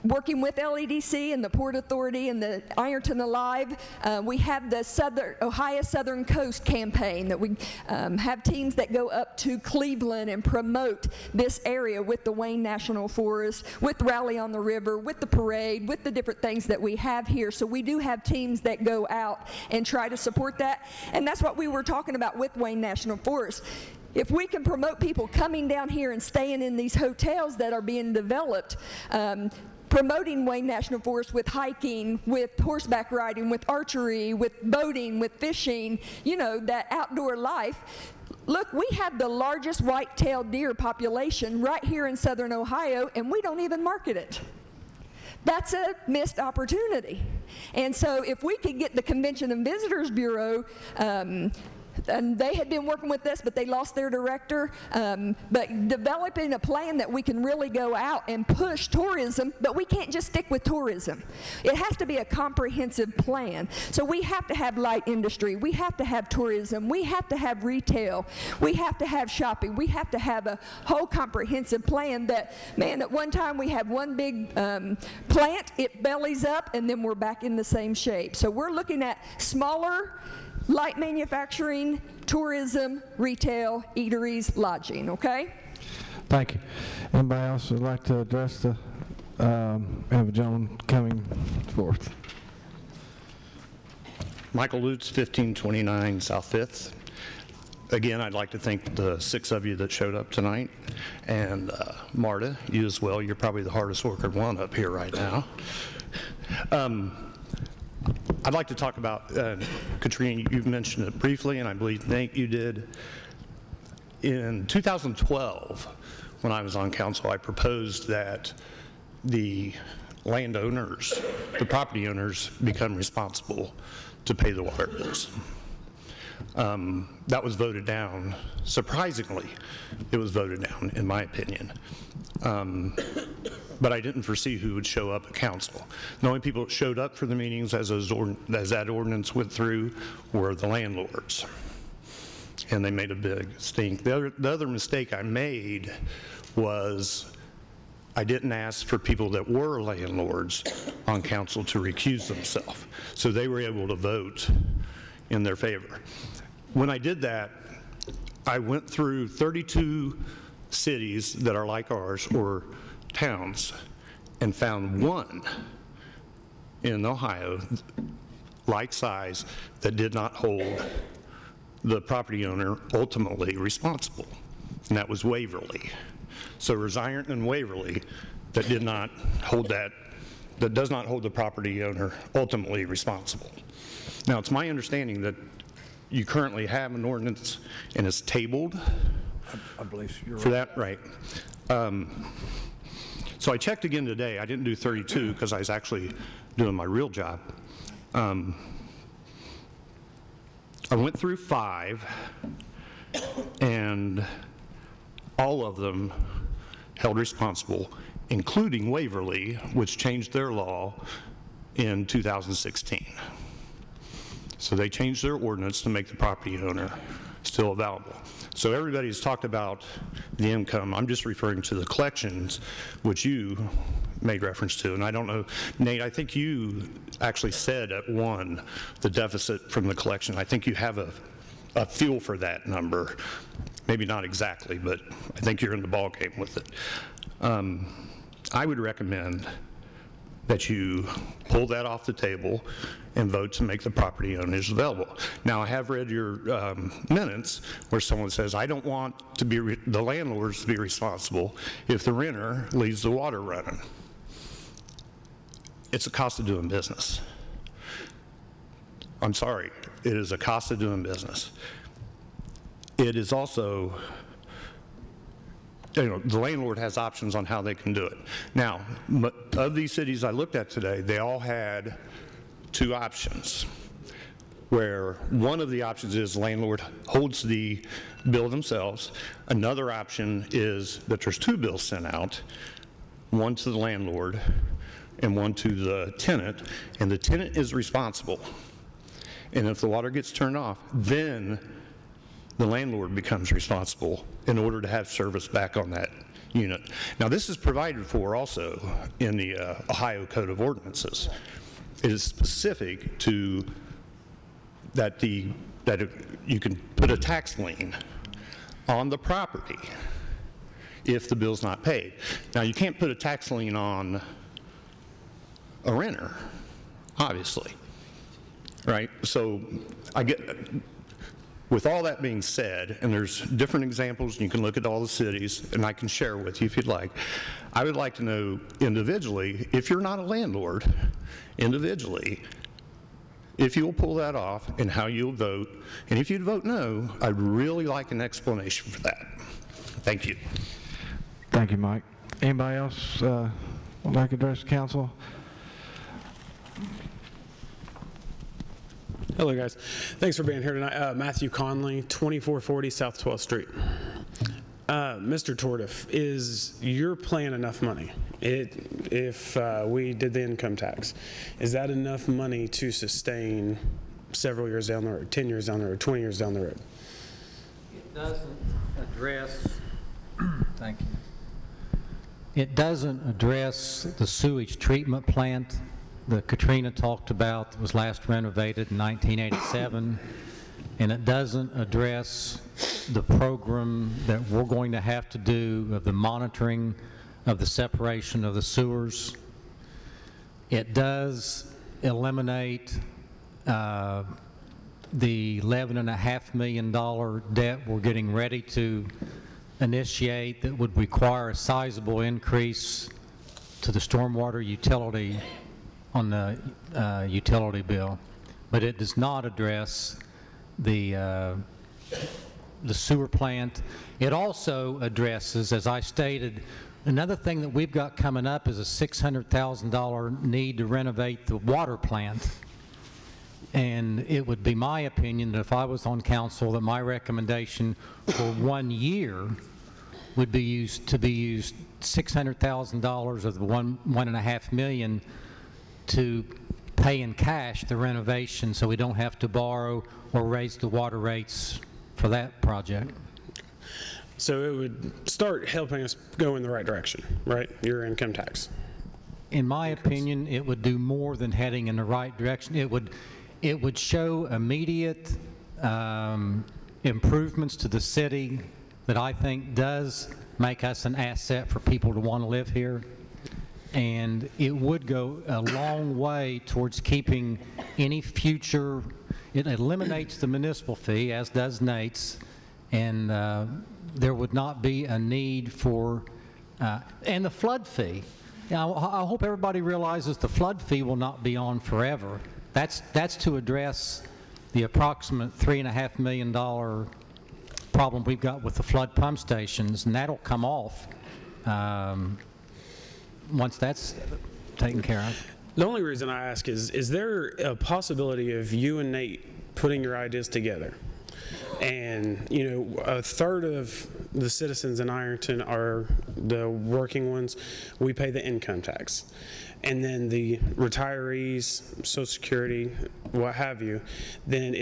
working with LEDC and the Port Authority and the Ironton Alive, we have the Ohio Southern Coast campaign that we have teams that go up to Cleveland and promote this area with the Wayne National Forest, with Rally on the River, with the parade, with the different things that we have here. So we do have teams that go out and try to support that, and that's what we were talking about with Wayne National Forest. If we can promote people coming down here and staying in these hotels that are being developed, promoting Wayne National Forest with hiking, with horseback riding, with archery, with boating, with fishing, you know, that outdoor life. Look, we have the largest white-tailed deer population right here in southern Ohio, and we don't even market it. That's a missed opportunity. And so if we could get the Convention and Visitors Bureau, and they had been working with us, but they lost their director. But developing a plan that we can really go out and push tourism, but we can't just stick with tourism. It has to be a comprehensive plan. So we have to have light industry. We have to have tourism. We have to have retail. We have to have shopping. We have to have a whole comprehensive plan that, man, at one time we have one big plant, it bellies up, and then we're back in the same shape. So we're looking at smaller light manufacturing, tourism, retail, eateries, lodging, okay? Thank you. Anybody else would like to address the, have a gentleman coming forth? Michael Lutz, 1529 South 5th. Again, I'd like to thank the 6 of you that showed up tonight, and Marta, you as well. You're probably the hardest worker one up here right now. I'd like to talk about, Katrina, you mentioned it briefly, and I believe Nate, you did. In 2012, when I was on council, I proposed that the landowners, the property owners, become responsible to pay the water bills. That was voted down. Surprisingly, it was voted down, in my opinion. But I didn't foresee who would show up at council. The only people that showed up for the meetings as that ordinance went through were the landlords. And they made a big stink. The other mistake I made was I didn't ask for people that were landlords on council to recuse themselves. So they were able to vote in their favor. When I did that, I went through 32 cities that are like ours, or towns, and found one in Ohio, like size, that did not hold the property owner ultimately responsible, and that was Waverly. So there's Ironton and Waverly that did not hold that does not hold the property owner ultimately responsible. Now, it's my understanding that you currently have an ordinance and it's tabled. I believe you're for that, right. So I checked again today. I didn't do 32 because I was actually doing my real job. I went through 5, and all of them held responsible, including Waverly, which changed their law in 2016. So they changed their ordinance to make the property owner still available. So everybody's talked about the income. I'm just referring to the collections, which you made reference to. And I don't know, Nate, I think you actually said at 1 the deficit from the collection. I think you have a feel for that number. Maybe not exactly, but I think you're in the ballgame with it. I would recommend that you pull that off the table and vote to make the property owners available. Now, I have read your minutes where someone says, I don't want to be the landlords to be responsible if the renter leaves the water running. It's a cost of doing business. I'm sorry, it is a cost of doing business. It is also, you know, the landlord has options on how they can do it. Now, of these cities I looked at today, they all had 2 options, where one of the options is landlord holds the bill themselves. Another option is that there's 2 bills sent out, one to the landlord and one to the tenant, and the tenant is responsible. And if the water gets turned off, then the landlord becomes responsible in order to have service back on that unit. Now, this is provided for also in the Ohio Code of Ordinances. It is specific to that you can put a tax lien on the property if the bill's not paid. Now, you can't put a tax lien on a renter, obviously, right? So I get, with all that being said, and there's different examples, and you can look at all the cities, and I can share with you if you'd like. I would like to know individually, if you're not a landlord, individually, if you'll pull that off and how you'll vote. And if you'd vote no, I'd really like an explanation for that. Thank you. Thank you, Mike. Anybody else would like to address the council? Hello, guys. Thanks for being here tonight. Matthew Conley, 2440 South 12th Street. Mr. Tordiff, is your plan enough money? If we did the income tax, is that enough money to sustain several years down the road, 10 years down the road, 20 years down the road? It doesn't address, thank you. It doesn't address the sewage treatment plant that Katrina talked about that was last renovated in 1987. and it doesn't address the program that we're going to have to do of the monitoring of the separation of the sewers. It does eliminate the $11.5 million debt we're getting ready to initiate that would require a sizable increase to the stormwater utility on the utility bill. But it does not address the sewer plant. It also addresses, as I stated, another thing that we've got coming up is a $600,000 need to renovate the water plant. And it would be my opinion that if I was on council, that my recommendation for 1 year would be used $600,000 of the $1.5 million to pay in cash the renovation, so we don't have to borrow or raise the water rates for that project. So it would start helping us go in the right direction, right? Your income tax. In my opinion, it would do more than heading in the right direction. It would show immediate improvements to the city that I think does make us an asset for people to want to live here. And it would go a long way towards keeping any future, it eliminates the municipal fee, as does Nate's, and there would not be a need for, and the flood fee. Now, I hope everybody realizes the flood fee will not be on forever. That's to address the approximate $3.5 million problem we've got with the flood pump stations, and that'll come off once that's taken care of. The only reason I ask is there a possibility of you and Nate putting your ideas together? And, you know, a third of the citizens in Ironton are the working ones. We pay the income tax. And then the retirees, Social Security, what have you, then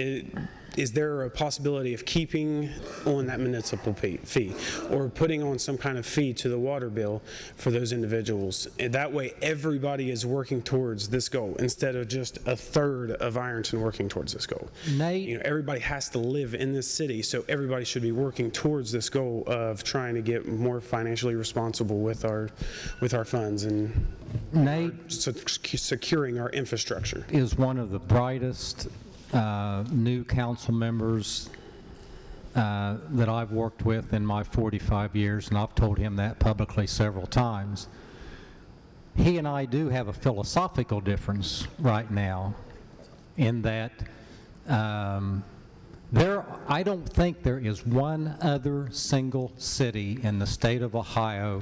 is there a possibility of keeping on that municipal fee or putting on some kind of fee to the water bill for those individuals? And that way everybody is working towards this goal instead of just a third of Ironton working towards this goal. Nate, you know, everybody has to live in this city, so everybody should be working towards this goal of trying to get more financially responsible with our funds and Nate securing our infrastructure. Is one of the brightest new council members that I've worked with in my 45 years, and I've told him that publicly several times. He and I do have a philosophical difference right now in that I don't think there is one other single city in the state of Ohio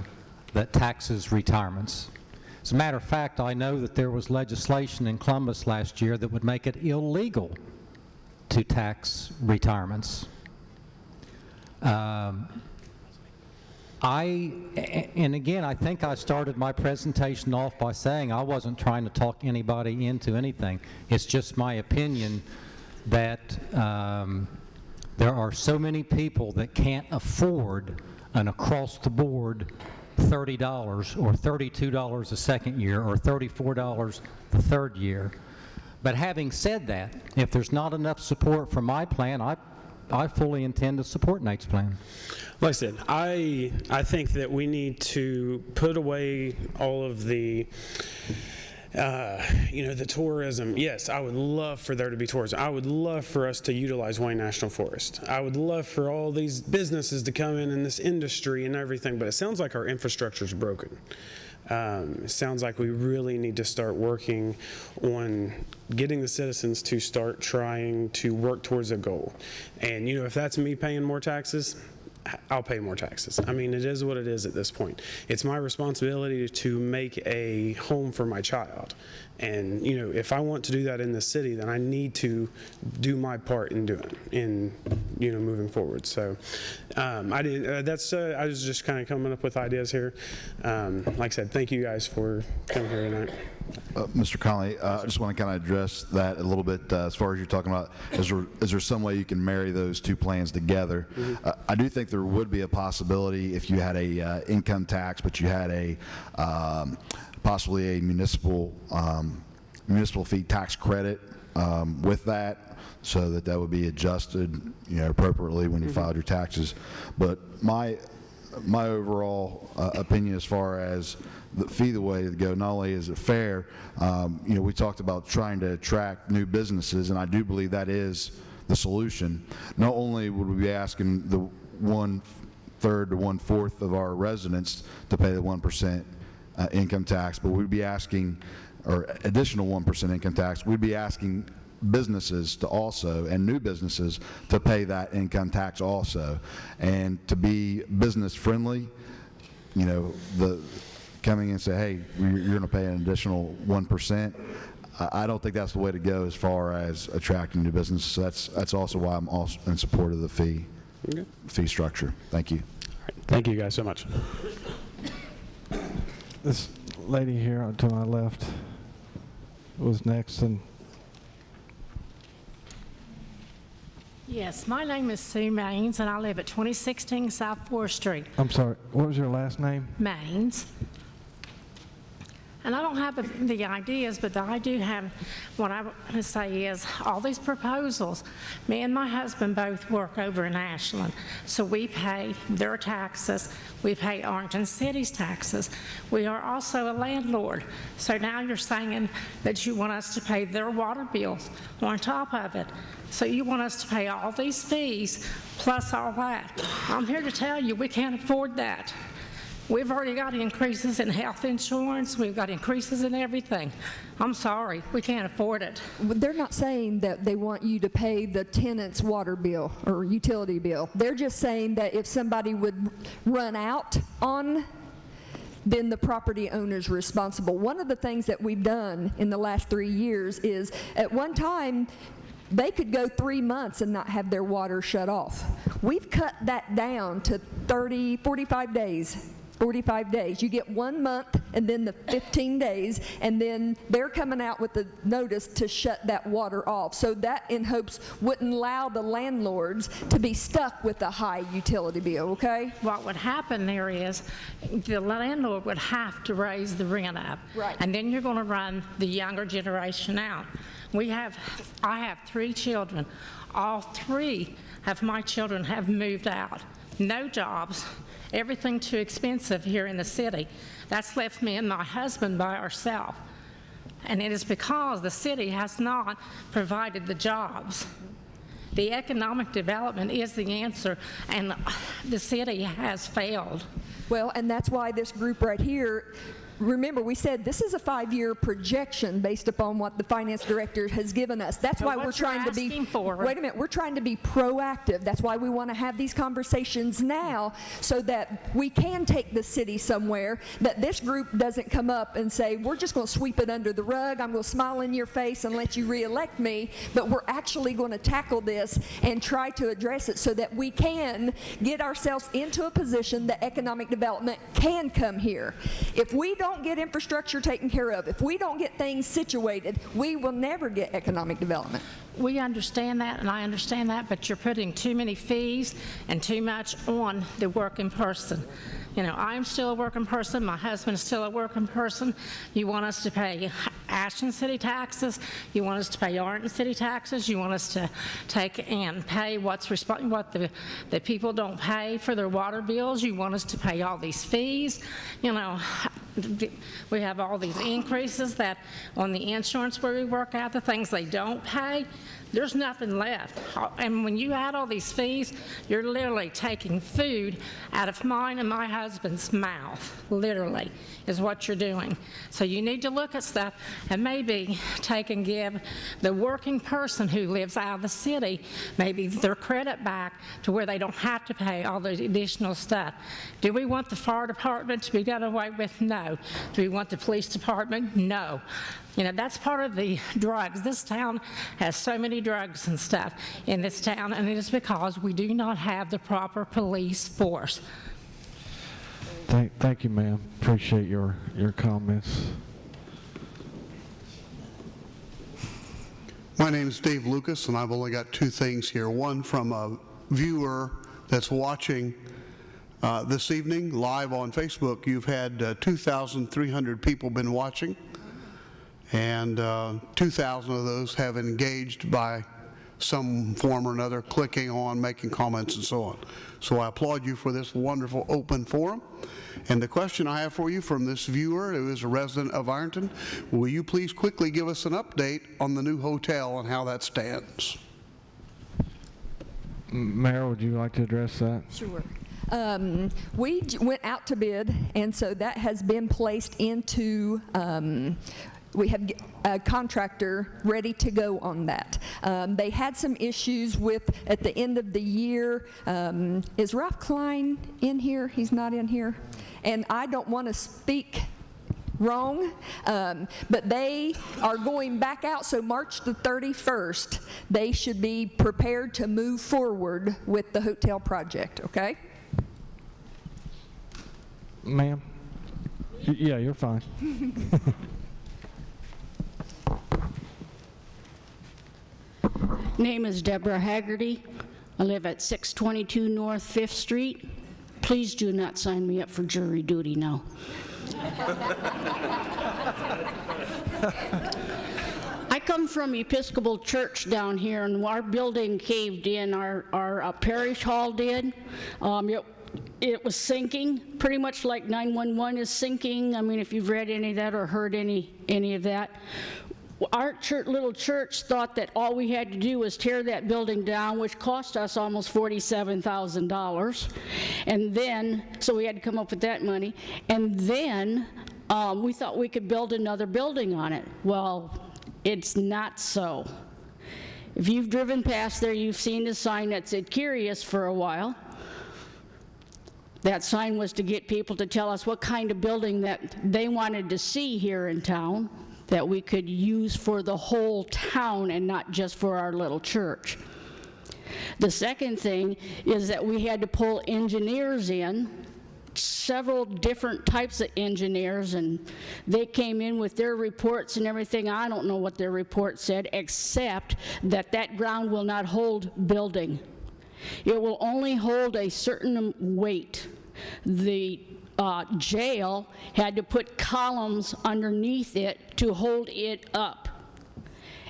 that taxes retirements. As a matter of fact, I know that there was legislation in Columbus last year that would make it illegal to tax retirements. And again, I think I started my presentation off by saying I wasn't trying to talk anybody into anything. It's just my opinion that there are so many people that can't afford an across-the-board $30 or $32 the second year or $34 the third year. But having said that, if there's not enough support for my plan, I fully intend to support Nate's plan. Like I said, I think that we need to put away all of the you know, the tourism. Yes, I would love for there to be tourism. I would love for us to utilize Wayne National Forest. I would love for all these businesses to come in this industry and everything, but it sounds like our infrastructure is broken. It sounds like we really need to start working on getting the citizens to start trying to work towards a goal. And, you know, if that's me paying more taxes, I'll pay more taxes. I mean, it is what it is at this point. It's my responsibility to make a home for my child. And, you know, if I want to do that in the city, then I need to do my part in doing it, in, you know, moving forward. So I was just kind of coming up with ideas here. Like I said, thank you guys for coming here tonight. Mr. Conley, I just want to kind of address that a little bit as far as you're talking about, is there some way you can marry those two plans together? Mm-hmm. I do think there would be a possibility if you had a income tax, but you had a possibly a municipal fee tax credit with that, so that that would be adjusted, appropriately when you filed your taxes. But my overall opinion as far as the fee, the way to go, not only is it fair, we talked about trying to attract new businesses, and I do believe that is the solution. Not only would we be asking the 1/3 to 1/4 of our residents to pay the 1% income tax, but we'd be asking, or additional 1% income tax, we'd be asking businesses to also, and new businesses, to pay that income tax also. And to be business friendly, the coming and say, hey, you're going to pay an additional 1%, I don't think that's the way to go as far as attracting new business. So that's also why I'm also in support of the fee structure. Thank you. All right. Thank you guys so much. This lady here to my left was next, and yes, my name is Sue Maines, and I live at 2016 South 4th Street. I'm sorry, what was your last name? Maines. And I don't have the ideas, but I do have what I want to say is all these proposals. Me and my husband both work over in Ashland, so we pay their taxes. We pay Ironton City's taxes. We are also a landlord. So now you're saying that you want us to pay their water bills on top of it. So you want us to pay all these fees plus all that. I'm here to tell you we can't afford that. We've already got increases in health insurance. We've got increases in everything. I'm sorry, we can't afford it. They're not saying that they want you to pay the tenant's water bill or utility bill. They're just saying that if somebody would run out on, then the property owner's responsible. One of the things that we've done in the last 3 years is, at one time, they could go 3 months and not have their water shut off. We've cut that down to 45 days. 45 days. You get 1 month and then the 15 days, and then they're coming out with the notice to shut that water off. So that, in hopes, wouldn't allow the landlords to be stuck with a high utility bill, okay? What would happen there is the landlord would have to raise the rent up. Right. And then you're going to run the younger generation out. I have 3 children. All 3 of my children have moved out. No jobs. Everything too expensive here in the city. That's left me and my husband by ourselves. And it is because the city has not provided the jobs. The economic development is the answer, and the city has failed. Well, and that's why this group right here, remember, we said this is a 5-year projection based upon what the finance director has given us. That's why we're trying to be, wait a minute, we're trying to be proactive. That's why we want to have these conversations now, so that we can take the city somewhere, that this group doesn't come up and say, we're just going to sweep it under the rug, I'm going to smile in your face and let you reelect me, but we're actually going to tackle this and try to address it so that we can get ourselves into a position that economic development can come here. If we don't get infrastructure taken care of, if we don't get things situated, we will never get economic development. We understand that, and I understand that, but you're putting too many fees and too much on the working person. I'm still a working person. My husband's still a working person. You want us to pay Ashland City taxes. You want us to pay Ironton City taxes. You want us to take and pay what the people don't pay for their water bills. You want us to pay all these fees. We have all these increases that on the insurance where we work out, the things they don't pay. There's nothing left. And when you add all these fees, you're literally taking food out of mine and my husband's mouth, literally, is what you're doing. So you need to look at stuff and maybe take and give the working person who lives out of the city maybe their credit back to where they don't have to pay all the additional stuff. Do we want the fire department to be done away with? No. Do we want the police department? No. That's part of the drugs. This town has so many drugs and stuff in this town, and it is because we do not have the proper police force. Thank you, ma'am. Appreciate your comments. My name is Dave Lucas, and I've only got 2 things here. One from a viewer that's watching this evening live on Facebook. You've had 2,300 people been watching. and 2,000 of those have engaged by some form or another, clicking on, making comments, and so on. So I applaud you for this wonderful open forum. And the question I have for you from this viewer, who is a resident of Ironton, will you please quickly give us an update on the new hotel and how that stands? Mayor, would you like to address that? Sure. We went out to bid, and so that has been placed into, we have a contractor ready to go on that. They had some issues with, at the end of the year, is Ralph Klein in here? He's not in here. And I don't want to speak wrong, but they are going back out, so March the 31st, they should be prepared to move forward with the hotel project, okay? Ma'am? Yeah, you're fine. Name is Deborah Haggerty. I live at 622 North 5th Street. Please do not sign me up for jury duty now. I come from Episcopal Church down here, and our building caved in. Our parish hall did. It was sinking, pretty much like 911 is sinking. I mean, if you've read any of that or heard any of that. Our little church thought that all we had to do was tear that building down, which cost us almost $47,000. And then, so we had to come up with that money. And then we thought we could build another building on it. Well, it's not so. If you've driven past there, you've seen the sign that said "Curious" for a while. That sign was to get people to tell us what kind of building that they wanted to see here in town, that we could use for the whole town and not just for our little church. The second thing is that we had to pull engineers in, several different types of engineers, and they came in with their reports and everything. I don't know what their report said, except that that ground will not hold building. It will only hold a certain weight. The jail had to put columns underneath it to hold it up.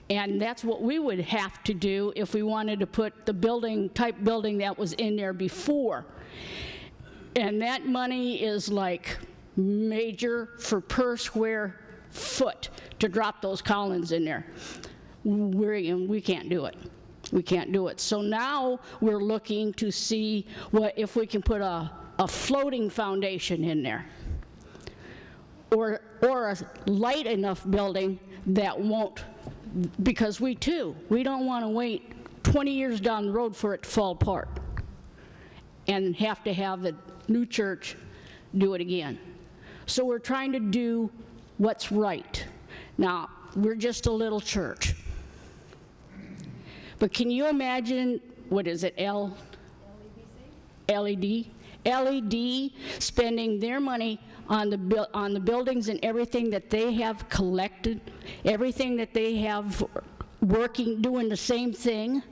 And that's what we would have to do if we wanted to put the type building that was in there before. And that money is like major for per square foot to drop those columns in there. We can't do it. We can't do it. So now we're looking to see if we can put a floating foundation in there, or a light enough building that won't, because we don't want to wait 20 years down the road for it to fall apart and have to have the new church do it again. So we're trying to do what's right. Now, we're just a little church. But can you imagine, what is it, LED spending their money on the buildings and everything that they have collected, everything that they have working, doing the same thing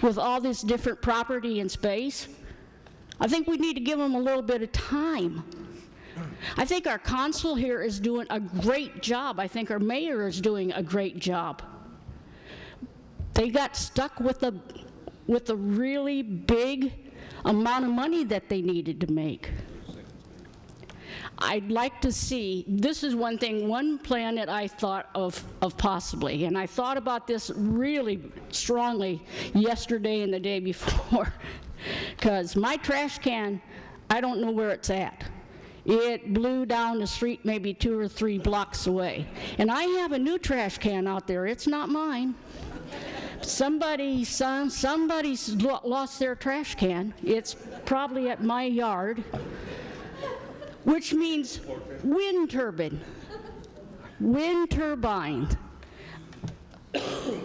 with all this different property and space? I think we need to give them a little bit of time. I think our consul here is doing a great job. I think our mayor is doing a great job. They got stuck with a really big amount of money that they needed to make. I'd like to see, this is one plan that I thought of possibly, and I thought about this really strongly yesterday and the day before, because my trash can, I don't know where it's at. It blew down the street maybe 2 or 3 blocks away. And I have a new trash can out there. It's not mine. Somebody's lost their trash can. It's probably at my yard, which means wind turbine.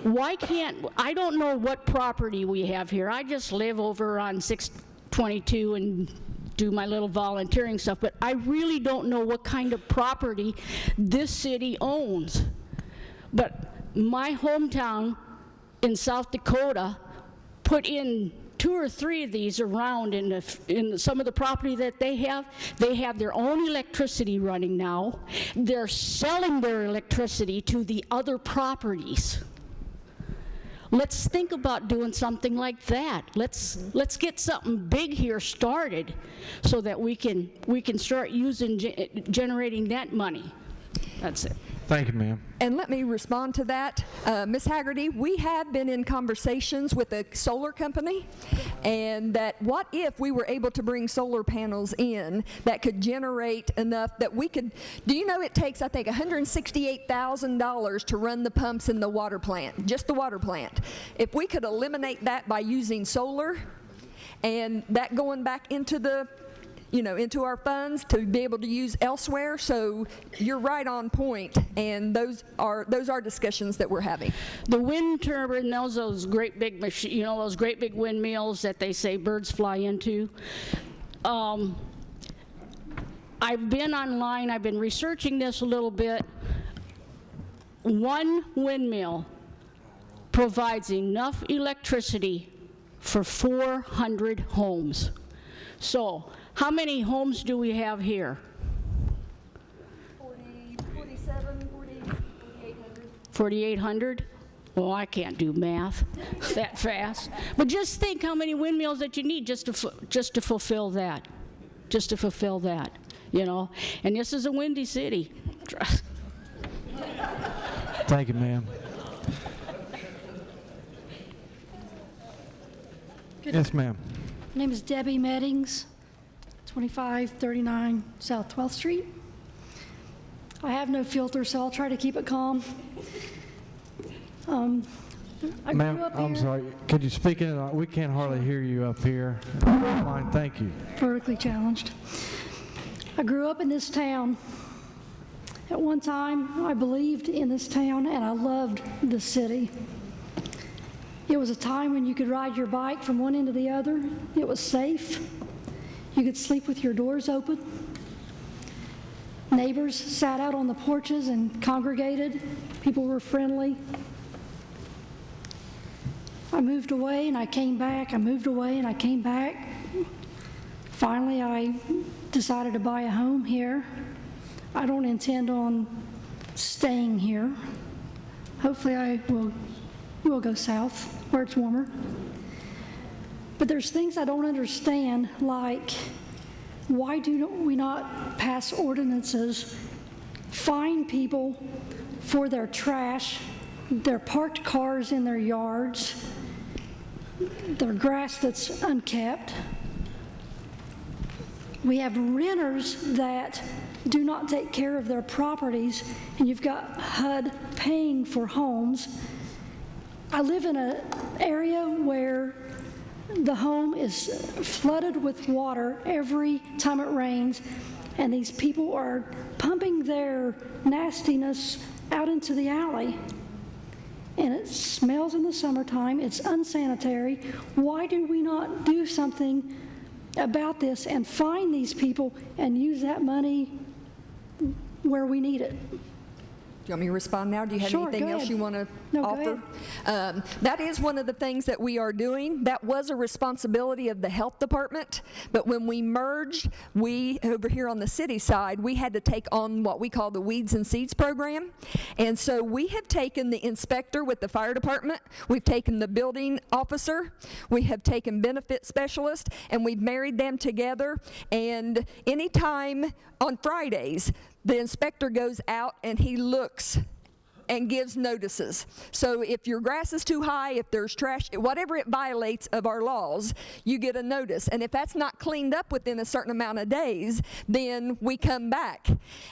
Why can't, I don't know what property we have here. I just live over on 622 and do my little volunteering stuff, but I really don't know what kind of property this city owns. But my hometown in South Dakota put in 2 or 3 of these around in some of the property that they have their own electricity running now. They're selling their electricity to the other properties. Let's think about doing something like that. Let's get something big here started so that we can start generating that money. That's it. Thank you, ma'am. And let me respond to that. Ms. Haggerty, we have been in conversations with a solar company, and that what if we were able to bring solar panels in that could generate enough that we could, do you know it takes, I think, $168,000 to run the pumps in the water plant, just the water plant. If we could eliminate that by using solar, and that going back into the into our funds to be able to use elsewhere. So you're right on point, and those are discussions that we're having. The wind turbine, those great big machines, those great big windmills that they say birds fly into. I've been online, I've been researching this a little bit. One windmill provides enough electricity for 400 homes. So how many homes do we have here? 4,800. Well, I can't do math that fast. But just think how many windmills that you need just to fulfill that. Just to fulfill that, And this is a windy city. Thank you, ma'am. Yes, ma'am. My name is Debbie Meddings, 2539 South 12th Street. I have no filter, so I'll try to keep it calm. Ma'am, I'm sorry. Could you speak in? We can't hardly hear you up here. Fine, thank you. Vertically challenged. I grew up in this town. At one time, I believed in this town, and I loved the city. It was a time when you could ride your bike from one end to the other. It was safe. You could sleep with your doors open. Neighbors sat out on the porches and congregated. People were friendly. I moved away and I came back. I moved away and I came back. Finally, I decided to buy a home here. I don't intend on staying here. Hopefully I will go south where it's warmer. But there's things I don't understand, like why do we not pass ordinances, fine people for their trash, their parked cars in their yards, their grass that's unkept. We have renters that do not take care of their properties, and you've got HUD paying for homes. I live in an area where the home is flooded with water every time it rains, and these people are pumping their nastiness out into the alley. And it smells in the summertime. It's unsanitary. Why do we not do something about this and find these people and use that money where we need it? Do you want me to respond now? Do you have Sure, anything go else ahead. you want to No, go offer? That is one of the things that we are doing. That was a responsibility of the health department, but when we merged, we, over here on the city side, we had to take on what we call the Weeds and Seeds program. And so we have taken the inspector with the fire department, we've taken the building officer, we have taken benefit specialist, and we've married them together. And anytime on Fridays, the inspector goes out and he looks and gives notices. So if your grass is too high, if there's trash, whatever it violates of our laws, you get a notice. And if that's not cleaned up within a certain amount of days, then we come back.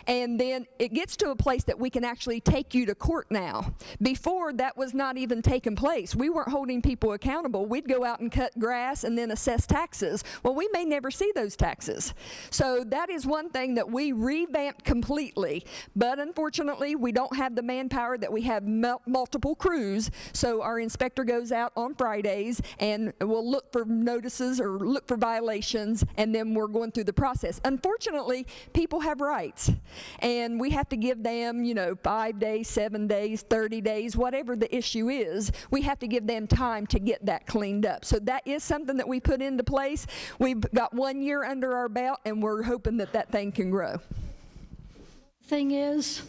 And then it gets to a place that we can actually take you to court now. Before, that was not even taking place. We weren't holding people accountable. We'd go out and cut grass and then assess taxes. Well, we may never see those taxes. So that is one thing that we revamped completely. But unfortunately, we don't have the manpower power that we have multiple crews. So our inspector goes out on Fridays and will look for notices or look for violations, and then we're going through the process. Unfortunately, people have rights, and we have to give them, 5 days, 7 days, 30 days, whatever the issue is. We have to give them time to get that cleaned up. So that is something that we put into place. We've got 1 year under our belt, and we're hoping that that thing can grow. Thing is,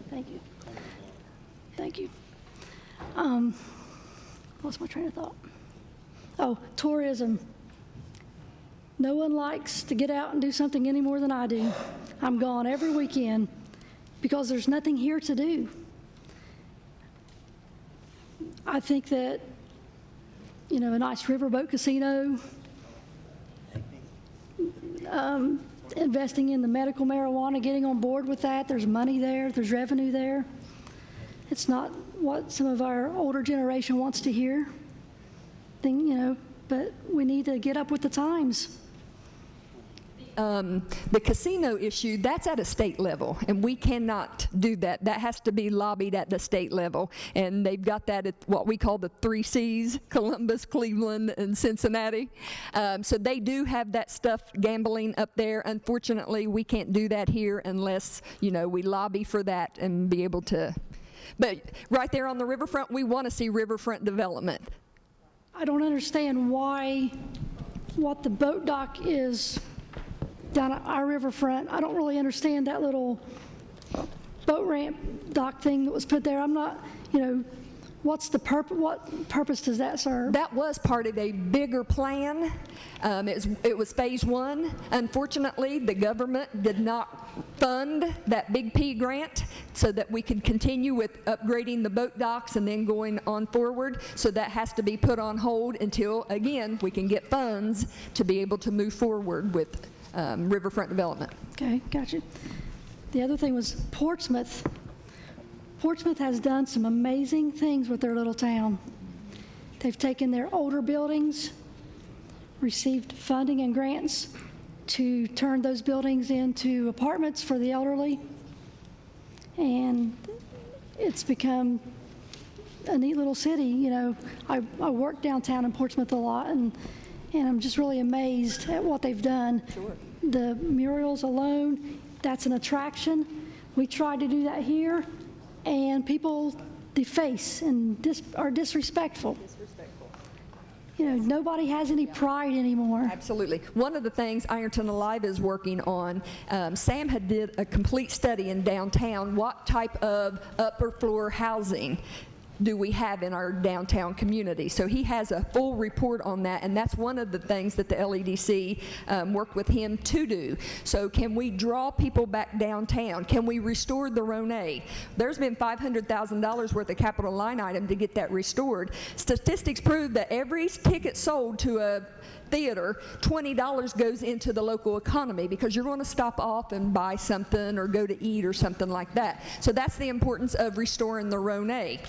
thank you. Thank you. Lost my train of thought. Oh, tourism. No one likes to get out and do something any more than I do. I'm gone every weekend because there's nothing here to do. I think that, a nice riverboat casino, investing in the medical marijuana, getting on board with that. There's money there. There's revenue there. It's not what some of our older generation wants to hear. But we need to get up with the times. The casino issue, that's at a state level, and we cannot do that. That has to be lobbied at the state level, and they've got that at what we call the 3 Cs, Columbus, Cleveland, and Cincinnati. So they do have that stuff gambling up there. Unfortunately, we can't do that here unless, we lobby for that and be able to. But right there on the riverfront, we want to see riverfront development. I don't understand what the boat dock is down at our riverfront. I don't really understand that little boat ramp dock thing that was put there. I'm not, what's the purpose? What purpose does that serve? That was part of a bigger plan. It was phase 1. Unfortunately, the government did not fund that Big P grant so that we could continue with upgrading the boat docks and then going on forward. So that has to be put on hold until, again, we can get funds to be able to move forward with riverfront development. Okay, gotcha. The other thing was Portsmouth. Portsmouth has done some amazing things with their little town. They've taken their older buildings, received funding and grants to turn those buildings into apartments for the elderly, and it's become a neat little city. I work downtown in Portsmouth a lot, and I'm just really amazed at what they've done. Sure. The murals alone, that's an attraction. We tried to do that here, and people deface and are disrespectful. Nobody has any pride anymore. Absolutely. One of the things Ironton Alive is working on, Sam had did a complete study in downtown, what type of upper floor housing do we have in our downtown community. So he has a full report on that, and that's one of the things that the LEDC worked with him to do. So can we draw people back downtown? Can we restore the Ronay? There's been $500,000 worth of capital line item to get that restored. Statistics prove that every ticket sold to a theater, $20 goes into the local economy because you're going to stop off and buy something or go to eat or something like that. So that's the importance of restoring the Ronay.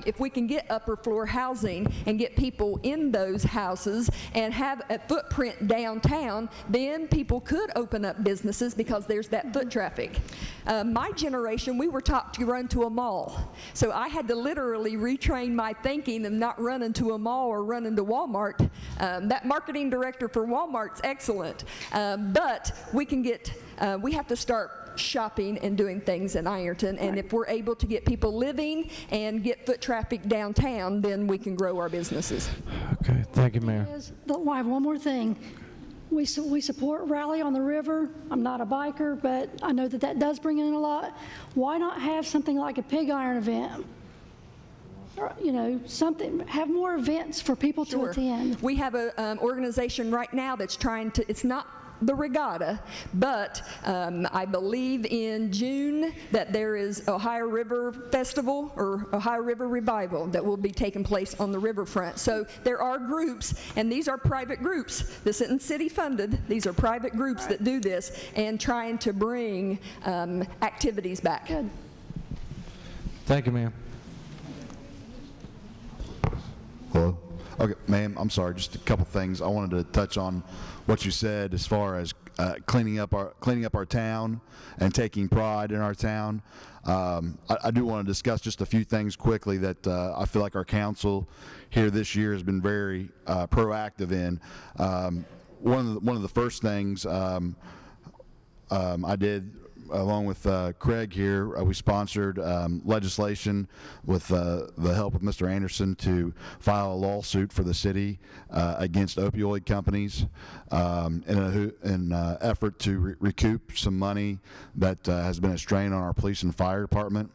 If we can get upper floor housing and get people in those houses and have a footprint downtown, then people could open up businesses because there's that foot traffic. My generation, we were taught to run to a mall. So I had to literally retrain my thinking and not run into a mall or run into Walmart. That marketing director for Walmart's excellent, but we can get, we have to start shopping and doing things in Ironton, and if we're able to get people living and get foot traffic downtown, then we can grow our businesses. Okay, thank you, Mayor. I have one more thing. We support Rally on the River. I'm not a biker, but I know that does bring in a lot. Why not have something like a pig iron event? Have more events for people to attend. We have an organization right now that's trying to, it's not the regatta, but I believe in June that there is Ohio River Festival or Ohio River Revival that will be taking place on the riverfront. So there are groups, and these are private groups. This isn't city funded. These are private groups that do this and trying to bring activities back. Good. Thank you, ma'am. Hello? Okay, ma'am, I'm sorry, just a couple things. I wanted to touch on what you said as far as cleaning up our town and taking pride in our town. I do want to discuss just a few things quickly that I feel like our council here this year has been very proactive in. One of the first things I did, along with Craig here, we sponsored legislation with the help of Mr. Anderson to file a lawsuit for the city against opioid companies in an effort to recoup some money that has been a strain on our police and fire department.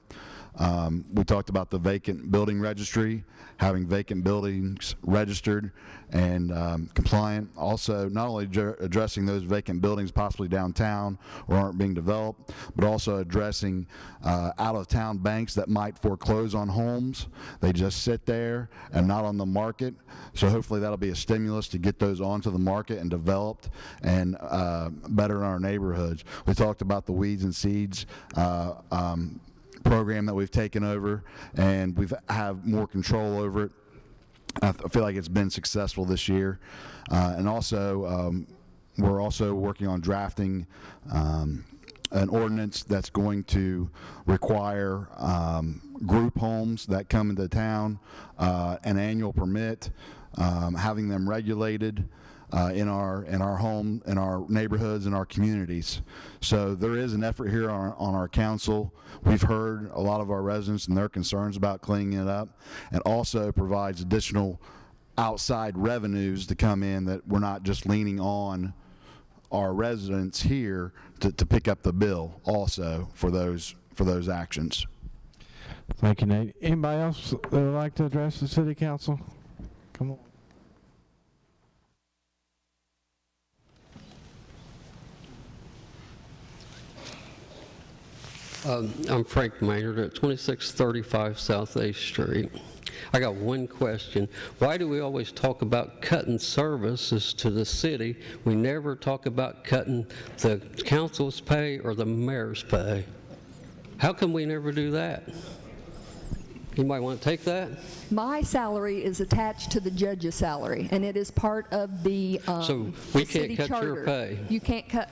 We talked about the vacant building registry, having vacant buildings registered and compliant. Also, not only addressing those vacant buildings possibly downtown or aren't being developed, but also addressing out-of-town banks that might foreclose on homes. They just sit there and not on the market. So hopefully that'll be a stimulus to get those onto the market and developed and better in our neighborhoods. We talked about the weeds and seeds program that we've taken over, and we have more control over it. I feel like it's been successful this year. And also, we're also working on drafting an ordinance that's going to require group homes that come into town an annual permit, having them regulated in our home, in our neighborhoods, in our communities. So there is an effort here on our council. We've heard a lot of our residents and their concerns about cleaning it up, and also provides additional outside revenues to come in that we're not just leaning on our residents here to pick up the bill also for those actions. Thank you, Nate. Anybody else that would like to address the city council? Come on. I'm Frank Maynard at 2635 South 8th Street. I got one question. Why do we always talk about cutting services to the city? We never talk about cutting the council's pay or the mayor's pay. How come we never do that? Anybody want to take that? My salary is attached to the judge's salary, and it is part of the so we the can't city cut charter. your pay. You can't cut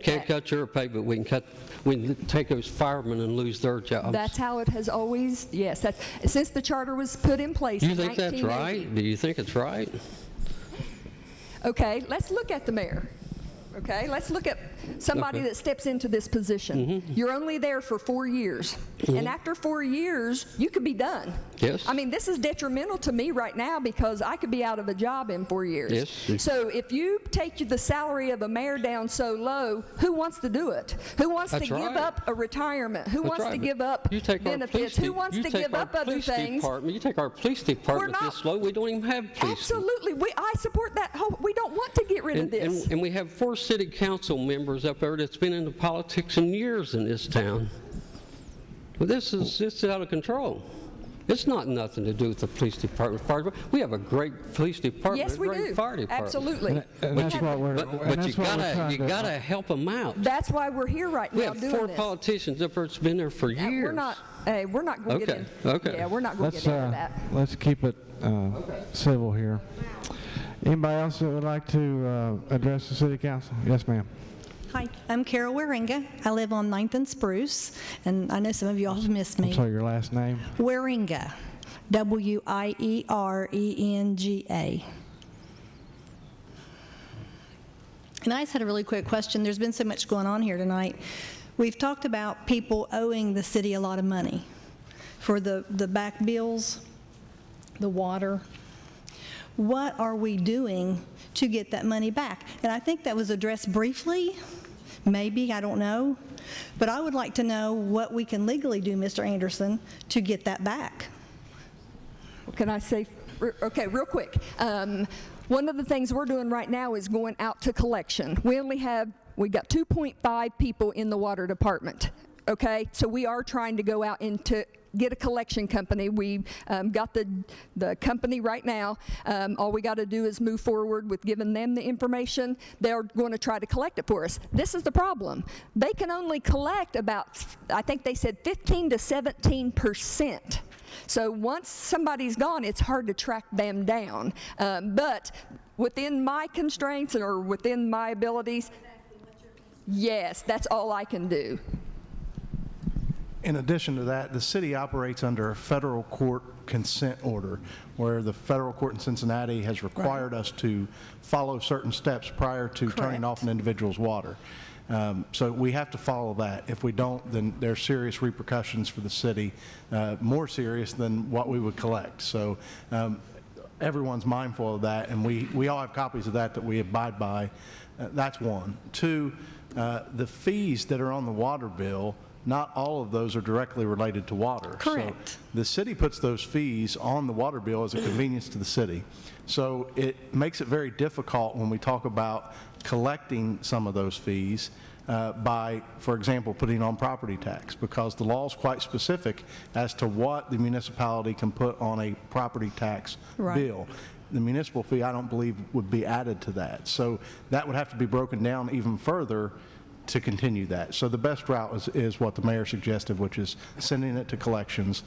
that. Cut your pay, but we can take those firemen and lose their jobs. That's how it has always. Yes, since the charter was put in place. Do you in think that's right? Do you think it's right? Okay, let's look at the mayor. Okay, let's look at somebody that steps into this position. You're only there for 4 years. And after 4 years, you could be done. Yes. I mean, this is detrimental to me right now because I could be out of a job in 4 years. Yes. So if you take the salary of a mayor down so low, who wants to do it? Who wants to give up a retirement? Who wants to give up benefits? Who wants to give up other things? You take our police department this low, we don't even have police. Absolutely. I support that. We don't want to get rid of this. And we have 4 city council members up there that's been into politics in years in this town. Well, this is out of control. It's not nothing to do with the police department. We have a great police department, yes, we great do. fire department. Absolutely. But you gotta help them out. That's why we're here right now doing this. We have 4 politicians up there that's been there for years. We're not going to get in. Okay. Yeah, we're not going to get into that. Let's keep it civil here. Anybody else that would like to address the city council? Yes, ma'am. Hi, I'm Carol Waringa. I live on 9th and Spruce, and I know some of you all have missed me. I'm sorry, your last name? Waringa, W-I-E-R-E-N-G-A. And I just had a really quick question. There's been so much going on here tonight. We've talked about people owing the city a lot of money for the back bills, the water. What are we doing to get that money back? And I think that was addressed briefly, maybe, I don't know. But I would like to know what we can legally do, Mr. Anderson, to get that back. Can I say, okay, real quick. One of the things we're doing right now is going out to collection. We got 2.5 people in the water department, okay? So we are trying to go out into get a collection company. We've got the company right now. All we got to do is move forward with giving them the information. They're going to try to collect it for us. This is the problem. They can only collect about, I think they said 15 to 17%. So once somebody's gone, it's hard to track them down. But within my constraints or within my abilities, Yes, that's all I can do. In addition to that, the city operates under a federal court consent order, where the federal court in Cincinnati has required us to follow certain steps prior to turning off an individual's water. So we have to follow that. If we don't, then there's serious repercussions for the city, more serious than what we would collect. So everyone's mindful of that, and we all have copies of that we abide by. That's one. Two, the fees that are on the water bill, not all of those are directly related to water. Correct. So the city puts those fees on the water bill as a convenience to the city. So it makes it very difficult when we talk about collecting some of those fees by, for example, putting on property tax, because the law is quite specific as to what the municipality can put on a property tax bill. The municipal fee, I don't believe, would be added to that. So that would have to be broken down even further to continue that. So the best route is what the mayor suggested, which is sending it to collections.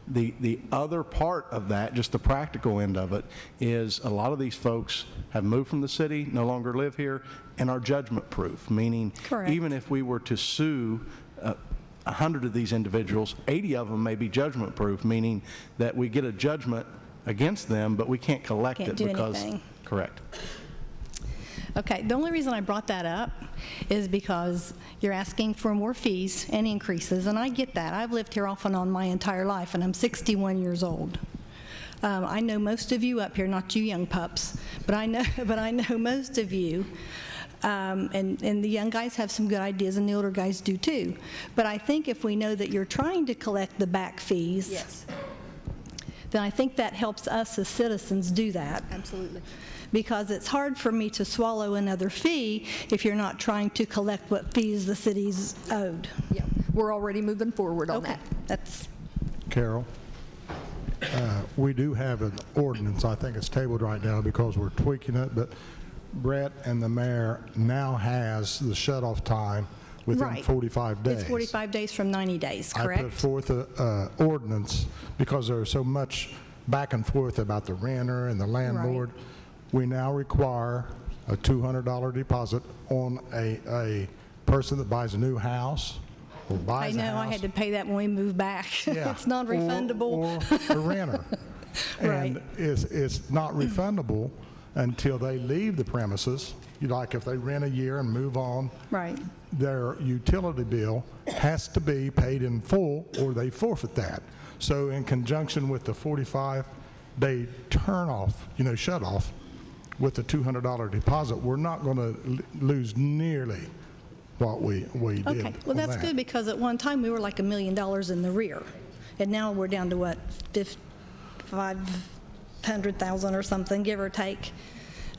The other part of that, just the practical end of it, is a lot of these folks have moved from the city, no longer live here, and are judgment proof, meaning even if we were to sue 100 of these individuals, 80 of them may be judgment proof, meaning that we get a judgment against them, but we can't collect it because... Anything. Correct. Okay, the only reason I brought that up is because you're asking for more fees and increases, and I get that. I've lived here off and on my entire life, and I'm 61 years old. I know most of you up here, not you young pups, but I know most of you. And the young guys have some good ideas, and the older guys do too. But I think if we know that you're trying to collect the back fees, then I think that helps us as citizens do that. Absolutely. Because it's hard for me to swallow another fee if you're not trying to collect what fees the city's owed. Yeah, we're already moving forward on that. That's Carol, we do have an ordinance. I think it's tabled right now because we're tweaking it, but Brett and the mayor now has the shut-off time within 45 days. It's 45 days from 90 days, correct? I put forth an ordinance because there's so much back and forth about the renter and the landlord. We now require a $200 deposit on a person that buys a new house or buys a house. I know, I had to pay that when we moved back. Yeah. It's non-refundable. Or a renter. And it's not refundable until they leave the premises. Like if they rent a year and move on, their utility bill has to be paid in full or they forfeit that. So in conjunction with the 45-day turn-off, shut-off, with the $200 deposit, we're not going to lose nearly what we did. Okay, well that's good, because at one time we were like $1 million in the rear, and now we're down to what, 500,000 or something, give or take.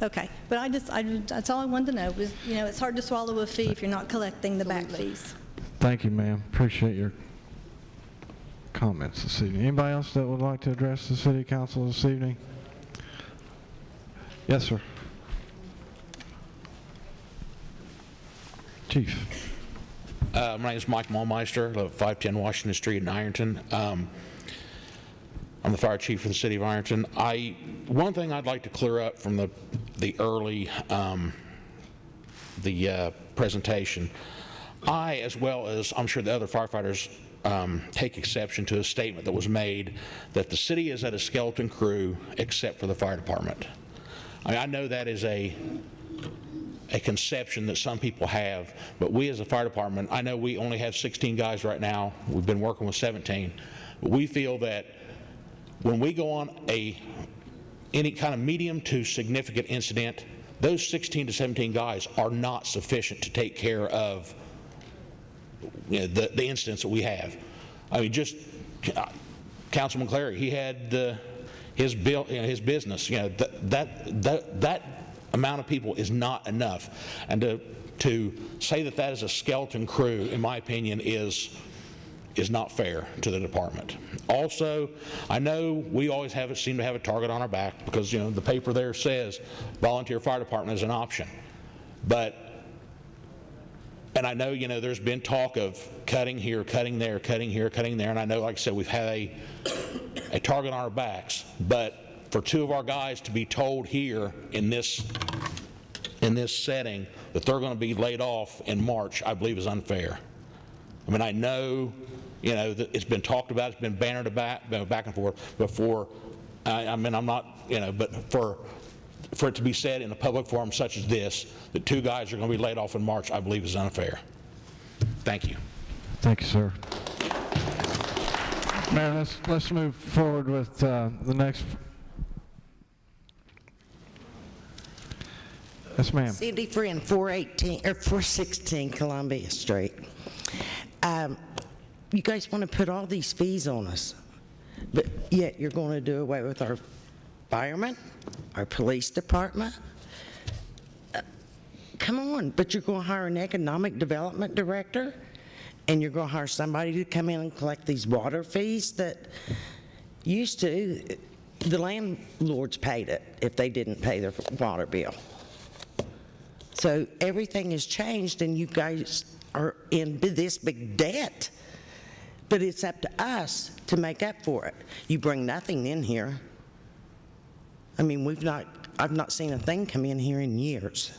Okay, but that's all I wanted to know. Was, it's hard to swallow a fee if you're not collecting the back fees. Thank you, ma'am. Appreciate your comments this evening. Anybody else that would like to address the City Council this evening? Yes, sir. Chief. My name is Mike Mallmeister. I live at 510 Washington Street in Ironton. I'm the fire chief for the city of Ironton. One thing I'd like to clear up from the early presentation, as well as I'm sure the other firefighters, take exception to a statement that was made that the city is at a skeleton crew except for the fire department. I know that is a conception that some people have, but we as a fire department, I know we only have 16 guys right now. We've been working with 17. But we feel that when we go on any kind of medium to significant incident, those 16 to 17 guys are not sufficient to take care of the incidents that we have. I mean, just Councilman Clary, he had his business. That amount of people is not enough, and to say that is a skeleton crew, in my opinion, is not fair to the department. Also, I know we always seem to have a target on our back because the paper there says volunteer fire department is an option, and I know there's been talk of cutting here, cutting there, cutting here, cutting there, and I know, like I said, we've had a target on our backs, but for two of our guys to be told here in this in this setting, that they're going to be laid off in March, I believe is unfair. I mean, I know, you know, that it's been talked about, it's been bannered back and forth before. I mean, I'm not, you know, but for it to be said in a public forum such as this, that 2 guys are going to be laid off in March, I believe is unfair. Thank you. Thank you, sir. Mayor, let's move forward with the next. Yes, ma'am. Cindy Friend, 416 Columbia Street. You guys want to put all these fees on us, but yet you're going to do away with our firemen, our police department. Come on, but you're going to hire an economic development director, and you're going to hire somebody to come in and collect these water fees that used to, the landlords paid it if they didn't pay their water bill. So everything has changed, and you guys are in this big debt. But it's up to us to make up for it. You bring nothing in here. I mean, I've not seen a thing come in here in years.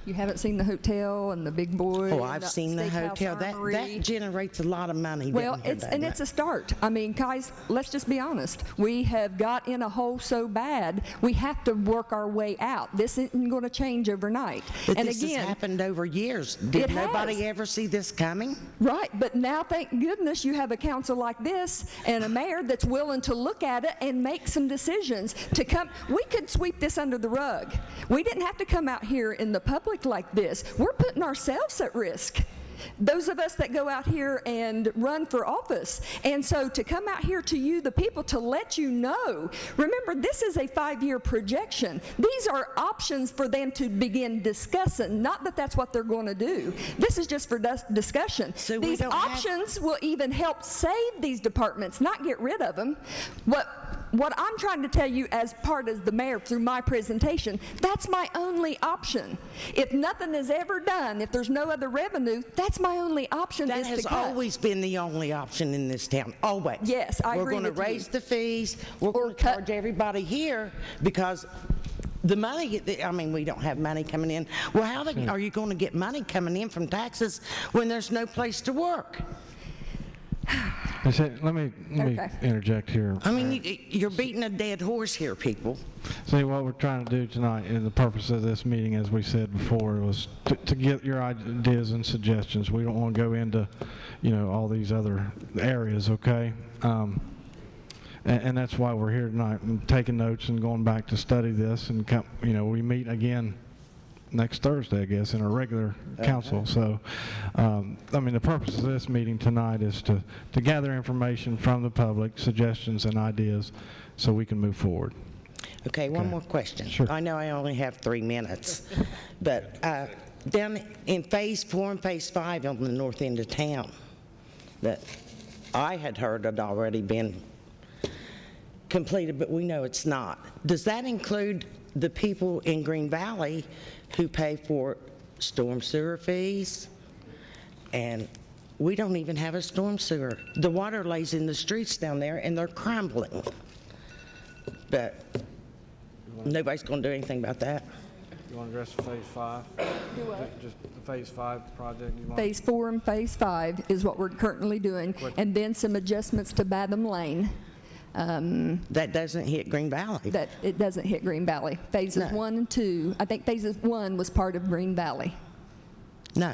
You haven't seen the hotel and the Big Boy? Oh, I've seen the hotel. That generates a lot of money. Well, it's a start. I mean, guys, let's just be honest. We have got in a hole so bad, we have to work our way out. This isn't going to change overnight. But and this again, has happened over years. Did nobody ever see this coming? Right, but now, thank goodness, you have a council like this and a mayor that's willing to look at it and make some decisions to come. We could sweep this under the rug. We didn't have to come out here in the public like this. We're putting ourselves at risk. Those of us that go out here and run for office. And so to come out here to you, the people, to let you know, remember, this is a 5-year projection. These are options for them to begin discussing, not that that's what they're going to do. This is just for discussion. So these options will even help save these departments, not get rid of them. What I'm trying to tell you as part of the mayor through my presentation, that's my only option. If nothing is ever done, if there's no other revenue, that's my only option. That has always been the only option in this town, always. Yes, I agree with you. We're going to raise the fees, we're going to charge everybody here because the money, I mean, we don't have money coming in. Well, how are you going to get money coming in from taxes when there's no place to work? Let me interject here. I mean, you're beating a dead horse here, people. See, what we're trying to do tonight, and the purpose of this meeting, as we said before, was to get your ideas and suggestions. We don't want to go into, you know, all these other areas, okay? And that's why we're here tonight, and taking notes and going back to study this, and you know, we meet again next Thursday, I guess, in a regular council. So, I mean, the purpose of this meeting tonight is to gather information from the public, suggestions and ideas, so we can move forward. Okay, one more question. Sure. I know I only have 3 minutes, but down in Phase 4 and Phase 5 on the north end of town, that I had heard had already been completed, but we know it's not. Does that include the people in Green Valley who pay for storm sewer fees? And we don't even have a storm sewer. The water lays in the streets down there and they're crumbling. But nobody's going to do anything about that. You want to address Phase 5? Do what? Just the Phase 5 project? Phase 4 and Phase 5 is what we're currently doing, and then some adjustments to Batham Lane. That doesn't hit Green Valley. That it doesn't hit Green Valley. Phases 1 and 2, I think Phases 1 was part of Green Valley. No.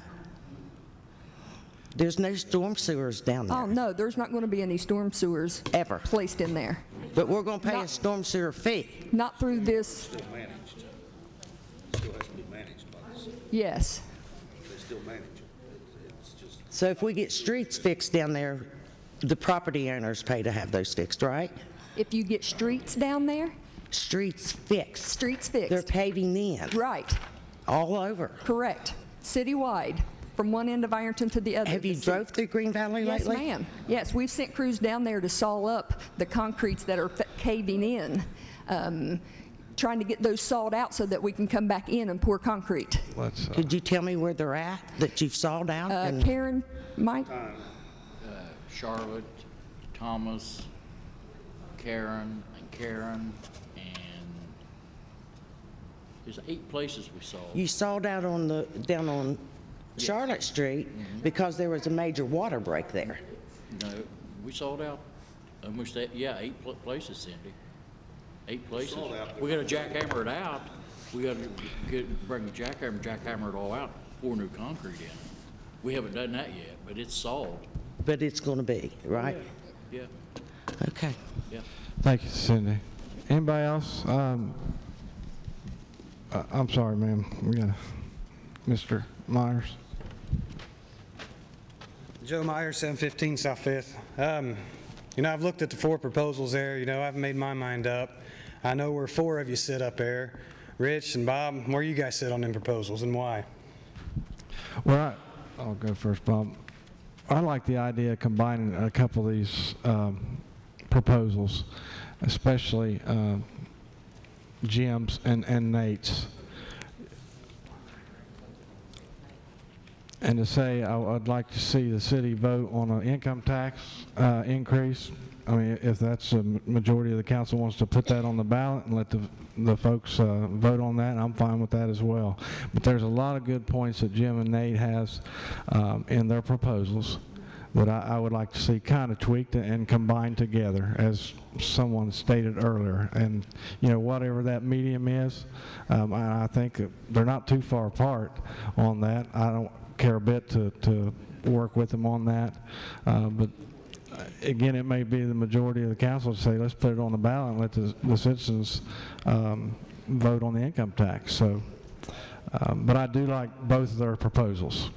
There's no storm sewers down there. Oh, no, there's not going to be any storm sewers ever placed in there. But we're going to pay a storm sewer fee. Not through this. Still managed. Still has to be managed by the city. Yes. They still manage it. It's just. So if we get streets fixed down there, the property owners pay to have those fixed, right? If you get streets down there? Streets fixed. Streets fixed. They're paving in. Right. All over. Correct. Citywide. From one end of Ironton to the other. Have you drove through Green Valley lately? Yes, ma'am. Yes, we've sent crews down there to saw up the concretes that are caving in, trying to get those sawed out so that we can come back in and pour concrete. Could you tell me where they're at that you've sawed out? Karen, Mike? Charlotte, Thomas, Karen, and There's 8 places we sold. You sold out on down on Charlotte Street because there was a major water break there. No, we sold out almost 8 places, Cindy. 8 places. We got to jackhammer it out. We got to bring the jackhammer it all out, pour new concrete in. We haven't done that yet, but it's solved. But it's going to be, right? Yeah. Okay. Yeah. Thank you, Cindy. Anybody else? I'm sorry, ma'am. We got Mr. Myers. Joe Myers, 715 South 5th. You know, I've looked at the 4 proposals there. You know, I've made my mind up. I know where 4 of you sit up there. Rich and Bob, where you guys sit on them proposals and why? Well, I'll go first, Bob. I like the idea of combining a couple of these proposals, especially Jim's and Nate's. And to say I'd like to see the city vote on an income tax increase. I mean, if that's a majority of the council wants to put that on the ballot and let the folks vote on that, I'm fine with that as well. But there's a lot of good points that Jim and Nate has in their proposals that I would like to see kind of tweaked and combined together, as someone stated earlier. And, you know, whatever that medium is, I think that they're not too far apart on that. I don't care a bit to work with them on that. But again, it may be the majority of the council to say, let's put it on the ballot and let the citizens vote on the income tax. So, but I do like both of their proposals.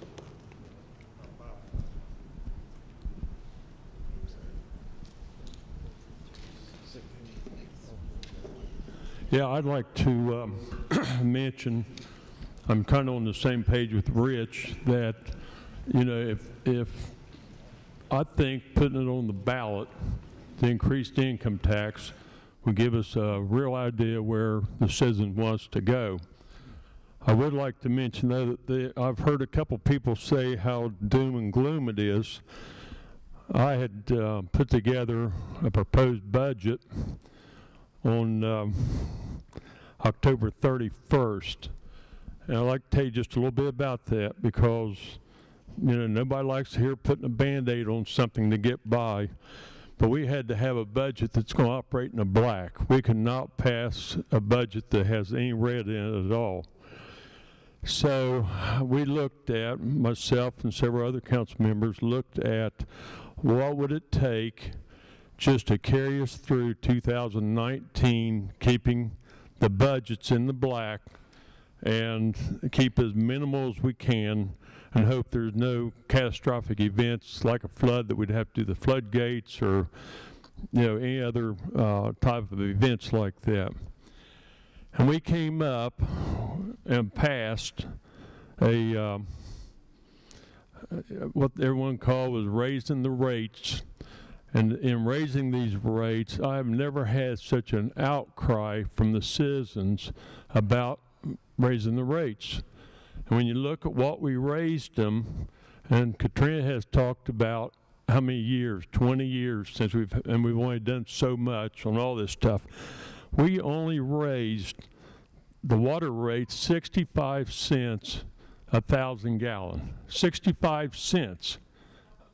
Yeah, I'd like to mention, I'm kind of on the same page with Rich, that, you know, if I think putting it on the ballot, the increased income tax, will give us a real idea where the citizen wants to go. I would like to mention, though, that I've heard a couple people say how doom and gloom it is. I had put together a proposed budget on October 31st. And I'd like to tell you just a little bit about that, because, you know, nobody likes to hear putting a Band-Aid on something to get by. But we had to have a budget that's going to operate in the black. We cannot pass a budget that has any red in it at all. So we looked at, myself and several other council members looked at what would it take just to carry us through 2019, keeping the budgets in the black and keep as minimal as we can, and hope there's no catastrophic events like a flood that we'd have to do the floodgates or, you know, any other type of events like that. And we came up and passed a what everyone called was raising the rates. And in raising these rates, I've never had such an outcry from the citizens about raising the rates. And when you look at what we raised them, and Katrina has talked about how many years, 20 years since we've only done so much on all this stuff. We only raised the water rate 65 cents a 1,000 gallon. 65 cents.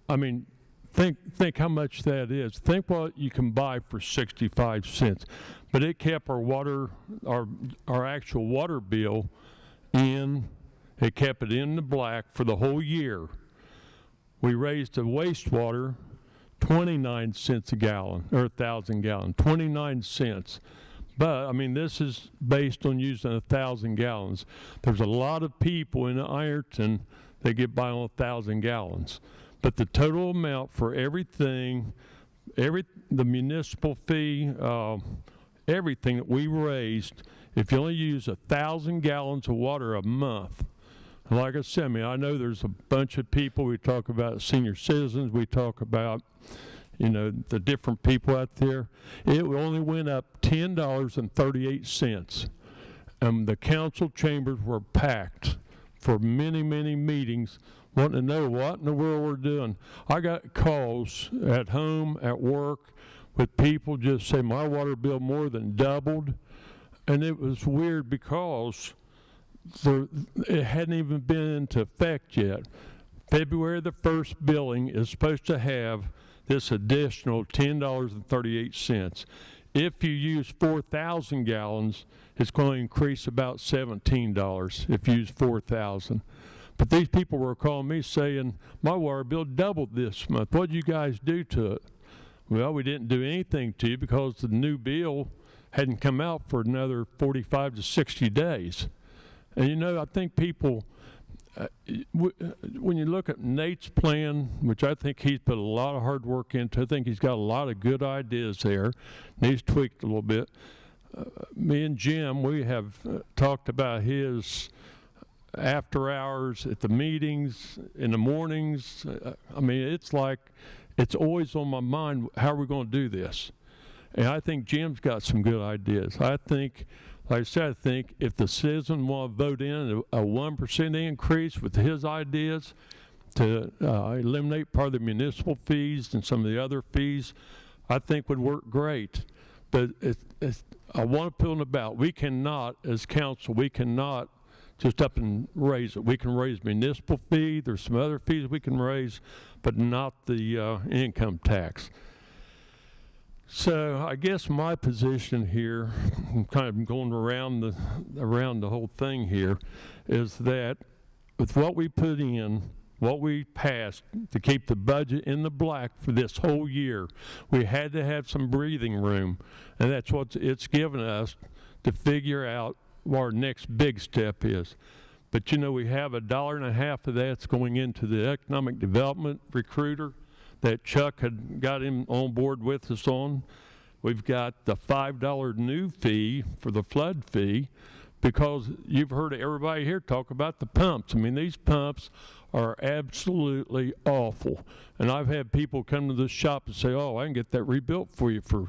I mean, think how much that is. Think what you can buy for 65 cents. But it kept our water, our actual water bill in. It kept it in the black for the whole year. We raised the wastewater 29 cents a gallon, or 1,000 gallon, 29 cents. But, I mean, this is based on using 1,000 gallons. There's a lot of people in Ironton that get by on 1,000 gallons. But the total amount for everything, the municipal fee, everything that we raised, if you only use 1,000 gallons of water a month, like I said, I mean, I know there's a bunch of people, we talk about senior citizens, we talk about, you know, the different people out there. It only went up $10.38. The council chambers were packed for many, many meetings, wanting to know what in the world we're doing. I got calls at home, at work, with people just say my water bill more than doubled, And it was weird because it hadn't even been into effect yet. February the 1st billing is supposed to have this additional $10.38. If you use 4,000 gallons, it's going to increase about $17 if you use 4,000. But these people were calling me saying, my water bill doubled this month. What did you guys do to it? Well, we didn't do anything to you because the new bill hadn't come out for another 45 to 60 days. And you know, I think people, when you look at Nate's plan, which I think he's put a lot of hard work into, I think he's got a lot of good ideas there, and he's tweaked a little bit. Me and Jim, we have talked about his after hours at the meetings, in the mornings. I mean, it's like, it's always on my mind, how are we going to do this? And I think Jim's got some good ideas. I think, like I said, I think if the citizens want to vote in a 1% increase with his ideas to eliminate part of the municipal fees and some of the other fees, I think would work great. But I want to put on the ballot. We cannot, as council, we cannot just up and raise it. We can raise municipal fee. There's some other fees we can raise, but not the income tax. So I guess my position here, I'm kind of going around the whole thing here, is that with what we put in, what we passed to keep the budget in the black for this whole year, we had to have some breathing room, and that's what it's given us to figure out what our next big step is. But you know, we have $1.50 of that's going into the economic development recruiter that Chuck had got him on board with us on. We've got the $5 new fee for the flood fee, because you've heard everybody here talk about the pumps. I mean, these pumps are absolutely awful. And I've had people come to this shop and say, oh, I can get that rebuilt for you for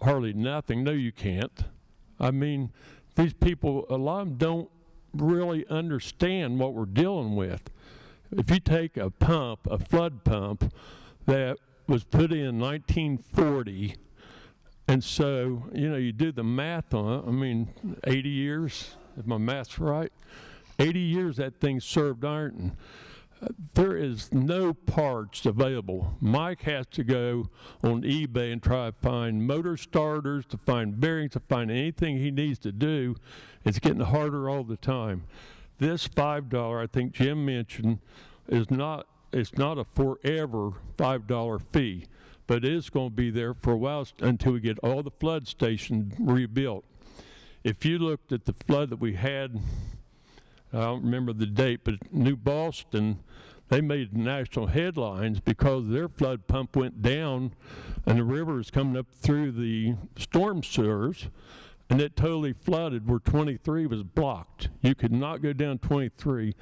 hardly nothing. No, you can't. I mean, these people, a lot of them don't really understand what we're dealing with. If you take a pump, a flood pump, that was put in 1940, and so, you know, you do the math on it, I mean, 80 years, if my math's right, 80 years that thing served Ironton. There is no parts available. Mike has to go on eBay and try to find motor starters, to find bearings, to find anything he needs to do. It's getting harder all the time. This $5, I think Jim mentioned, is not, it's not a forever $5 fee, but it is going to be there for a while until we get all the flood stations rebuilt. If you looked at the flood that we had, I don't remember the date, but New Boston, they made national headlines because their flood pump went down and the river is coming up through the storm sewers, and it totally flooded where 23 was blocked. You could not go down 23.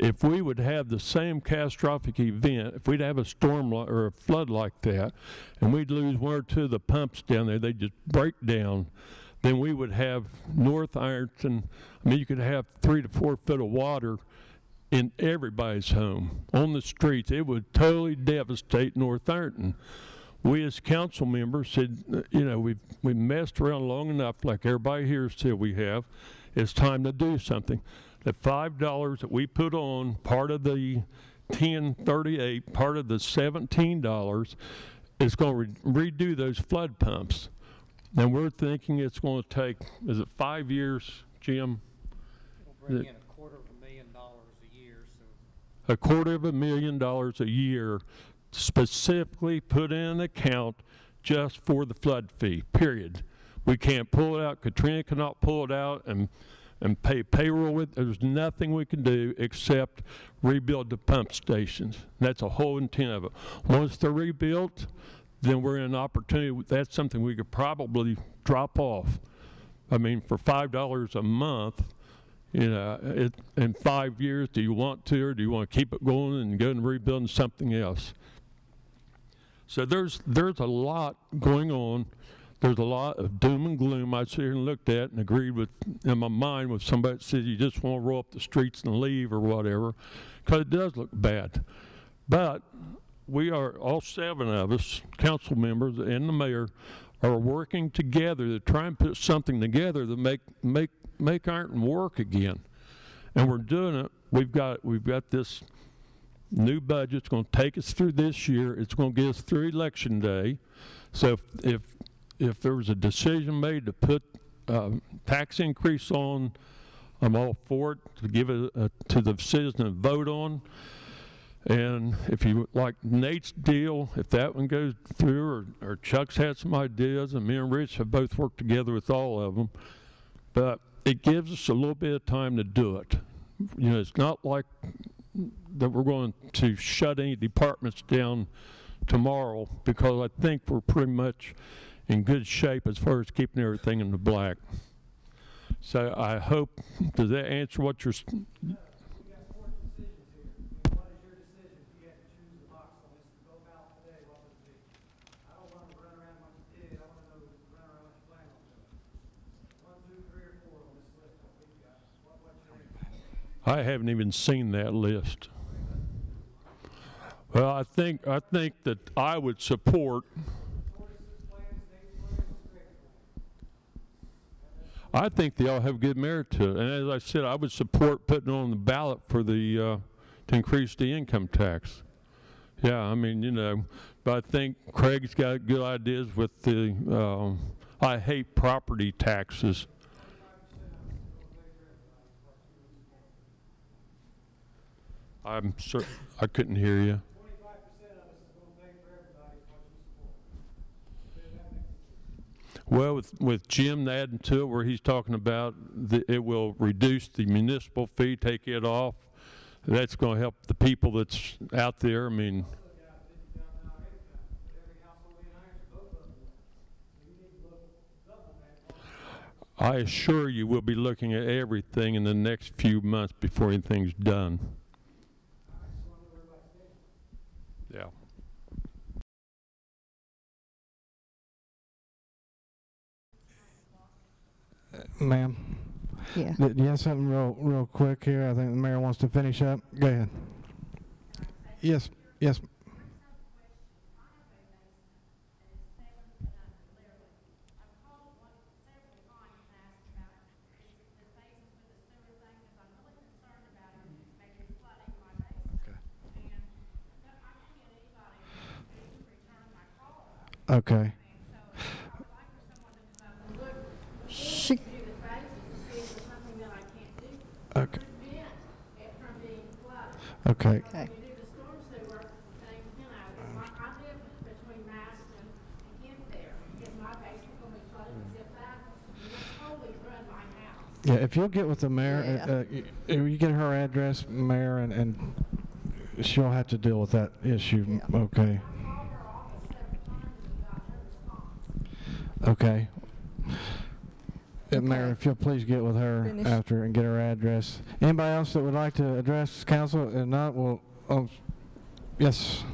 If we would have the same catastrophic event, if we'd have a storm or a flood like that, and we'd lose one or two of the pumps down there, they'd just break down, then we would have North Ironton, I mean, you could have 3 to 4 foot of water in everybody's home, on the streets. It would totally devastate North Ironton. We as council members said, you know, we messed around long enough, like everybody here said we have. It's time to do something. The $5 that we put on, part of the $10.38, part of the $17, is going to redo those flood pumps. And we're thinking it's going to take, is it 5 years, Jim? We'll bring in $250,000 a year. So $250,000 a year, specifically put in an account just for the flood fee, period. We can't pull it out. Katrina cannot pull it out and pay payroll with. There's nothing we can do except rebuild the pump stations. That's the whole intent of it. Once they're rebuilt, then we're in an opportunity. That's something we could probably drop off. I mean, for $5 a month, you know, in 5 years, do you want to, or do you want to keep it going and go and rebuilding something else? So there's a lot going on. There's a lot of doom and gloom I sit here and looked at and agreed with in my mind with somebody that said you just want to roll up the streets and leave or whatever, because it does look bad. But we are, all 7 of us, council members and the mayor, are working together to try and put something together to make Ironton work again. And we're doing it. We've got this new budget. It's going to take us through this year. It's going to get us through Election Day. So if there was a decision made to put tax increase on, I'm all for it, to give it to the citizen to vote on. And if you like Nate's deal, if that one goes through, or Chuck's had some ideas, and me and Rich have both worked together with all of them, but it gives us a little bit of time to do it. You know, it's not like that we're going to shut any departments down tomorrow, because I think we're pretty much in good shape as far as keeping everything in the black. So I hope, does that answer what you're... I haven't even seen that list. Well, I think that I would support. I think they all have good merit to it, and as I said, I would support putting it on the ballot for the to increase the income tax. Yeah, I mean, you know, but I think Craig's got good ideas with the. I hate property taxes. I'm certain I couldn't hear you. Well, with Jim adding to it, where he's talking about it will reduce the municipal fee, take it off. That's going to help the people that's out there. I mean, I assure you, we'll be looking at everything in the next few months before anything's done. Yeah. Ma'am? Yeah. Do you have something real quick here? I think the mayor wants to finish up. Go ahead. Yes. Yes. Okay. She. Okay. Okay. Okay. Yeah, if you'll get with the mayor, you get her address, mayor, and she'll have to deal with that issue. Yeah. Okay. Okay. Mayor, if you'll please get with her after and get her address. Anybody else that would like to address council? If not, we'll. Yes.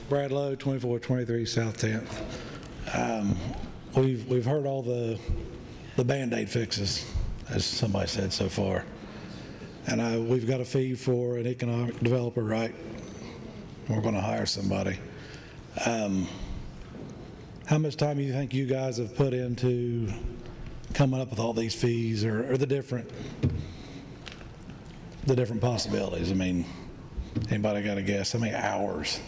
Brad Lowe, 2423 South 10th. We've heard all the Band-Aid fixes, as somebody said so far. And we've got a fee for an economic developer, right? We're going to hire somebody. How much time do you think you guys have put into coming up with all these fees, or the different possibilities? I mean, anybody got a guess? How many hours?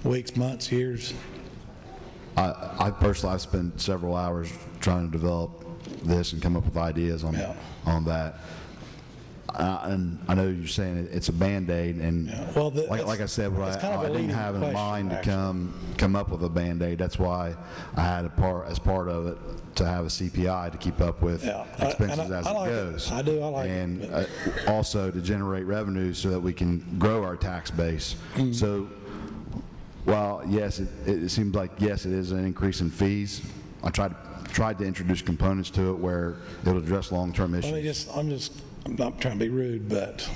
Weeks, months, years? I personally, I've spent several hours trying to develop this and come up with ideas on that. And I know you're saying it's a Band-Aid, and well, like I said, I didn't have in mind to come up with a Band-Aid. That's why I had as part of it to have a CPI to keep up with expenses as it goes. I like it. And also to generate revenue so that we can grow our tax base. Mm-hmm. So while yes, it seems like yes, it is an increase in fees. I tried to introduce components to it where it'll address long-term issues. I'm not trying to be rude, but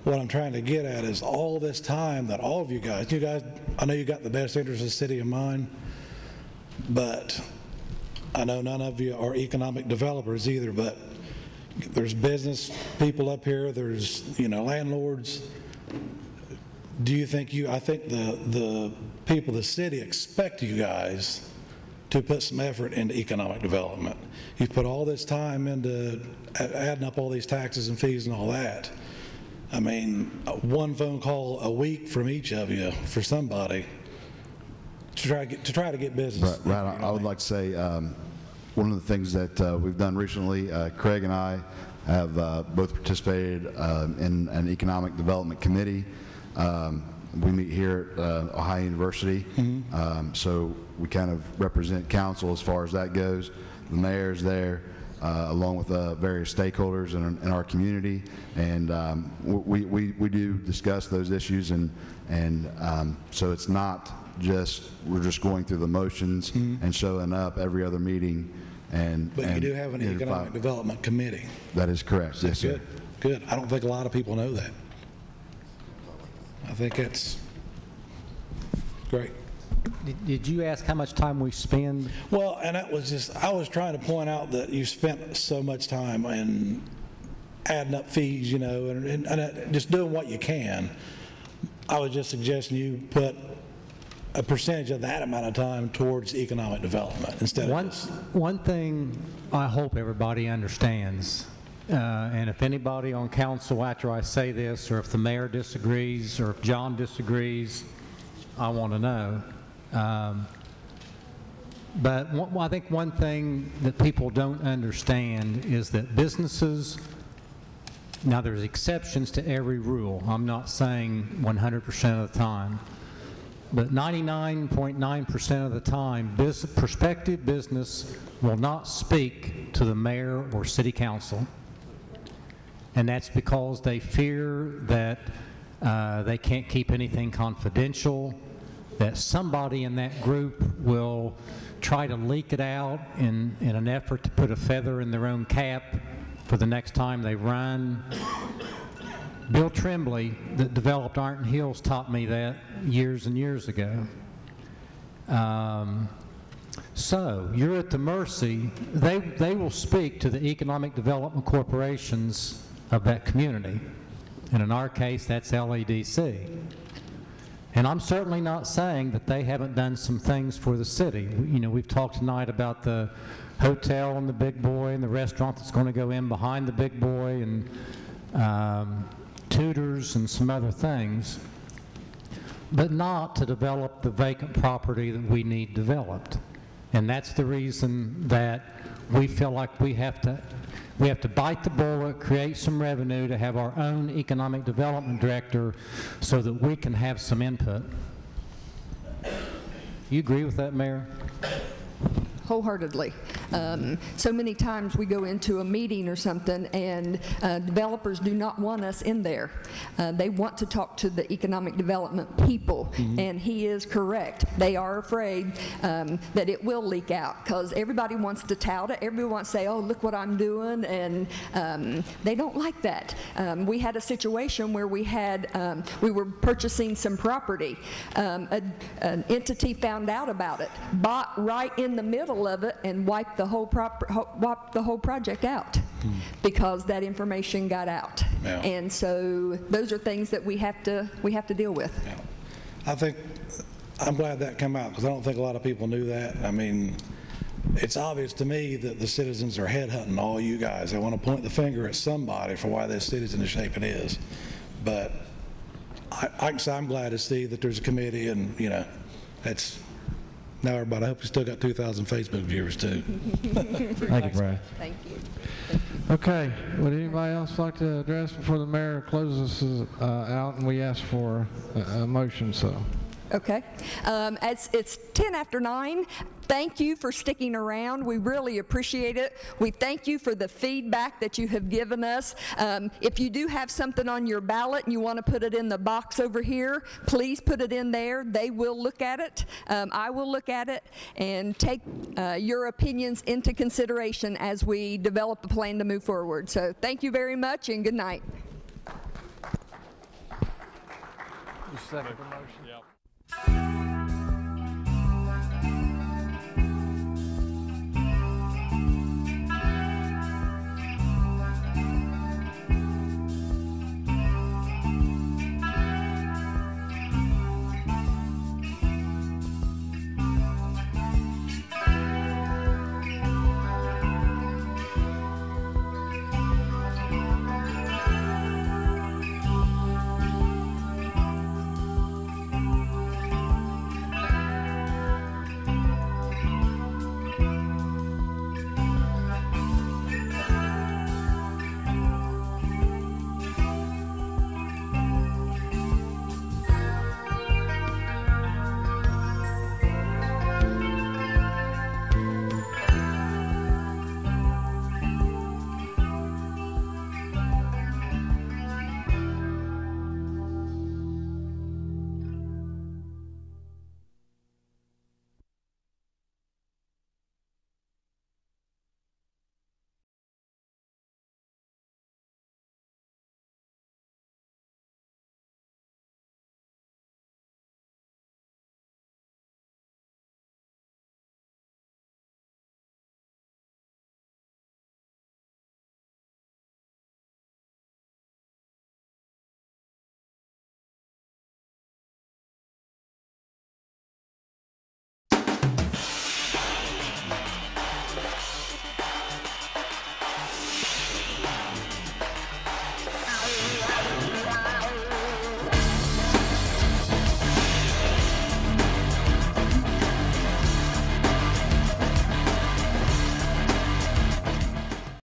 what I'm trying to get at is all this time that all of you guys, I know you got the best interest of the city in mind, but I know none of you are economic developers either, but there's business people up here, there's, landlords. Do you think I think the people of the city expect you guys to put some effort into economic development. You've put all this time into adding up all these taxes and fees and all that. I mean, one phone call a week from each of you for somebody to try to get business. Right. I would like to say one of the things that we've done recently, Craig and I have both participated in an economic development committee. We meet here at Ohio University, so we kind of represent council as far as that goes. The mayor's there, along with various stakeholders in our community, and we do discuss those issues, and so it's not just we're just going through the motions and showing up every other meeting. But you do have an economic development committee. That is correct. Yes, sir. Good. I don't think a lot of people know that. I think it's great. Did you ask how much time we spend? Well, and that was just, I was trying to point out that you spent so much time in adding up fees, and just doing what you can. I was just suggesting you put a percentage of that amount of time towards economic development instead of just. One thing I hope everybody understands, and if anybody on council after I say this, or if the mayor disagrees, or if John disagrees, I want to know. But I think one thing that people don't understand is that businesses, now there's exceptions to every rule. I'm not saying 100% of the time, but 99.9% of the time, prospective business will not speak to the mayor or city council. And that's because they fear that they can't keep anything confidential, that somebody in that group will try to leak it out in an effort to put a feather in their own cap for the next time they run. Bill Tremblay, that developed Ironton Hills, taught me that years and years ago. So you're at the mercy. They will speak to the economic development corporations of that community. And in our case, that's LADC. And I'm certainly not saying that they haven't done some things for the city. We've talked tonight about the hotel and the Big Boy and the restaurant that's going to go in behind the Big Boy, and tutors and some other things, but not to develop the vacant property that we need developed. And that's the reason that we feel like we have to bite the bullet, create some revenue to have our own economic development director so that we can have some input. You agree with that, Mayor? Wholeheartedly. So many times we go into a meeting or something and developers do not want us in there. They want to talk to the economic development people, and he is correct. They are afraid that it will leak out because everybody wants to tout it. Everybody wants to say, oh, look what I'm doing, and they don't like that. We had a situation where we were purchasing some property. An entity found out about it, bought right in the middle of it, and wiped the whole project out because that information got out. Yeah. And so those are things that we have to deal with. Yeah. I'm glad that came out because I don't think a lot of people knew that. I mean, it's obvious to me that the citizens are headhunting all you guys. They want to point the finger at somebody for why this city's in the shape it is. But I can say I'm glad to see that there's a committee, and that's. Now, everybody, I hope you still got 2,000 Facebook viewers, too. Thank you, Brad. Thank you. Okay. Would anybody else like to address before the mayor closes us out and we ask for a motion? Okay. It's 10 after 9. Thank you for sticking around. We really appreciate it. We thank you for the feedback that you have given us. If you do have something on your ballot and you want to put it in the box over here, please put it in there. They will look at it. I will look at it and take your opinions into consideration as we develop a plan to move forward. So thank you very much and good night. You second the motion? Yep.